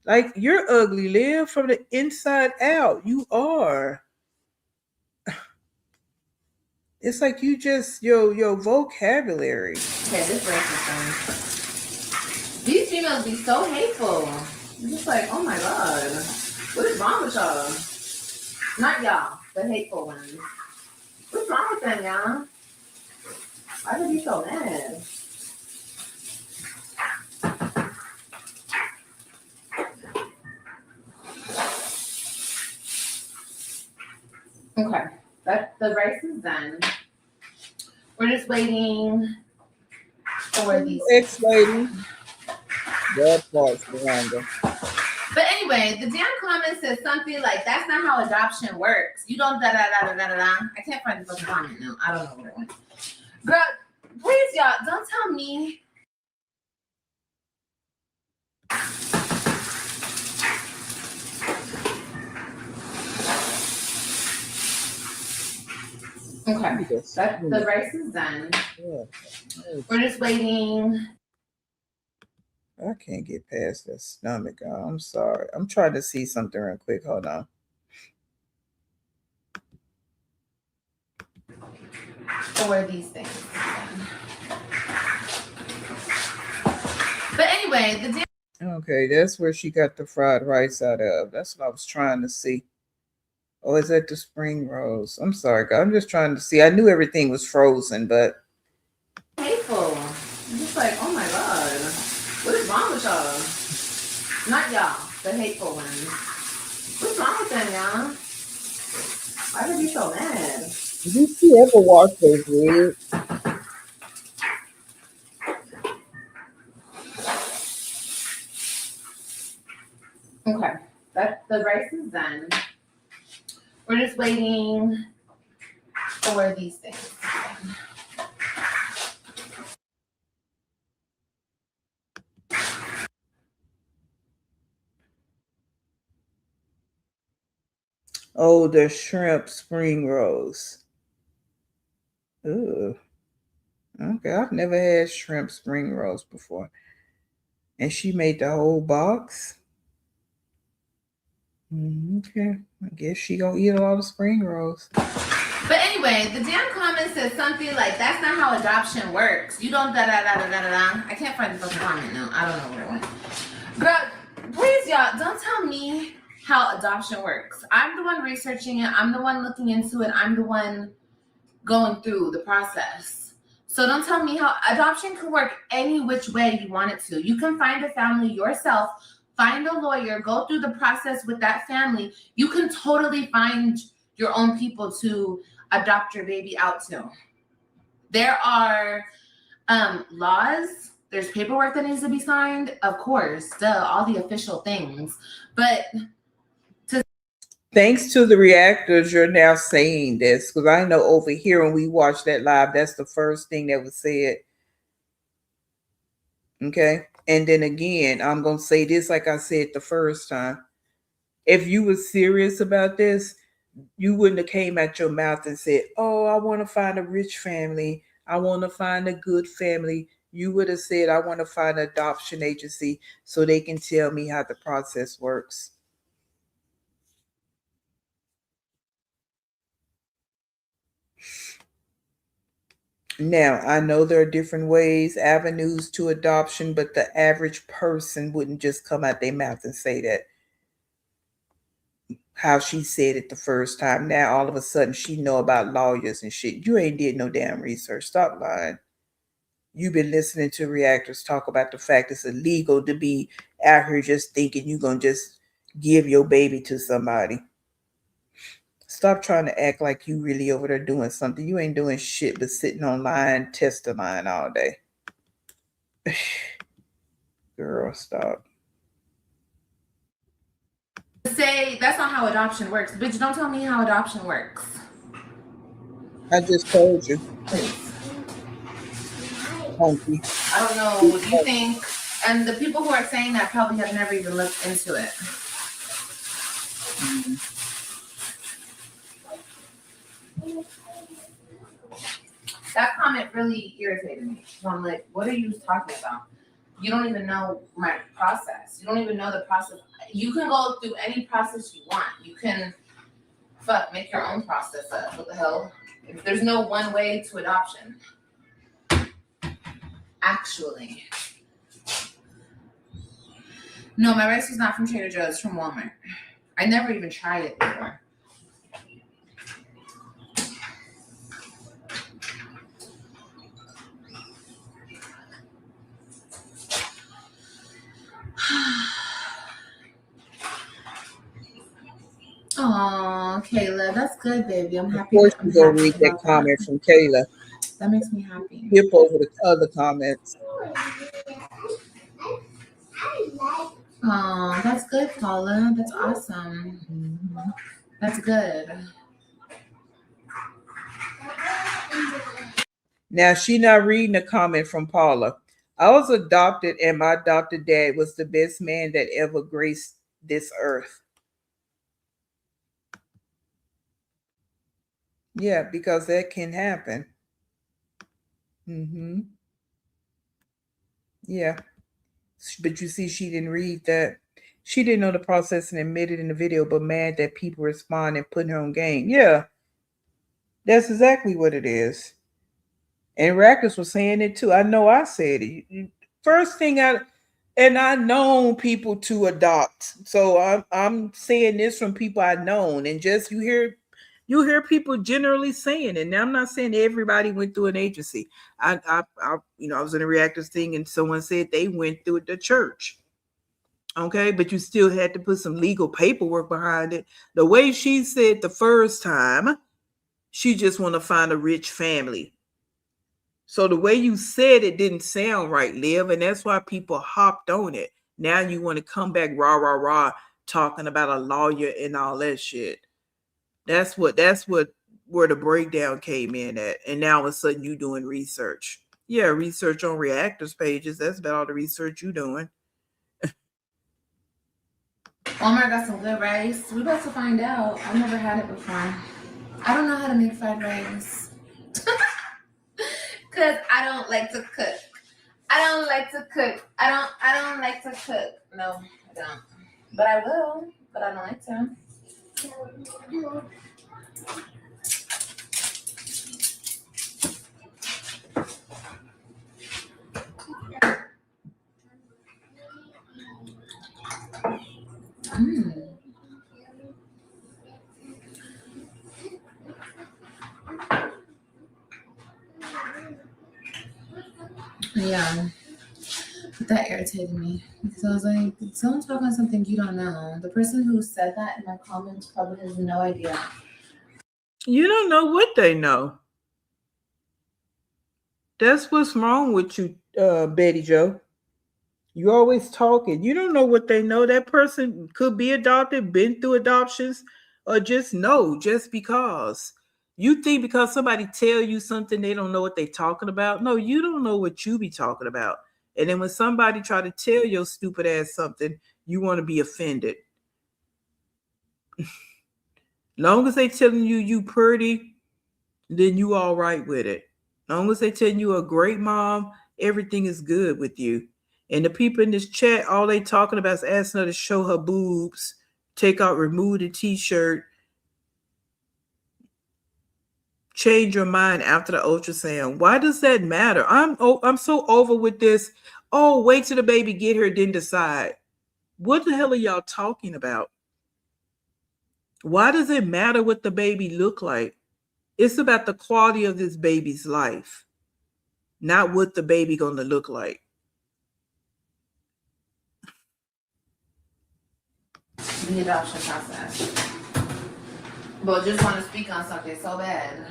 Like, you're ugly, Liv, from the inside out. You are. It's like you just your vocabulary. Okay, this racist thing. These females be so hateful. I'm just like, oh my God. What is wrong with y'all? Not y'all, the hateful ones. What's wrong with them, y'all? Why do they be so mad? Okay, the rice is done. We're just waiting for these. Ex-lady. That part's longer. But anyway, the damn comment says something like, that's not how adoption works. You don't da da da da da da da. I can't find the fucking comment now. I don't know where it went. Girl, please, y'all, don't tell me. Okay, the rice is done. Yeah. We're just waiting. I can't get past that stomach. I'm sorry. I'm trying to see something real quick. Hold on. For these things. But anyway, the Okay, that's where she got the fried rice out of. That's what I was trying to see. Oh, is that the spring rolls? I'm sorry, God. I'm just trying to see. I knew everything was frozen, but hateful. I'm just like, oh my God. What is wrong with y'all? Not y'all, the hateful ones. What's wrong with them, y'all? Why are they so mad? did you ever wash those wigs? Okay, the rice is done. We're just waiting for these things. Oh, the shrimp spring rolls. Ooh. Okay, I've never had shrimp spring rolls before. And she made the whole box. Okay, I guess she gonna eat a lot of spring rolls. But anyway, the damn comment says something like, that's not how adoption works. You don't da da da da da da da. I can't find the fucking comment now. I don't know where it went. Girl, please, y'all, don't tell me how adoption works. I'm the one researching it. I'm the one looking into it. I'm the one going through the process. So don't tell me how adoption can work any which way you want it to. You can find a family yourself, find a lawyer, go through the process with that family. You can totally find your own people to adopt your baby out to. There are laws there's paperwork that needs to be signed, of course, duh, all the official things. But thanks to the reactors, you're now saying this, because I know over here when we watched that live, that's the first thing that was said. Okay. And then again, I'm going to say this like I said the first time. If you were serious about this, you wouldn't have came out your mouth and said, oh, I want to find a rich family. I want to find a good family. You would have said, I want to find an adoption agency so they can tell me how the process works. Now, I know there are different ways, avenues to adoption, but the average person wouldn't just come out their mouth and say that. How she said it the first time. Now, all of a sudden, she know about lawyers and shit. You ain't did no damn research. Stop lying. You've been listening to reactors talk about the fact it's illegal to be out here just thinking you're going to just give your baby to somebody. Stop trying to act like you really over there doing something. You ain't doing shit but sitting online, testifying all day. Girl, stop. say that's not how adoption works. Bitch, don't tell me how adoption works. I just told you. Please. Thank you. I don't know what you think. And the people who are saying that probably have never even looked into it. That comment really irritated me. So I'm like, what are you talking about? You don't even know my process. You don't even know the process. You can go through any process you want. You can make your own process up. What the hell? There's no one way to adoption. Actually. No, my rice was not from Trader Joe's, from Walmart. I never even tried it before. Oh, Kayla, that's good, baby. I'm happy. Of course, you go read that comment from Kayla. That makes me happy. Skip over the other comments. Oh, that's good, Paula. That's awesome. Mm-hmm. That's good. Now, she not reading a comment from Paula. I was adopted, and my adopted dad was the best man that ever graced this earth. Yeah, because that can happen. Mm-hmm. Yeah. But you see, she didn't read that. She didn't know the process and admitted in the video, but mad that people respond and putting her on game. Yeah. That's exactly what it is. And Rackers was saying it too. I know I said it. First thing I known people to adopt. So I'm saying this from people I known. And just you hear people generally saying it. Now I'm not saying everybody went through an agency. I was in a reactors thing and someone said they went through the church. Okay, but you still had to put some legal paperwork behind it. The way she said the first time, she just want to find a rich family. So the way you said it didn't sound right, Liv, and that's why people hopped on it. Now you want to come back rah, talking about a lawyer and all that shit. That's where the breakdown came in at. And now all of a sudden you doing research. Yeah, research on reactors pages. That's about all the research you doing. Walmart got some good rice. We about to find out. I've never had it before. I don't know how to make fried rice. Cause I don't like to cook. I don't like to cook. I don't like to cook. No, I don't. But I will. But I don't like to. Yeah, but that irritated me because I was like, don't talk on something you don't know. The person who said that in my comments probably has no idea. You don't know what they know. That's what's wrong with you. Betty Joe. You always talking. You don't know what they know. That person could be adopted, been through adoptions, or just know just because. You think because somebody tell you something, they don't know what they talking about. No, you don't know what you be talking about. And then when somebody try to tell your stupid ass something, you want to be offended. Long as they telling you pretty, then you all right with it. Long as they telling you a great mom, everything is good with you. And the people in this chat, all they talking about is asking her to show her boobs, take out, remove the t-shirt, change your mind after the ultrasound. Why does that matter? I'm so over with this. Oh, wait till the baby get here, then decide. What the hell are y'all talking about? Why does it matter what the baby look like? It's about the quality of this baby's life, not what the baby gonna look like. The adoption process. But just want to speak on something so bad.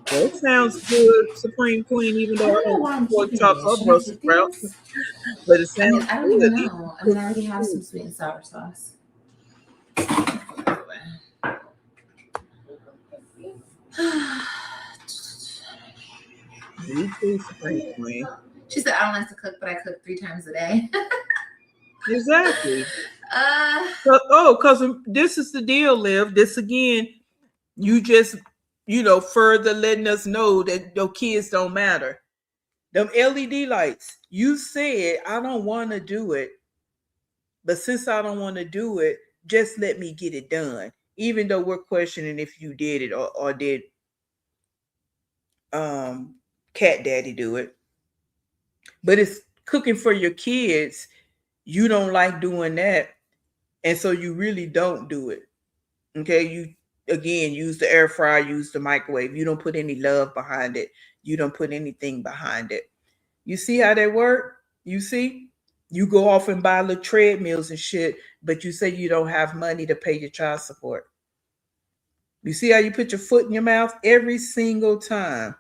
That sounds good, Supreme Queen, even though I don't why I'm support keeping chop it. her Should I Brussels keep sprouts, these? but it I sounds mean, I don't good. even know. I mean, I already have some sweet and sour sauce. Me too, Supreme Queen. She said, I don't like to cook, but I cook 3 times a day. Exactly. uh, Because this is the deal, Liv. This again, you just, further letting us know that your kids don't matter. Them LED lights, you said, I don't want to do it. But since I don't want to do it, just let me get it done. Even though we're questioning if you did it or did Cat Daddy do it. But it's cooking for your kids. You don't like doing that. And so you really don't do it. Okay. You again use the air fryer, use the microwave. You don't put any love behind it. You don't put anything behind it. You see how they work? You see? You go off and buy little treadmills and shit, but you say you don't have money to pay your child support. You see how you put your foot in your mouth every single time?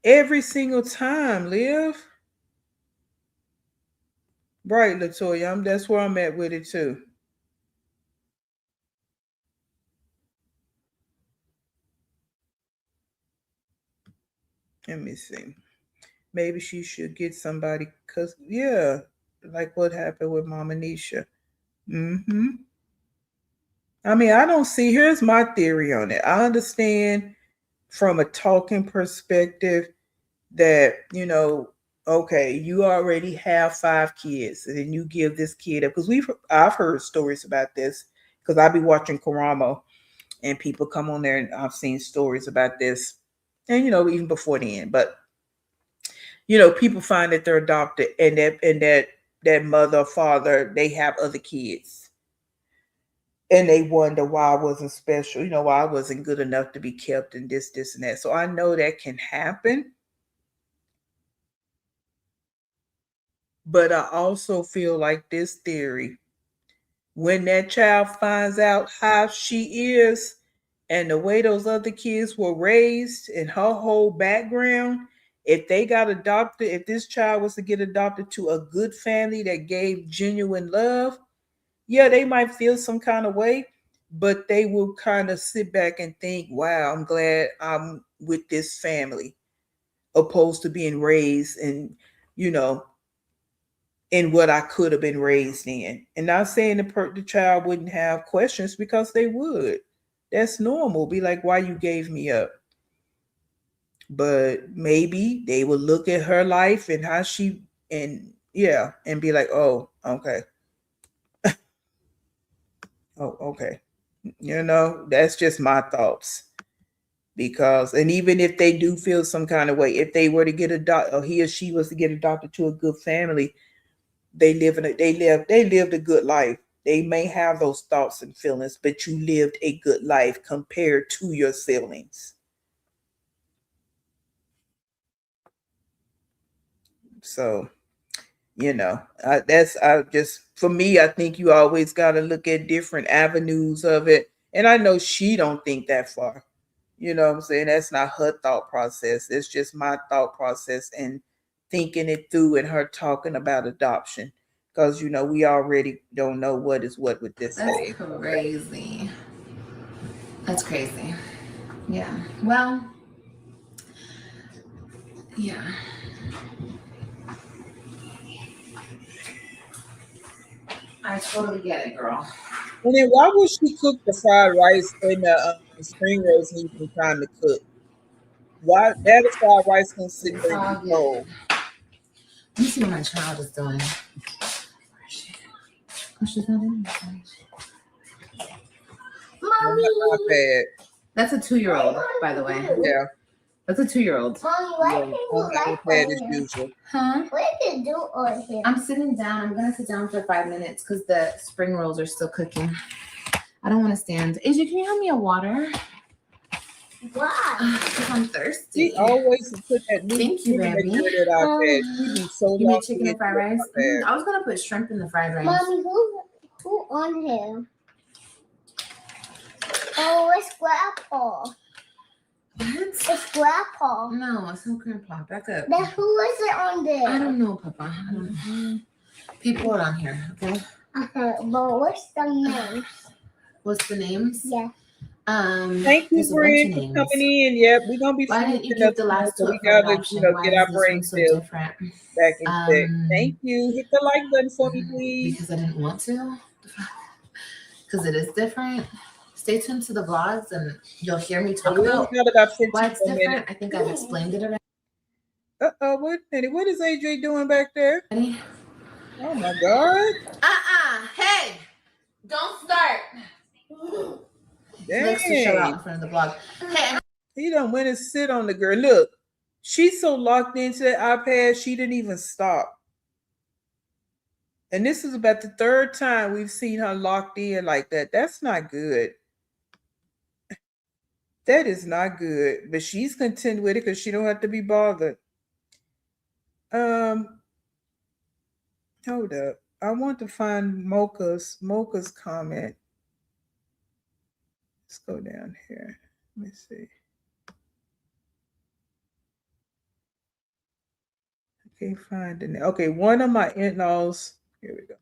Every single time, Liv. Right, Latoya. That's where I'm at with it too. Let me see. Maybe she should get somebody because yeah, like what happened with Mama Nisha. Mm-hmm. I mean, I don't see. Here's my theory on it. I understand from a talking perspective that okay, you already have 5 kids, and then you give this kid up because I've heard stories about this because I be watching Karamo, and people come on there, and I've seen stories about this, and even before then, but people find that they're adopted, and that mother or father they have other kids, and they wonder why I wasn't special, why I wasn't good enough to be kept, and this, and that. So I know that can happen. But I also feel like this theory, when that child finds out how she is and the way those other kids were raised and her whole background, if they got adopted, if this child was to get adopted to a good family that gave genuine love, yeah, they might feel some kind of way, but they will kind of sit back and think, wow, I'm glad I'm with this family, opposed to being raised and, you know, in what I could have been raised in. And not saying the child wouldn't have questions, because they would. That's normal. Be like, why you gave me up? But maybe they would look at her life and how she, and yeah, and be like, oh, okay. Oh, okay. That's just my thoughts. Because, and even if they do feel some kind of way, if they were to get adopted, or he or she was to get adopted to a good family, they lived a good life. They may have those thoughts and feelings, but you lived a good life compared to your siblings. So, I just, for me, I think you always got to look at different avenues of it. And I know she don't think that far. You know what I'm saying? That's not her thought process. It's just my thought process and thinking it through and her talking about adoption. Because, we already don't know what is what with this That's thing. crazy. That's crazy. Yeah. Well, yeah. I totally get it, girl. And then why would she cook the fried rice and the spring rolls and even time to cook? Why that fried rice can sit there and be cold? Let me see what my child is doing. Oh, she's not in there. Mommy. iPad. That's a 2-year-old, by the way. Yeah. That's a 2-year-old. Mommy, why did you like iPad as on here? usual. Huh? What did you do on here? I'm sitting down. I'm gonna sit down for 5 minutes because the spring rolls are still cooking. I don't want to stand. AJ, can you have me a water? Why? Because I'm thirsty. She always put that new Thank you, baby. that iPad. She be so You made lost chicken and fried into rice? iPad. I was gonna put shrimp in the fried rice. Mommy, who on here? Oh, it's Grandpa. What? It's Grandpa. No, it's not grandpa. Back up. Then who is it on there? I don't know, Papa. I don't know. People are on here, okay? But what's the name? What's the names? Yeah. Thank you, there's a bunch of Brent, for names. coming in. Yep, we're gonna be Why didn't you finishing give up the tonight, last so one we for gotta, adoption? Why get is our this brain one so cells different? back in check. Thank you. Hit the like button for me, please. Because I didn't want to. Because it is different. Stay tuned to the vlogs and you'll hear me talk We about only got about 15 why it's more different. minutes. I think I've explained it already. Wait a minute. What is AJ doing back there? Oh my God. Hey, don't start. He likes to show out in front of the vlog. Hey, He done went and sit on the girl. Look, she's so locked into that iPad, she didn't even stop. And this is about the third time we've seen her locked in like that. That's not good. That is not good. But she's content with it because she don't have to be bothered. Hold up. I want to find Mocha's comment. Let's go down here. Let me see. I can't find it. Okay, one of my in-laws. Here we go.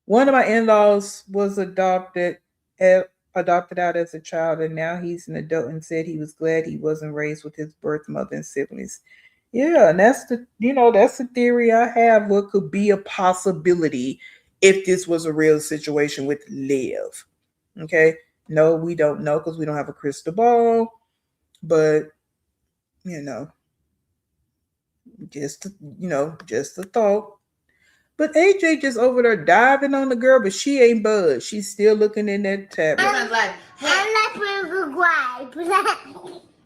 One of my in-laws was adopted out as a child, and now he's an adult and said he was glad he wasn't raised with his birth mother and siblings. Yeah, and that's the theory I have. What could be a possibility if this was a real situation with Liv? Okay, no, we don't know because we don't have a crystal ball, but just a thought. But AJ just over there diving on the girl, but she ain't budged. She's still looking in that tablet.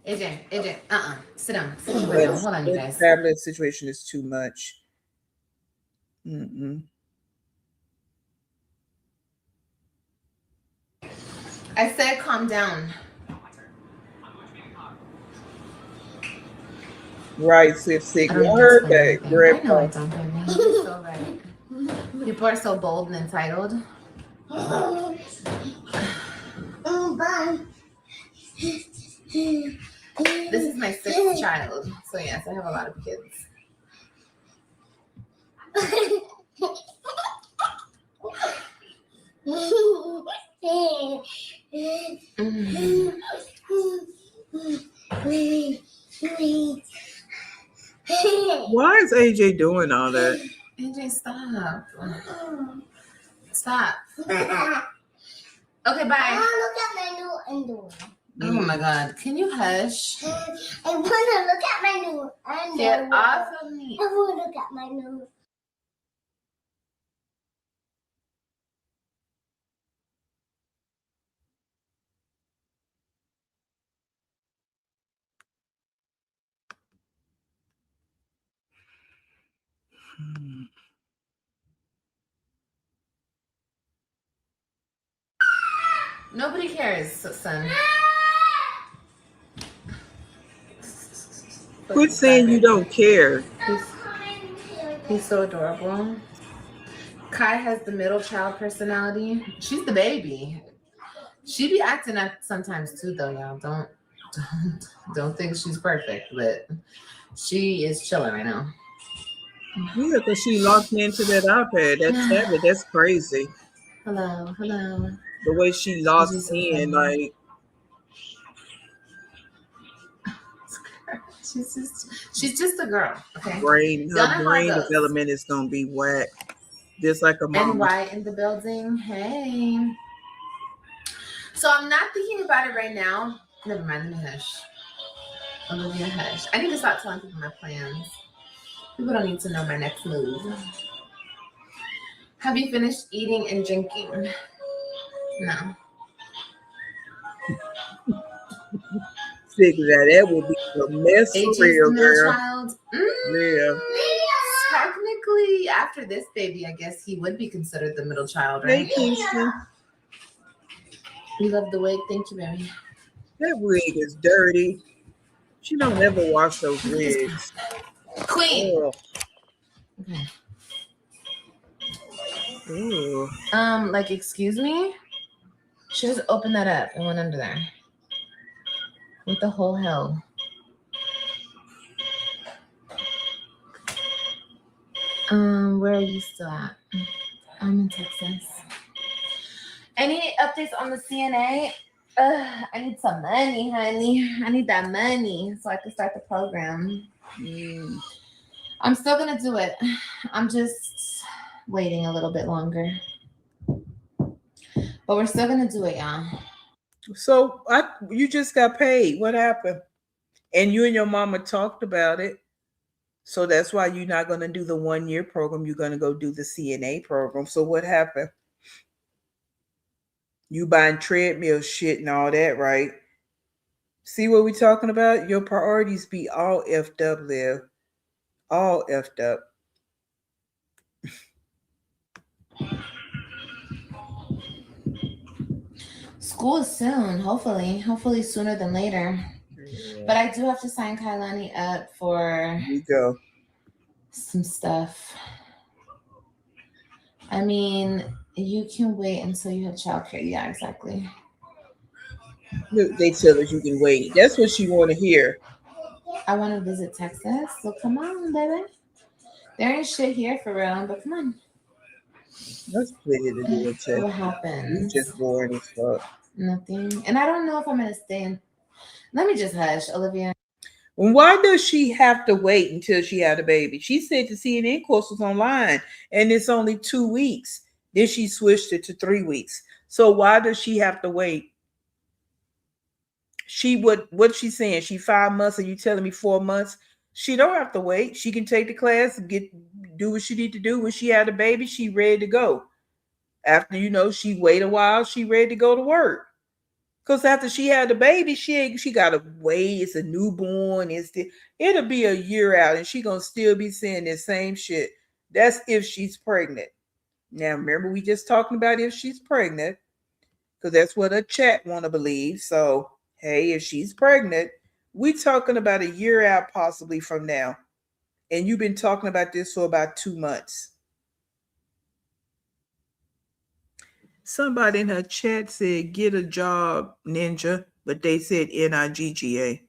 AJ, sit down. Hold on, you guys. The tablet situation is too much. I said calm down. Right, sick. I don't I think heard it's that. funny. Grandpa. I know I don't, baby. You're so right. People are so bold and entitled. This is my 6th child. So yes, I have a lot of kids. Why is AJ doing all that? AJ, stop. Stop. Okay, bye. Look at my new underwear. Oh my God. Can you hush? I want to look at my new underwear. Get off of me. I want to look at my new. Nobody cares, son. Quit saying you don't care. He's so adorable. Kai has the middle child personality. She's the baby. She be acting up sometimes too, though, y'all. Don't think she's perfect, but she is chilling right now. Yeah, because she locked into that iPad, that tablet. That's crazy. Hello. The way she She's locked just so in, funny. like She's just a girl. Okay. her Y'all know how it brain goes. development is gonna be whack. Just like a mama. And Why in the building? Hey. So I'm not thinking about it right now. Never mind. Let me hush. Olivia, hush. I need to stop telling people my plans. People don't need to know my next move. Have you finished eating and drinking? No. Figure that would be a mess for AJ's the real, middle girl. child. Yeah. Technically, after this baby, I guess he would be considered the middle child, Hey, right? Kingston. You love the wig. Thank you, baby. That wig is dirty. She don't ever wash those wigs. Queen. Oh. Okay. Ooh. Like, excuse me? She just opened that up and went under there. What the whole hell? Where are you still at? I'm in Texas. Any updates on the CNA? I need some money, honey. I need that money so I can start the program. I'm still gonna do it. I'm just waiting a little bit longer. But we're still gonna do it, y'all. So you just got paid. What happened? And you and your mama talked about it. So that's why you're not going to do the 1-year program. You're going to go do the CNA program. So what happened? You buying treadmill shit and all that, right? See what we talking about? Your priorities be all effed up, Liv. All effed up. School is soon, hopefully sooner than later. Yeah. But I do have to sign Kailani up for Here you go. Some stuff. I mean, you can wait until you have childcare. Yeah, exactly. They tell us you can wait. That's what you want to hear. I want to visit Texas, so come on, baby. There ain't shit here for real, but come on. That's plenty to do in Texas. What happens? You just boring as fuck. Nothing. And I don't know if I'm gonna stay in. Let me just hush, Olivia. Why does she have to wait until she had a baby? She said the CNN course was online and it's only 2 weeks. Then she switched it to 3 weeks. So why does she have to wait? What's she saying? She 5 months and you telling me 4 months? She don't have to wait. She can take the class and do what she need to do. When she had a baby, she ready to go. After she wait a while, she ready to go to work. Because after she had the baby, she gotta wait. It's a newborn. It'll be a year out, and she gonna still be saying the same shit. That's if she's pregnant. Now, remember, we just talking about if she's pregnant, because that's what a chat want to believe. So, hey, if she's pregnant, we talking about a year out possibly from now. And you've been talking about this for about 2 months. Somebody in her chat said, get a job, ninja, but they said Nigga.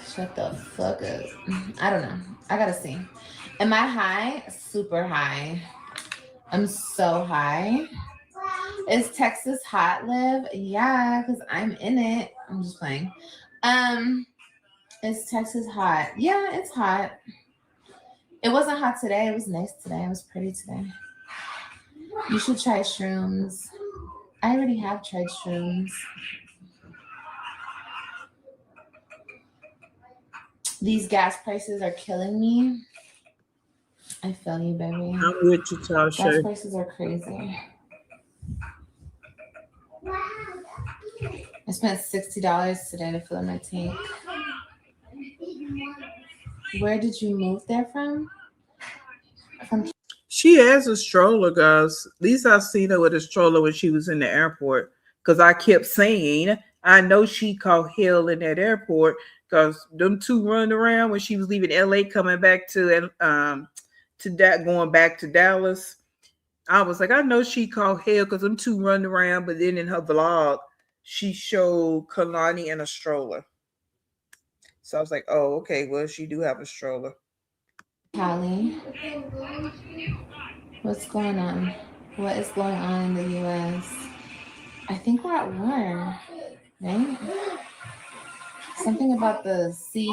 Shut the fuck up. I don't know. I gotta see. Am I high? Super high. I'm so high. Is Texas hot, Liv? Yeah, because I'm in it. I'm just playing. Is Texas hot? Yeah, it's hot. It wasn't hot today. It was nice today. It was pretty today. You should try shrooms. I already have tried shrooms. These gas prices are killing me. I feel you, baby. I'm with you, Tasha. Gas prices are crazy. I spent $60 today to fill in my tank. Where did you move there from? She has a stroller, guys. At least I've seen her with a stroller when she was in the airport. Because I kept saying, I know she caught hell in that airport because them two running around when she was leaving LA coming back to that going back to Dallas. I was like, I know she caught hell because them two running around, but then in her vlog, she showed Kalani in a stroller. So I was like, oh, okay, well, she do have a stroller. Callie, what's going on? What is going on in the US? I think we're at war, right? Something about the sea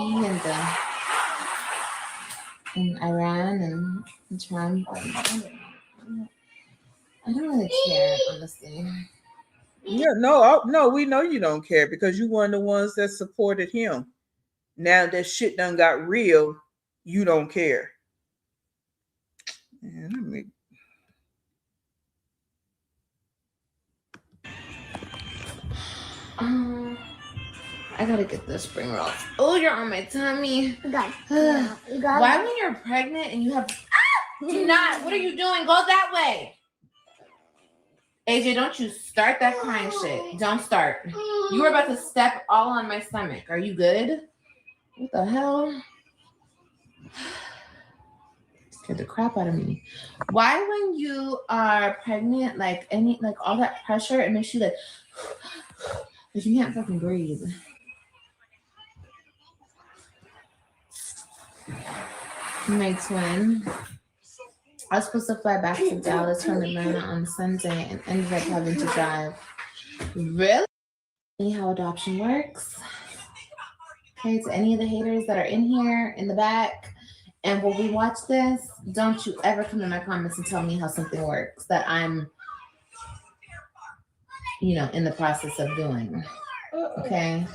and Iran and Trump. I don't really care, honestly. Yeah, no, we know you don't care because you one of the ones that supported him. Now that shit done got real, you don't care. Yeah, let me... I gotta get the spring rolls. Oh, you're on my tummy. You got Why, when you're pregnant and you have do not? What are you doing? Go that way. AJ, don't you start that crying shit. Don't start. You were about to step all on my stomach. Are you good? What the hell? Scared the crap out of me. Why, when you are pregnant, like all that pressure, it makes you like you can't fucking breathe. My twin. I was supposed to fly back to Dallas from Atlanta on Sunday and ended up having to drive. Really? How adoption works. Okay, to any of the haters that are in here in the back and will we watch this, don't you ever come in my comments and tell me how something works that I'm, in the process of doing. Okay?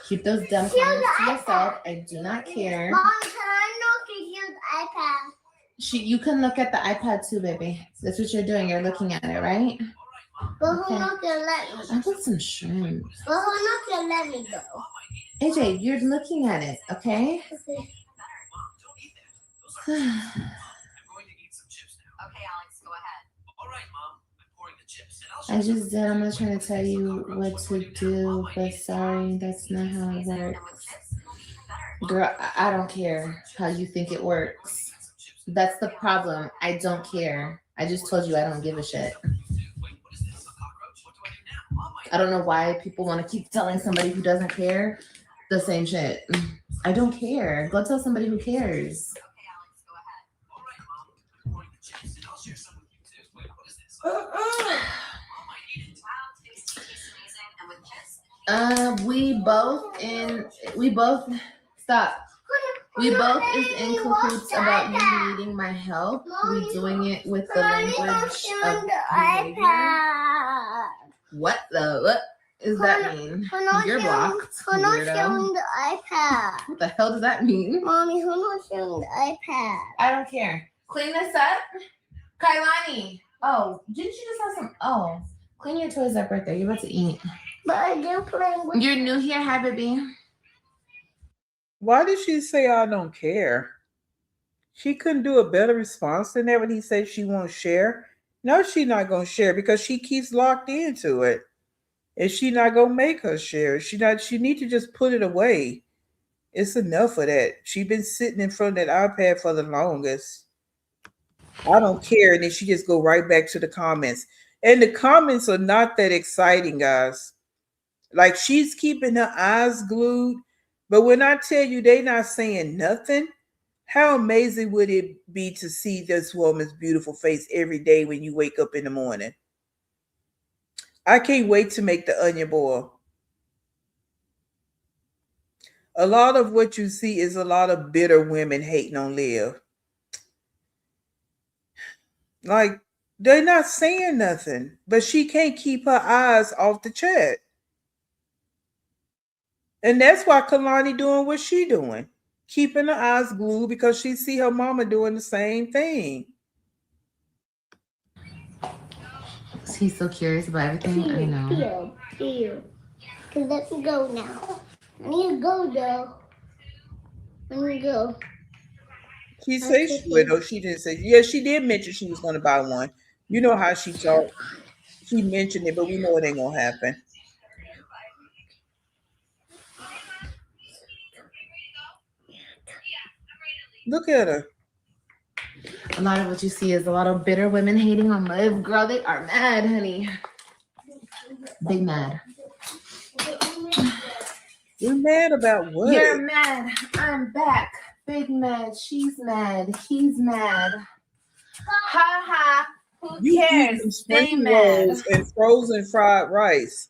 Keep those dumb comments to yourself. I do not care. Mom, can I look at your iPad? You can look at the iPad too, baby. That's what you're doing. You're looking at it, right? But who's not gonna let me? I want some shrimp. But who's not gonna let me go? AJ, you're looking at it, okay? I just did. I'm not trying to tell you what to do, but sorry, that's not how it works. Girl, I don't care how you think it works. That's the problem. I don't care. I just told you I don't give a shit. I don't know why people want to keep telling somebody who doesn't care the same shit. I don't care. Go tell somebody who cares. We both stop. We both is in cahoots about you needing my help. We doing it with the language of behavior. What does that mean? You're blocked. Who's not showing the iPad? What the hell does that mean? Mommy, who's not showing the iPad? I don't care. Clean this up. Kailani. Oh, didn't you just have some? Oh, clean your toys up right there. You're about to eat. But I didn't play with. You're new here, hi, baby. Why did she say I don't care? She couldn't do a better response than that when he said she won't share. No, she's not going to share because she keeps locked into it. And she not going to make her share. She need to just put it away. It's enough of that. She been sitting in front of that iPad for the longest. I don't care. And then she just go right back to the comments. And the comments are not that exciting, guys. Like, she's keeping her eyes glued. But when I tell you they not saying nothing, how amazing would it be to see this woman's beautiful face every day when you wake up in the morning? I can't wait to make the onion boil. A lot of what you see is a lot of bitter women hating on Liv. Like, they're not saying nothing, but she can't keep her eyes off the chat. And that's why Kalani doing what she doing. Keeping her eyes glued because she see her mama doing the same thing. He's so curious about everything. I know. Here. Let me go now. I need to go though. Let me go. She said she would, though. She didn't say. Yeah, she did mention she was going to buy one. You know how she talked. She mentioned it, but we know it ain't going to happen. Look at her. A lot of what you see is a lot of bitter women hating on Liv. Girl, they are mad, honey. Big mad. You're mad about what? You're mad. I'm back. Big mad. She's mad. He's mad. Ha ha. Who You cares? eating Stay spring mad. rolls and frozen fried rice.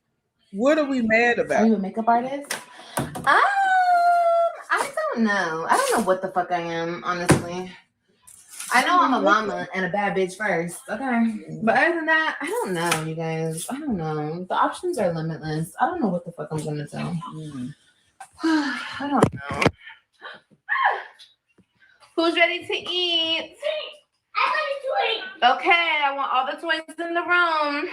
What are we mad Are about? you a makeup artist? I don't know. I don't know what the fuck I am, honestly. I know I'm a llama and a bad bitch first, okay? But other than that, I don't know, you guys. I don't know. The options are limitless. I don't know what the fuck I'm gonna do. I don't know. Who's ready to eat? I want Okay, I want all the toys in the room.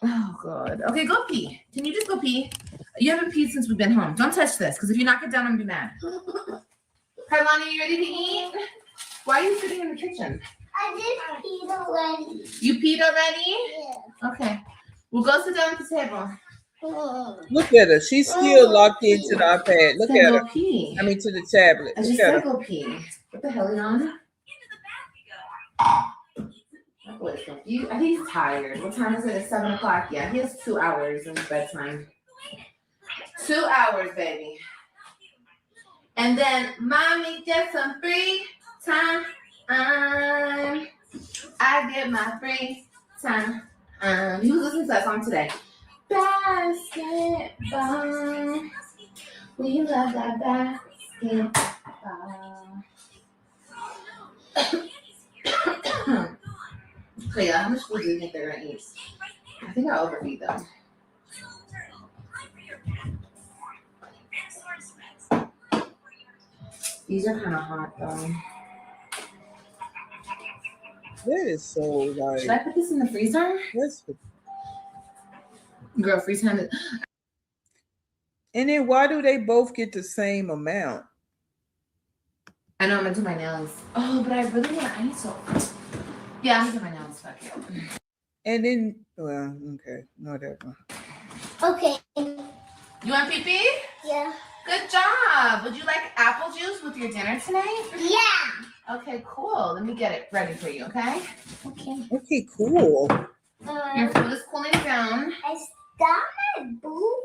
Oh, God. Okay, go pee. Can you just go pee? You haven't peed since we've been home. Don't touch this, because if you knock it down, I'm going to be mad. Carlani, you ready to eat? Why are you sitting in the kitchen? I just peed already. You peed already? Yeah. Okay. We'll go sit down at the table. Look at her. She's still locked into the iPad. Look Then at go her. pee. I mean, to the tablet. I Look just at said her. go pee. What the hell are you on? That boy's confused. I think he's tired. What time is it? It's 7 o'clock. Yeah, he has 2 hours in bedtime. 2 hours, baby. And then mommy gets some free time. I get my free time. He was listening to that song today. Basketball. We love that basketball. So yeah, how much food do you think they're gonna eat? I think I overfeed them. These are kind of hot though. That is so like. Should I put this in the freezer? That's, Girl, freeze time. and then why do they both get the same amount? I know I'm gonna do my nails. Oh, but I really want. I need to. Yeah, I'm gonna do my nails. Fuck it. And then, well, okay, whatever. Okay. You want pee-pee? Yeah. Good job. Would you like apple juice with your dinner tonight? Yeah. Okay, cool. Let me get it ready for you, okay? Okay. Okay, cool. Your food is cooling down. I stopped my boob.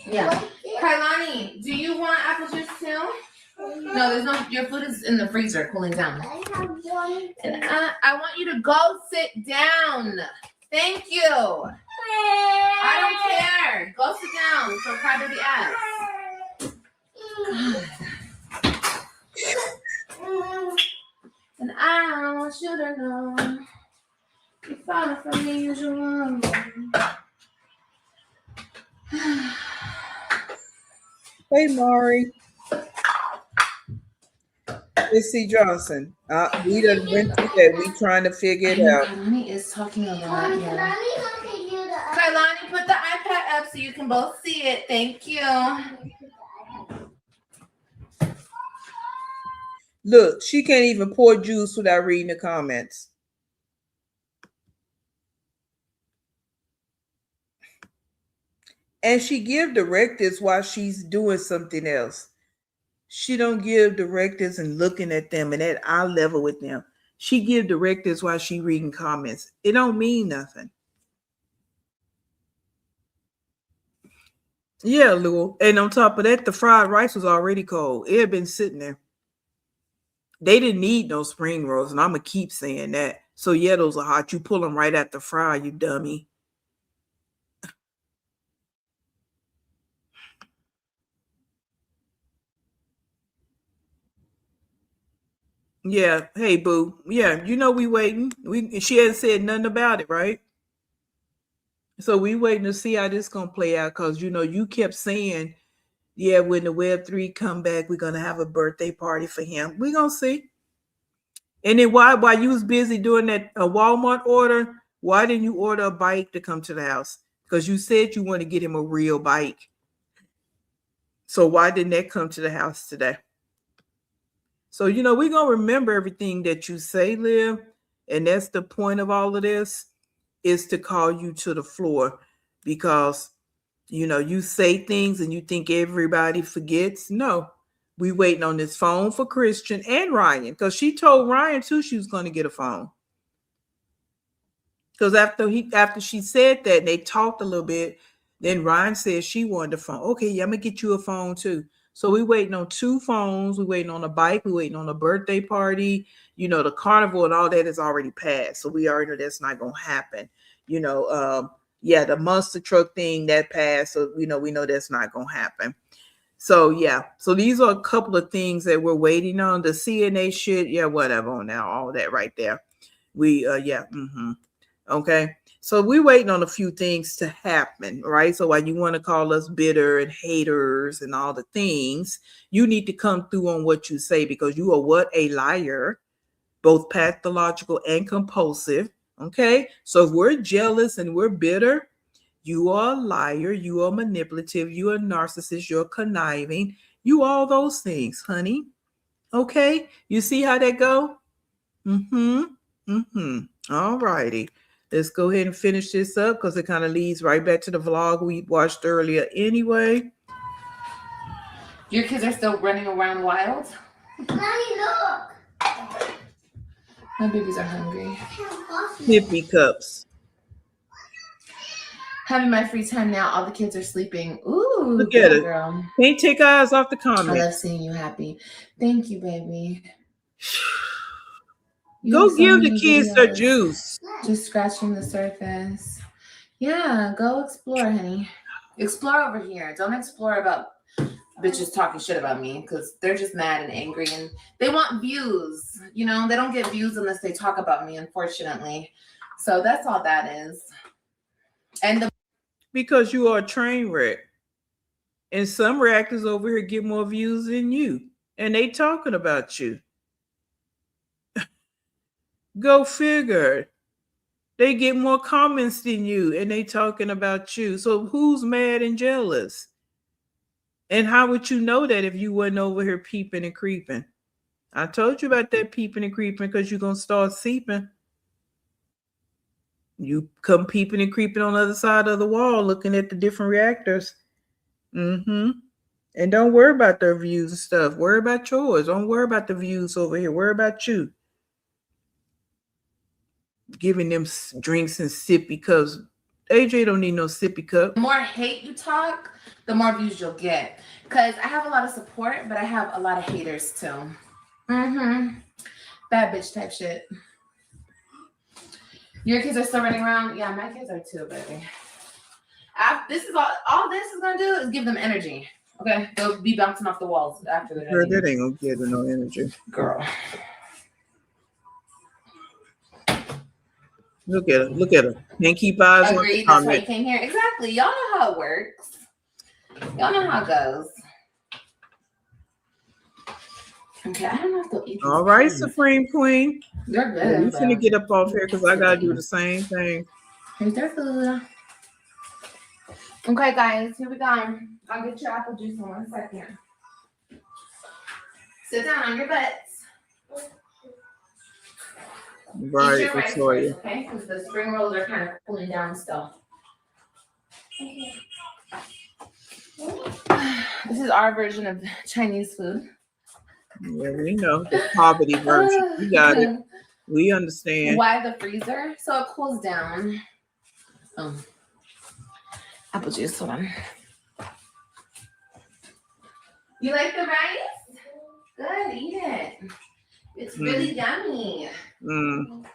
Yeah. Like this. Kailani, do you want apple juice too? No, there's no. Your food is in the freezer, cooling down. I have one. And I want you to go sit down. Thank you. I don't care. Go sit down. So crybaby ass. And I want you to know you're far from the usual. Hey, Mari. Missy Johnson. We done went through that. We trying to figure it out. Kailani is talking a lot. Yeah. Yeah. Kailani, put the iPad up so you can both see it. Thank you. Look, she can't even pour juice without reading the comments. And she give directives while she's doing something else. She don't give directives and looking at them and at eye level with them. She give directives while she reading comments. It don't mean nothing. Yeah, Lou. And on top of that, the fried rice was already cold. It had been sitting there. They didn't need no spring rolls, and I'm going to keep saying that. So, yeah, those are hot. You pull them right at the fry, you dummy. Yeah. Hey, boo. Yeah, you know we waiting. She hasn't said nothing about it, right? So we waiting to see how this going to play out because, you know, you kept saying, yeah, when the Web3 come back, we're going to have a birthday party for him. We're going to see. And then while you was busy doing that Walmart order, why didn't you order a bike to come to the house? Because you said you want to get him a real bike. So why didn't that come to the house today? So, you know, we're going to remember everything that you say, Liv. And that's the point of all of this, is to call you to the floor. Because, you know, you say things and you think everybody forgets. No, We waiting on this phone for Christian and Ryan, because she told Ryan too she was going to get a phone. Because after she said that, and they talked a little bit, then Ryan said she wanted a phone. Okay, yeah, I'm gonna get you a phone too. So we waiting on 2 phones. We waiting on a bike. We waiting on a birthday party. You know, the carnival and all that is already passed. So we already know that's not gonna happen. You know, yeah, the monster truck thing that passed. So we know that's not gonna happen. So yeah, so these are a couple of things that we're waiting on. The CNA shit, yeah, whatever on now, all that right there. We yeah, okay. So we're waiting on a few things to happen, right? So while you want to call us bitter and haters and all the things, you need to come through on what you say, because you are what? A liar, both pathological and compulsive. Okay. So if we're jealous and we're bitter, you are a liar, you are manipulative, you are a narcissist, you're conniving, you all those things, honey. Okay. You see how that go? All righty. Let's go ahead and finish this up, because it kind of leads right back to the vlog we watched earlier anyway. Your kids are still running around wild? Mommy, look. My babies are hungry. Sippy cups. Having my free time now. All the kids are sleeping. Ooh, Look at it. Girl. Can't take eyes off the I comment. love seeing you happy. Thank you, baby. Go give the kids their juice. Just scratching the surface. Yeah, go explore, honey. Explore over here. Don't explore about bitches talking shit about me, because they're just mad and angry and they want views. You know, they don't get views unless they talk about me, unfortunately. So that's all that is. And because you are a train wreck. And some reactors over here get more views than you. And they talking about you. Go figure. They get more comments than you and they talking about you. So who's mad and jealous? And how would you know that if you wasn't over here peeping and creeping? I told you about that peeping and creeping, because you're going to start seeping. You come peeping and creeping on the other side of the wall, looking at the different reactors. And don't worry about their views and stuff. Worry about yours. Don't worry about the views over here. Worry about you. Giving them drinks and sippy cups. AJ don't need no sippy cup. The more hate you talk, the more views you'll get. Because I have a lot of support, but I have a lot of haters too. Bad bitch type shit. Your kids are still running around? Yeah, my kids are too, baby. This is all this is gonna do is give them energy. Okay, they'll be bouncing off the walls after they're Girl, that ain't gonna give them no energy. Girl. Look at her. Look at her. Can't keep eyes on the Agreed. That's why you comment. came here. Exactly. Y'all know how it works. Y'all know how it goes. Okay, I don't know if they'll eat. All right, Supreme Queen. They're good. Well, we finna get up off here, because I gotta do the same thing. Here's their food. Okay, guys, here we go. I'll get your apple juice in 1 second. Sit down on your butts. Right, Eat your rice Victoria. first, okay? Because the spring rolls are kind of cooling down still. This is our version of Chinese food. Yeah, we know the poverty version. We got it. We understand. Why the freezer? So it cools down. Apple juice, hold on. You like the rice? Good, eat it. It's really yummy. And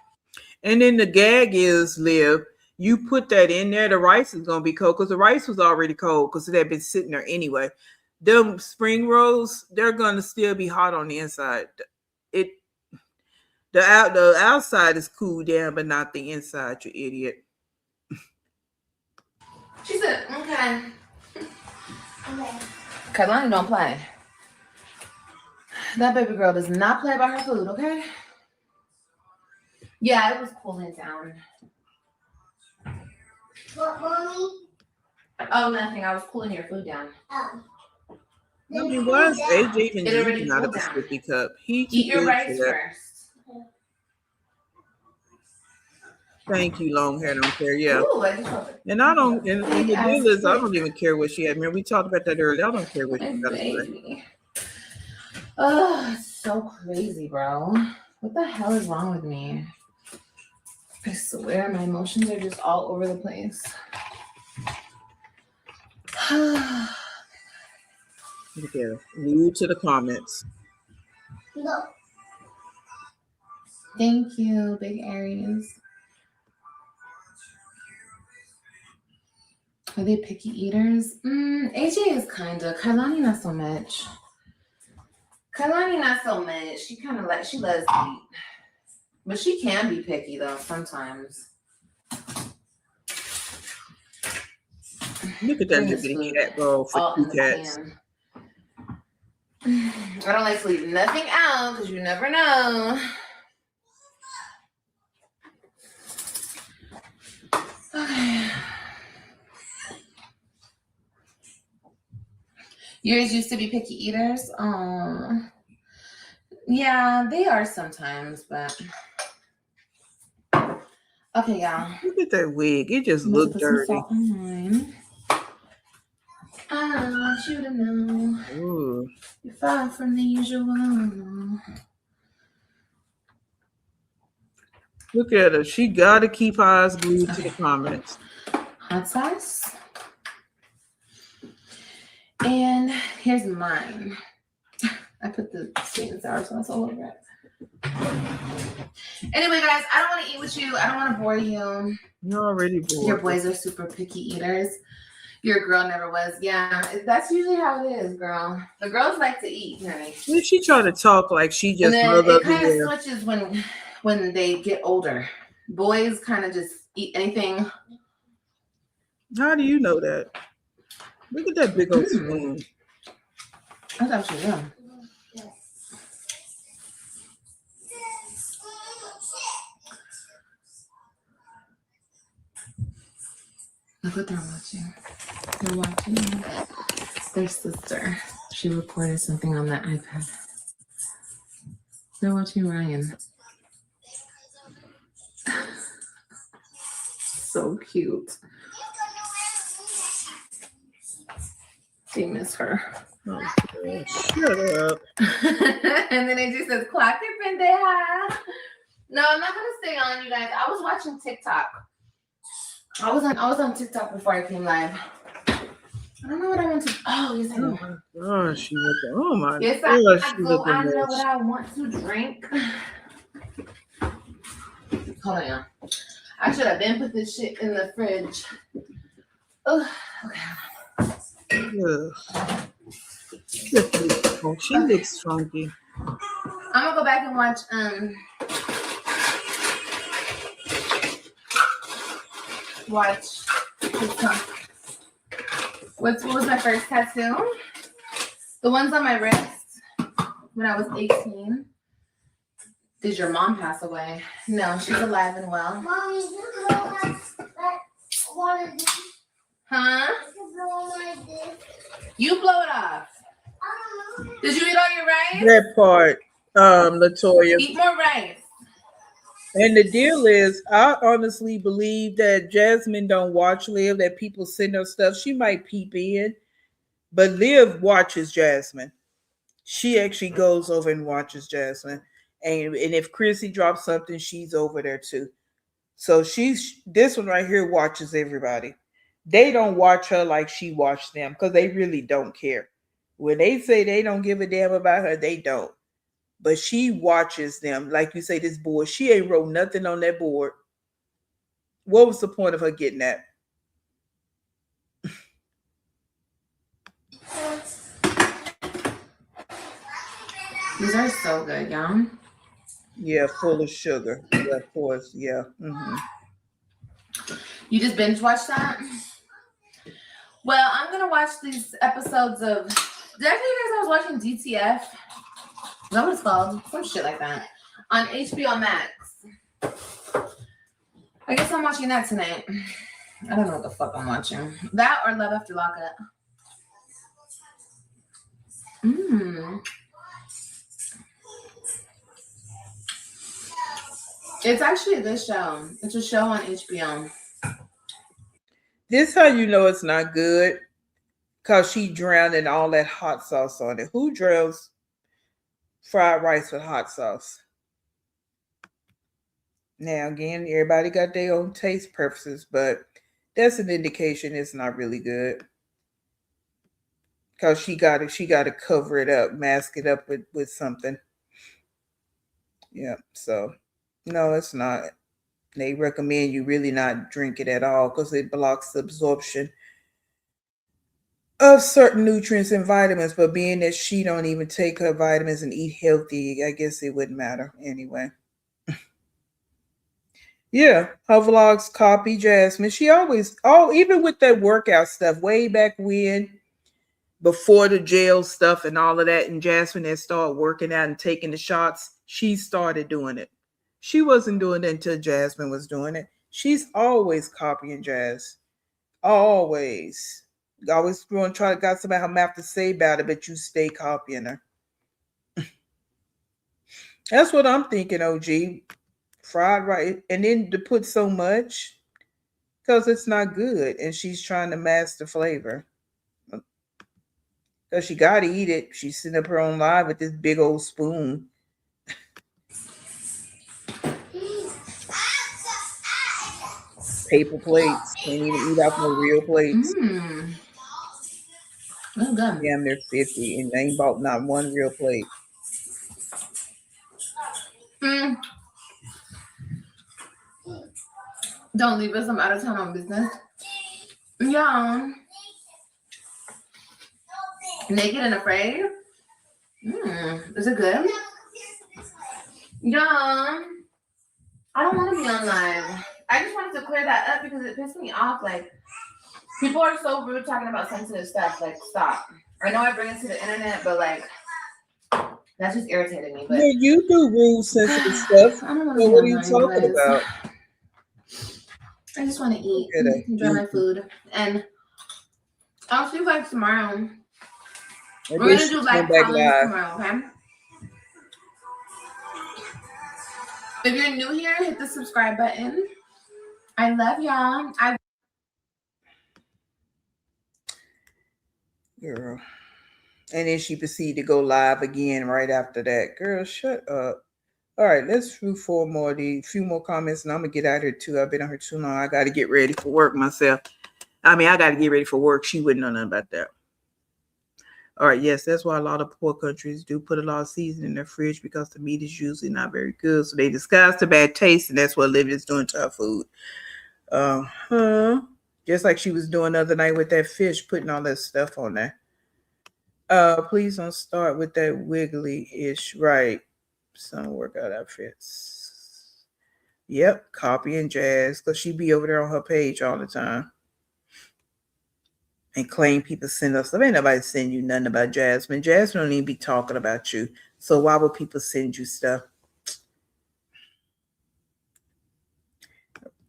then the gag is, Liv, you put that in there, the rice is going to be cold, because the rice was already cold because it had been sitting there anyway. Them spring rolls, they're going to still be hot on the inside. The outside is cooled down, but not the inside, you idiot. She said, okay. Kailani don't play. That baby girl does not play about her food, okay? Yeah, it was cooling down. What, Mommy? Oh, nothing. I was cooling your food down. Oh. I mean, why is AJ even It already eating out of cooled a down. sippy cup? He Eat your too rice good for that. first. Thank you, long hair, don't care. Yeah. Ooh, I just love it. And I don't, and the deal is, I don't even care what she had. Man, we talked about that earlier. I don't care what she got to say. Baby. Oh, it's so crazy, bro. What the hell is wrong with me? I swear my emotions are just all over the place. Look at her. New to the comments. No. Thank you, Big Aries. Are they picky eaters? AJ is kinda. Kailani not so much. Kailani not so much. She kind of like, she loves to eat. But she can be picky though sometimes. Look at that little cat bowl for All 2 in the cats. pan. I don't like to leave nothing out because you never know. Okay. Yours used to be picky eaters? Yeah, they are sometimes, but okay, y'all. Look at that wig. It just I'm about to looked put some dirty. salt on mine. I want you to know Ooh. you're far from the usual. Look at her. She got to keep her eyes glued to the comments. Hot sauce. And here's mine. I put the sweet and sour sauce all over it. Anyway, guys, I don't want to eat with you. I don't want to bore you. You're already bored. Your boys are super picky eaters. Your girl never was. Yeah, that's usually how it is, girl. The girls like to eat, honey. When she trying to talk like she just And then loved it up kind of there. switches when they get older. Boys kind of just eat anything. How do you know that? Look at that big old spoon. That's actually yeah. Look what they're watching. They're watching their sister. She recorded something on that iPad. They're watching Ryan. So cute. They miss her. Oh, shut up. And then it just says, clock your pendeja. No, I'm not gonna stay on, you guys. I was watching TikTok. I was on TikTok before I came live. I don't know what I want to. Oh, yes, I know. Oh my gosh, she with the, oh my Yes, gosh, I she go. with the I know mess. what I want to drink. Hold on, y'all. I should have been put this shit in the fridge. Oh, okay. Ugh. Oh, she looks funky. I'm gonna go back and watch TikTok. What was my first tattoo? The ones on my wrist when I was 18. Did your mom pass away? No, she's alive and well. Mommy, you blow that one of these. Huh? You blow like this. You blow it off. I don't know. Did you eat all your rice? That part, Latoya. Eat more rice. And the deal is, I honestly believe that Jasmine don't watch Liv, that people send her stuff. She might peep in, but Liv watches Jasmine. She actually goes over and watches Jasmine. And if Chrissy drops something, she's over there too. So this one right here watches everybody. They don't watch her like she watched them because they really don't care. When they say they don't give a damn about her, they don't. But she watches them. Like you say, this board, she ain't wrote nothing on that board. What was the point of her getting that? These are so good, y'all. Yeah, full of sugar. Yeah, of course. Yeah. Mm-hmm. You just binge watch that? Well, I'm gonna watch these episodes of. Did I tell you guys I was watching DTF? Is that what it's called? Some shit like that on HBO Max. I guess I'm watching that tonight. I don't know what the fuck I'm watching. That or Love After Lockup. It's actually a good show. It's a show on HBO. This how you know it's not good. Because she drowned in all that hot sauce on it. Who drowns fried rice with hot sauce. Now again, everybody got their own taste preferences, but that's an indication it's not really good. Because she gotta cover it up, mask it up with something. Yeah, so no, it's not. They recommend you really not drink it at all because it blocks the absorption of certain nutrients and vitamins. But being that she don't even take her vitamins and eat healthy, I guess it wouldn't matter anyway. Yeah, her vlogs copy Jasmine. She always, even with that workout stuff, way back when, before the jail stuff and all of that, and Jasmine had started working out and taking the shots, she started doing it. She wasn't doing it until Jasmine was doing it. She's always copying Jazz. Always. Always going to try to got somebody her mouth to say about it, but you stay copying her. That's what I'm thinking, OG. Fried rice. And then to put so much because it's not good. And she's trying to mask the flavor. Because she got to eat it. She's sitting up her own live with this big old spoon. Paper plates. Can't even eat off no real plates. That's good. Damn, they're 50 and they ain't bought not one real plate. Don't leave us. I'm out of town on business. Yeah. Naked and Afraid. Is it good? Yeah. I don't want to be on live. I just wanted to clear that up because it pissed me off. Like, people are so rude talking about sensitive stuff. Like, stop. I know I bring it to the internet, but like, that just irritated me. But yeah, you do rude, sensitive stuff. I don't want to So be what are you online, talking about? I just want to eat, Okay, enjoy my food, and I'll see you guys tomorrow. We're Maybe gonna do live call-ins tomorrow, okay? If you're new here, hit the subscribe button. I love y'all. Girl. And then she proceeded to go live again right after that. Girl, shut up. All right, let's do few more comments, and I'm gonna get out of here too. I've been on here too long. I got to get ready for work myself. I got to get ready for work. She wouldn't know nothing about that. All right, yes, that's why a lot of poor countries do put a lot of seasoning in their fridge because the meat is usually not very good. So they disguise the bad taste, and that's what Olivia's doing to her food. Just like she was doing the other night with that fish, putting all that stuff on there. Please don't start with that wiggly-ish, right? Some workout outfits. Yep, copying Jazz, because she be over there on her page all the time. And claim people send us stuff. Ain't nobody send you nothing about Jasmine. Jasmine don't even be talking about you. So why would people send you stuff?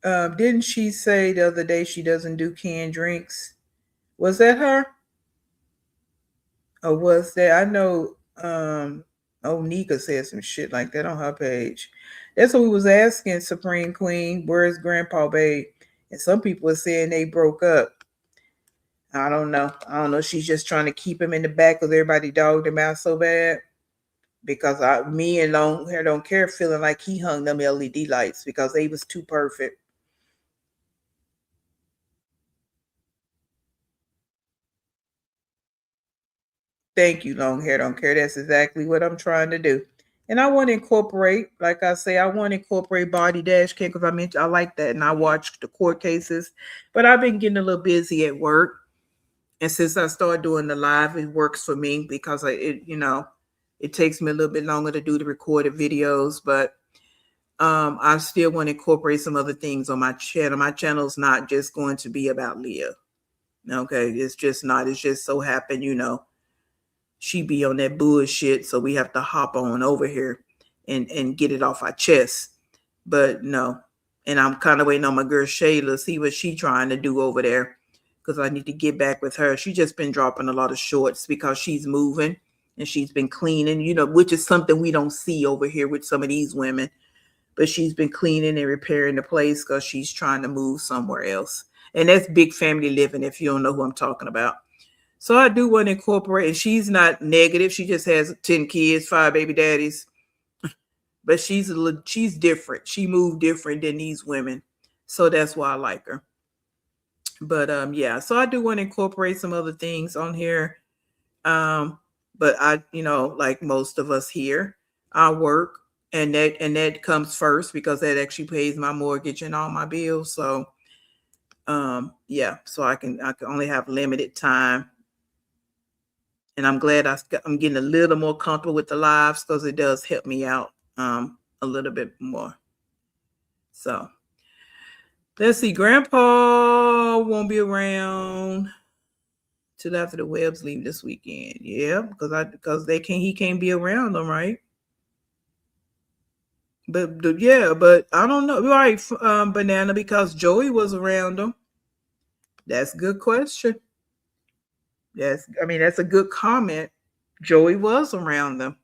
Didn't she say the other day she doesn't do canned drinks? Was that her? Or was that? I know Onika said some shit like that on her page. That's what we was asking Supreme Queen, where's Grandpa Babe? And some people are saying they broke up. I don't know. She's just trying to keep him in the back because everybody dogged him out so bad. Because me and Long Hair Don't Care feeling like he hung them LED lights because they was too perfect. Thank you, Long Hair Don't Care. That's exactly what I'm trying to do. And I want to incorporate, like I say, I want to incorporate Body Dash Cam because I like that. And I watched the court cases. But I've been getting a little busy at work. And since I started doing the live, it works for me because it takes me a little bit longer to do the recorded videos, but I still want to incorporate some other things on my channel. My channel is not just going to be about Leah. Okay, it's just not. It's just so happened, she be on that bullshit, so we have to hop on over here and get it off our chest. But no, and I'm kind of waiting on my girl Shayla, see what she trying to do over there. Because I need to get back with her. She's just been dropping a lot of shorts because she's moving and she's been cleaning, which is something we don't see over here with some of these women. But she's been cleaning and repairing the place because she's trying to move somewhere else. And that's big family living, if you don't know who I'm talking about. So I do want to incorporate, and she's not negative. She just has 10 kids, 5 baby daddies. But she's different. She moved different than these women. So that's why I like her. But yeah, so I do want to incorporate some other things on here. But I, like most of us here, I work, and that comes first because that actually pays my mortgage and all my bills. So yeah, so I can only have limited time. And I'm glad I'm getting a little more comfortable with the lives because it does help me out a little bit more. So let's see. Grandpa won't be around till after the Webbs leave this weekend. Yeah, because he can't be around them, right? But yeah, but I don't know, right? Banana, because Joey was around them. That's a good question. That's a good comment. Joey was around them.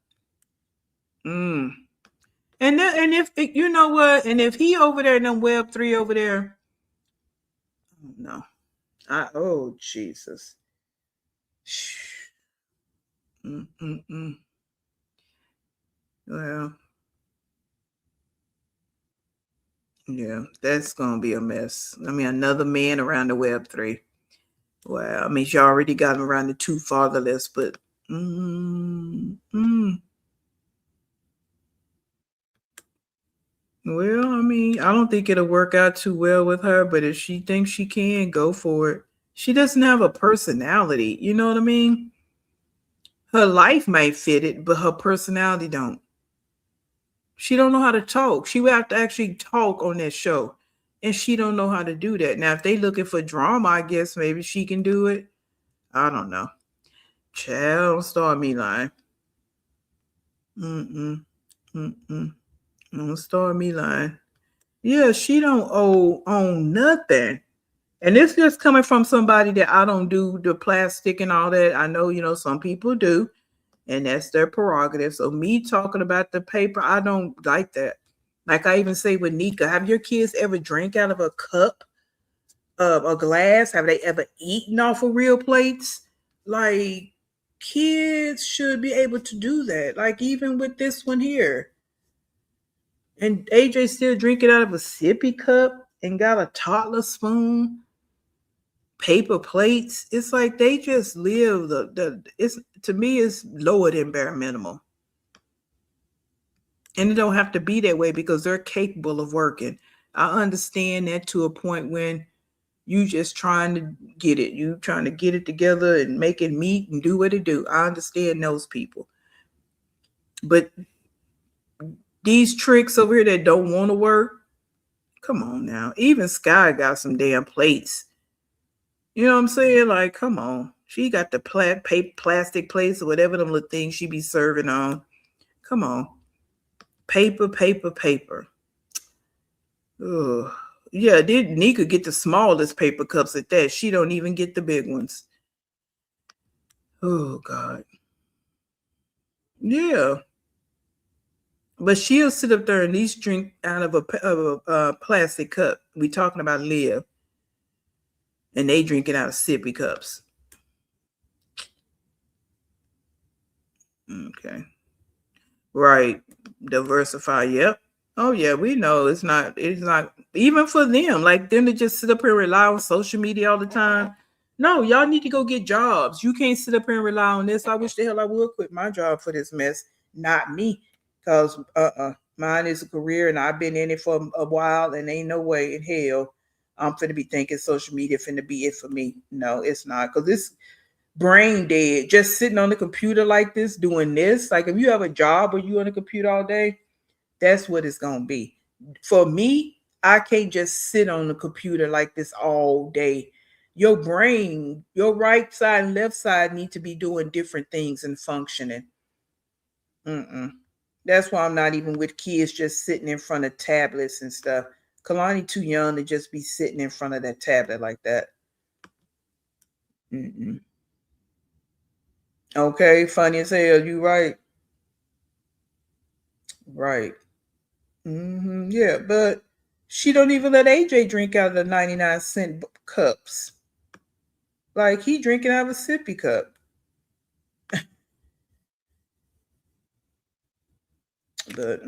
And if you know what, and if he over there in them Web3 over there, no, oh Jesus. Well, yeah, that's gonna be a mess. Another man around the Web3. Well, you already got him around the 2 fatherless, but well, I don't think it'll work out too well with her, but if she thinks she can, go for it. She doesn't have a personality, you know what I mean? Her life might fit it, but her personality don't. She don't know how to talk. She would have to actually talk on that show, and she don't know how to do that. Now, if they looking for drama, I guess maybe she can do it. I don't know. Child, don't start me lying. Don't start me lying. Yeah, she don't own nothing. And this just coming from somebody that I don't do the plastic and all that. I know, some people do, and that's their prerogative. So me talking about the paper, I don't like that. Like I even say with Nika, have your kids ever drank out of a cup, of a glass? Have they ever eaten off of real plates? Like, kids should be able to do that. Like even with this one here. And AJ still drinking out of a sippy cup and got a toddler spoon, paper plates. It's like they just live it's, to me, it's lower than bare minimum. And it don't have to be that way because they're capable of working. I understand that to a point when you just trying to get it. You trying to get it together and make it meet and do what it do. I understand those people. But these tricks over here that don't want to work, come on now. Even Sky got some damn plates. You know what I'm saying? Like, come on. She got the plastic plates or whatever them little things she be serving on. Come on. Paper. Ugh. Yeah, Nika get the smallest paper cups at that. She don't even get the big ones. Oh, God. Yeah. But she'll sit up there and at least drink out of a plastic cup. We talking about Leah. And they drinking out of sippy cups. Okay. Right. Diversify. Yep. Oh yeah, we know it's not even for them, like them to just sit up here and rely on social media all the time. No, y'all need to go get jobs. You can't sit up here and rely on this. I wish the hell I would quit my job for this mess. Not me. Because mine is a career and I've been in it for a while and ain't no way in hell I'm finna be thinking social media finna be it for me. No, it's not. Because this brain dead, just sitting on the computer like this, doing this. Like if you have a job where you on the computer all day, that's what it's gonna be. For me, I can't just sit on the computer like this all day. Your brain, your right side and left side need to be doing different things and functioning. That's why I'm not even with kids just sitting in front of tablets and stuff. Kalani too young to just be sitting in front of that tablet like that. Okay, funny as hell. You right. Right. Yeah, but she don't even let AJ drink out of the 99-cent cups. Like he drinking out of a sippy cup. But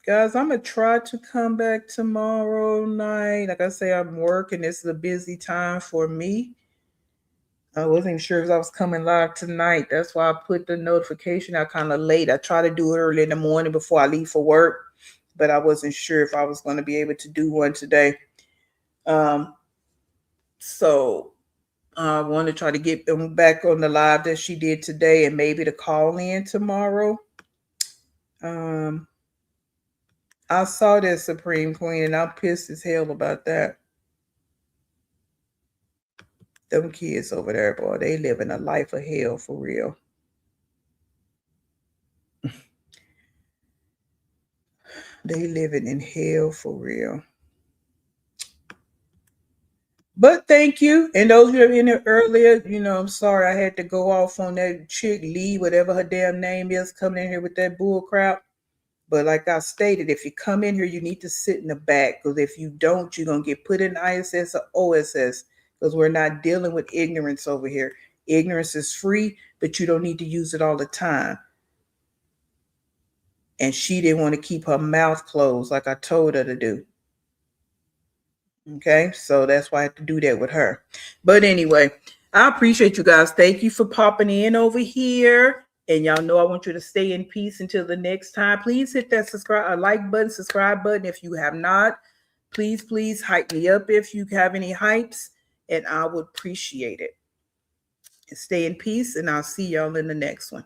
guys, I'm gonna try to come back tomorrow night. Like I say, I'm working. This is a busy time for me. I wasn't even sure if I was coming live tonight. That's why I put the notification out kind of late. I try to do it early in the morning before I leave for work, but I wasn't sure if I was going to be able to do one today. So I want to try to get them back on the live that she did today and maybe to call in tomorrow. I saw that Supreme Queen and I'm pissed as hell about that. Them kids over there, boy, they living a life of hell for real. They living in hell for real. But thank you. And those who are in there earlier, I'm sorry I had to go off on that chick Lee, whatever her damn name is, coming in here with that bull crap. But like I stated, if you come in here, you need to sit in the back, because if you don't, you're going to get put in ISS or OSS, because we're not dealing with ignorance over here. Ignorance is free, but you don't need to use it all the time. And she didn't want to keep her mouth closed like I told her to do. Okay, so that's why I have to do that with her. But anyway, I appreciate you guys. Thank you for popping in over here. And y'all know I want you to stay in peace until the next time. Please hit that like button, subscribe button if you have not. Please hype me up if you have any hypes, and I would appreciate it. And stay in peace, and I'll see y'all in the next one.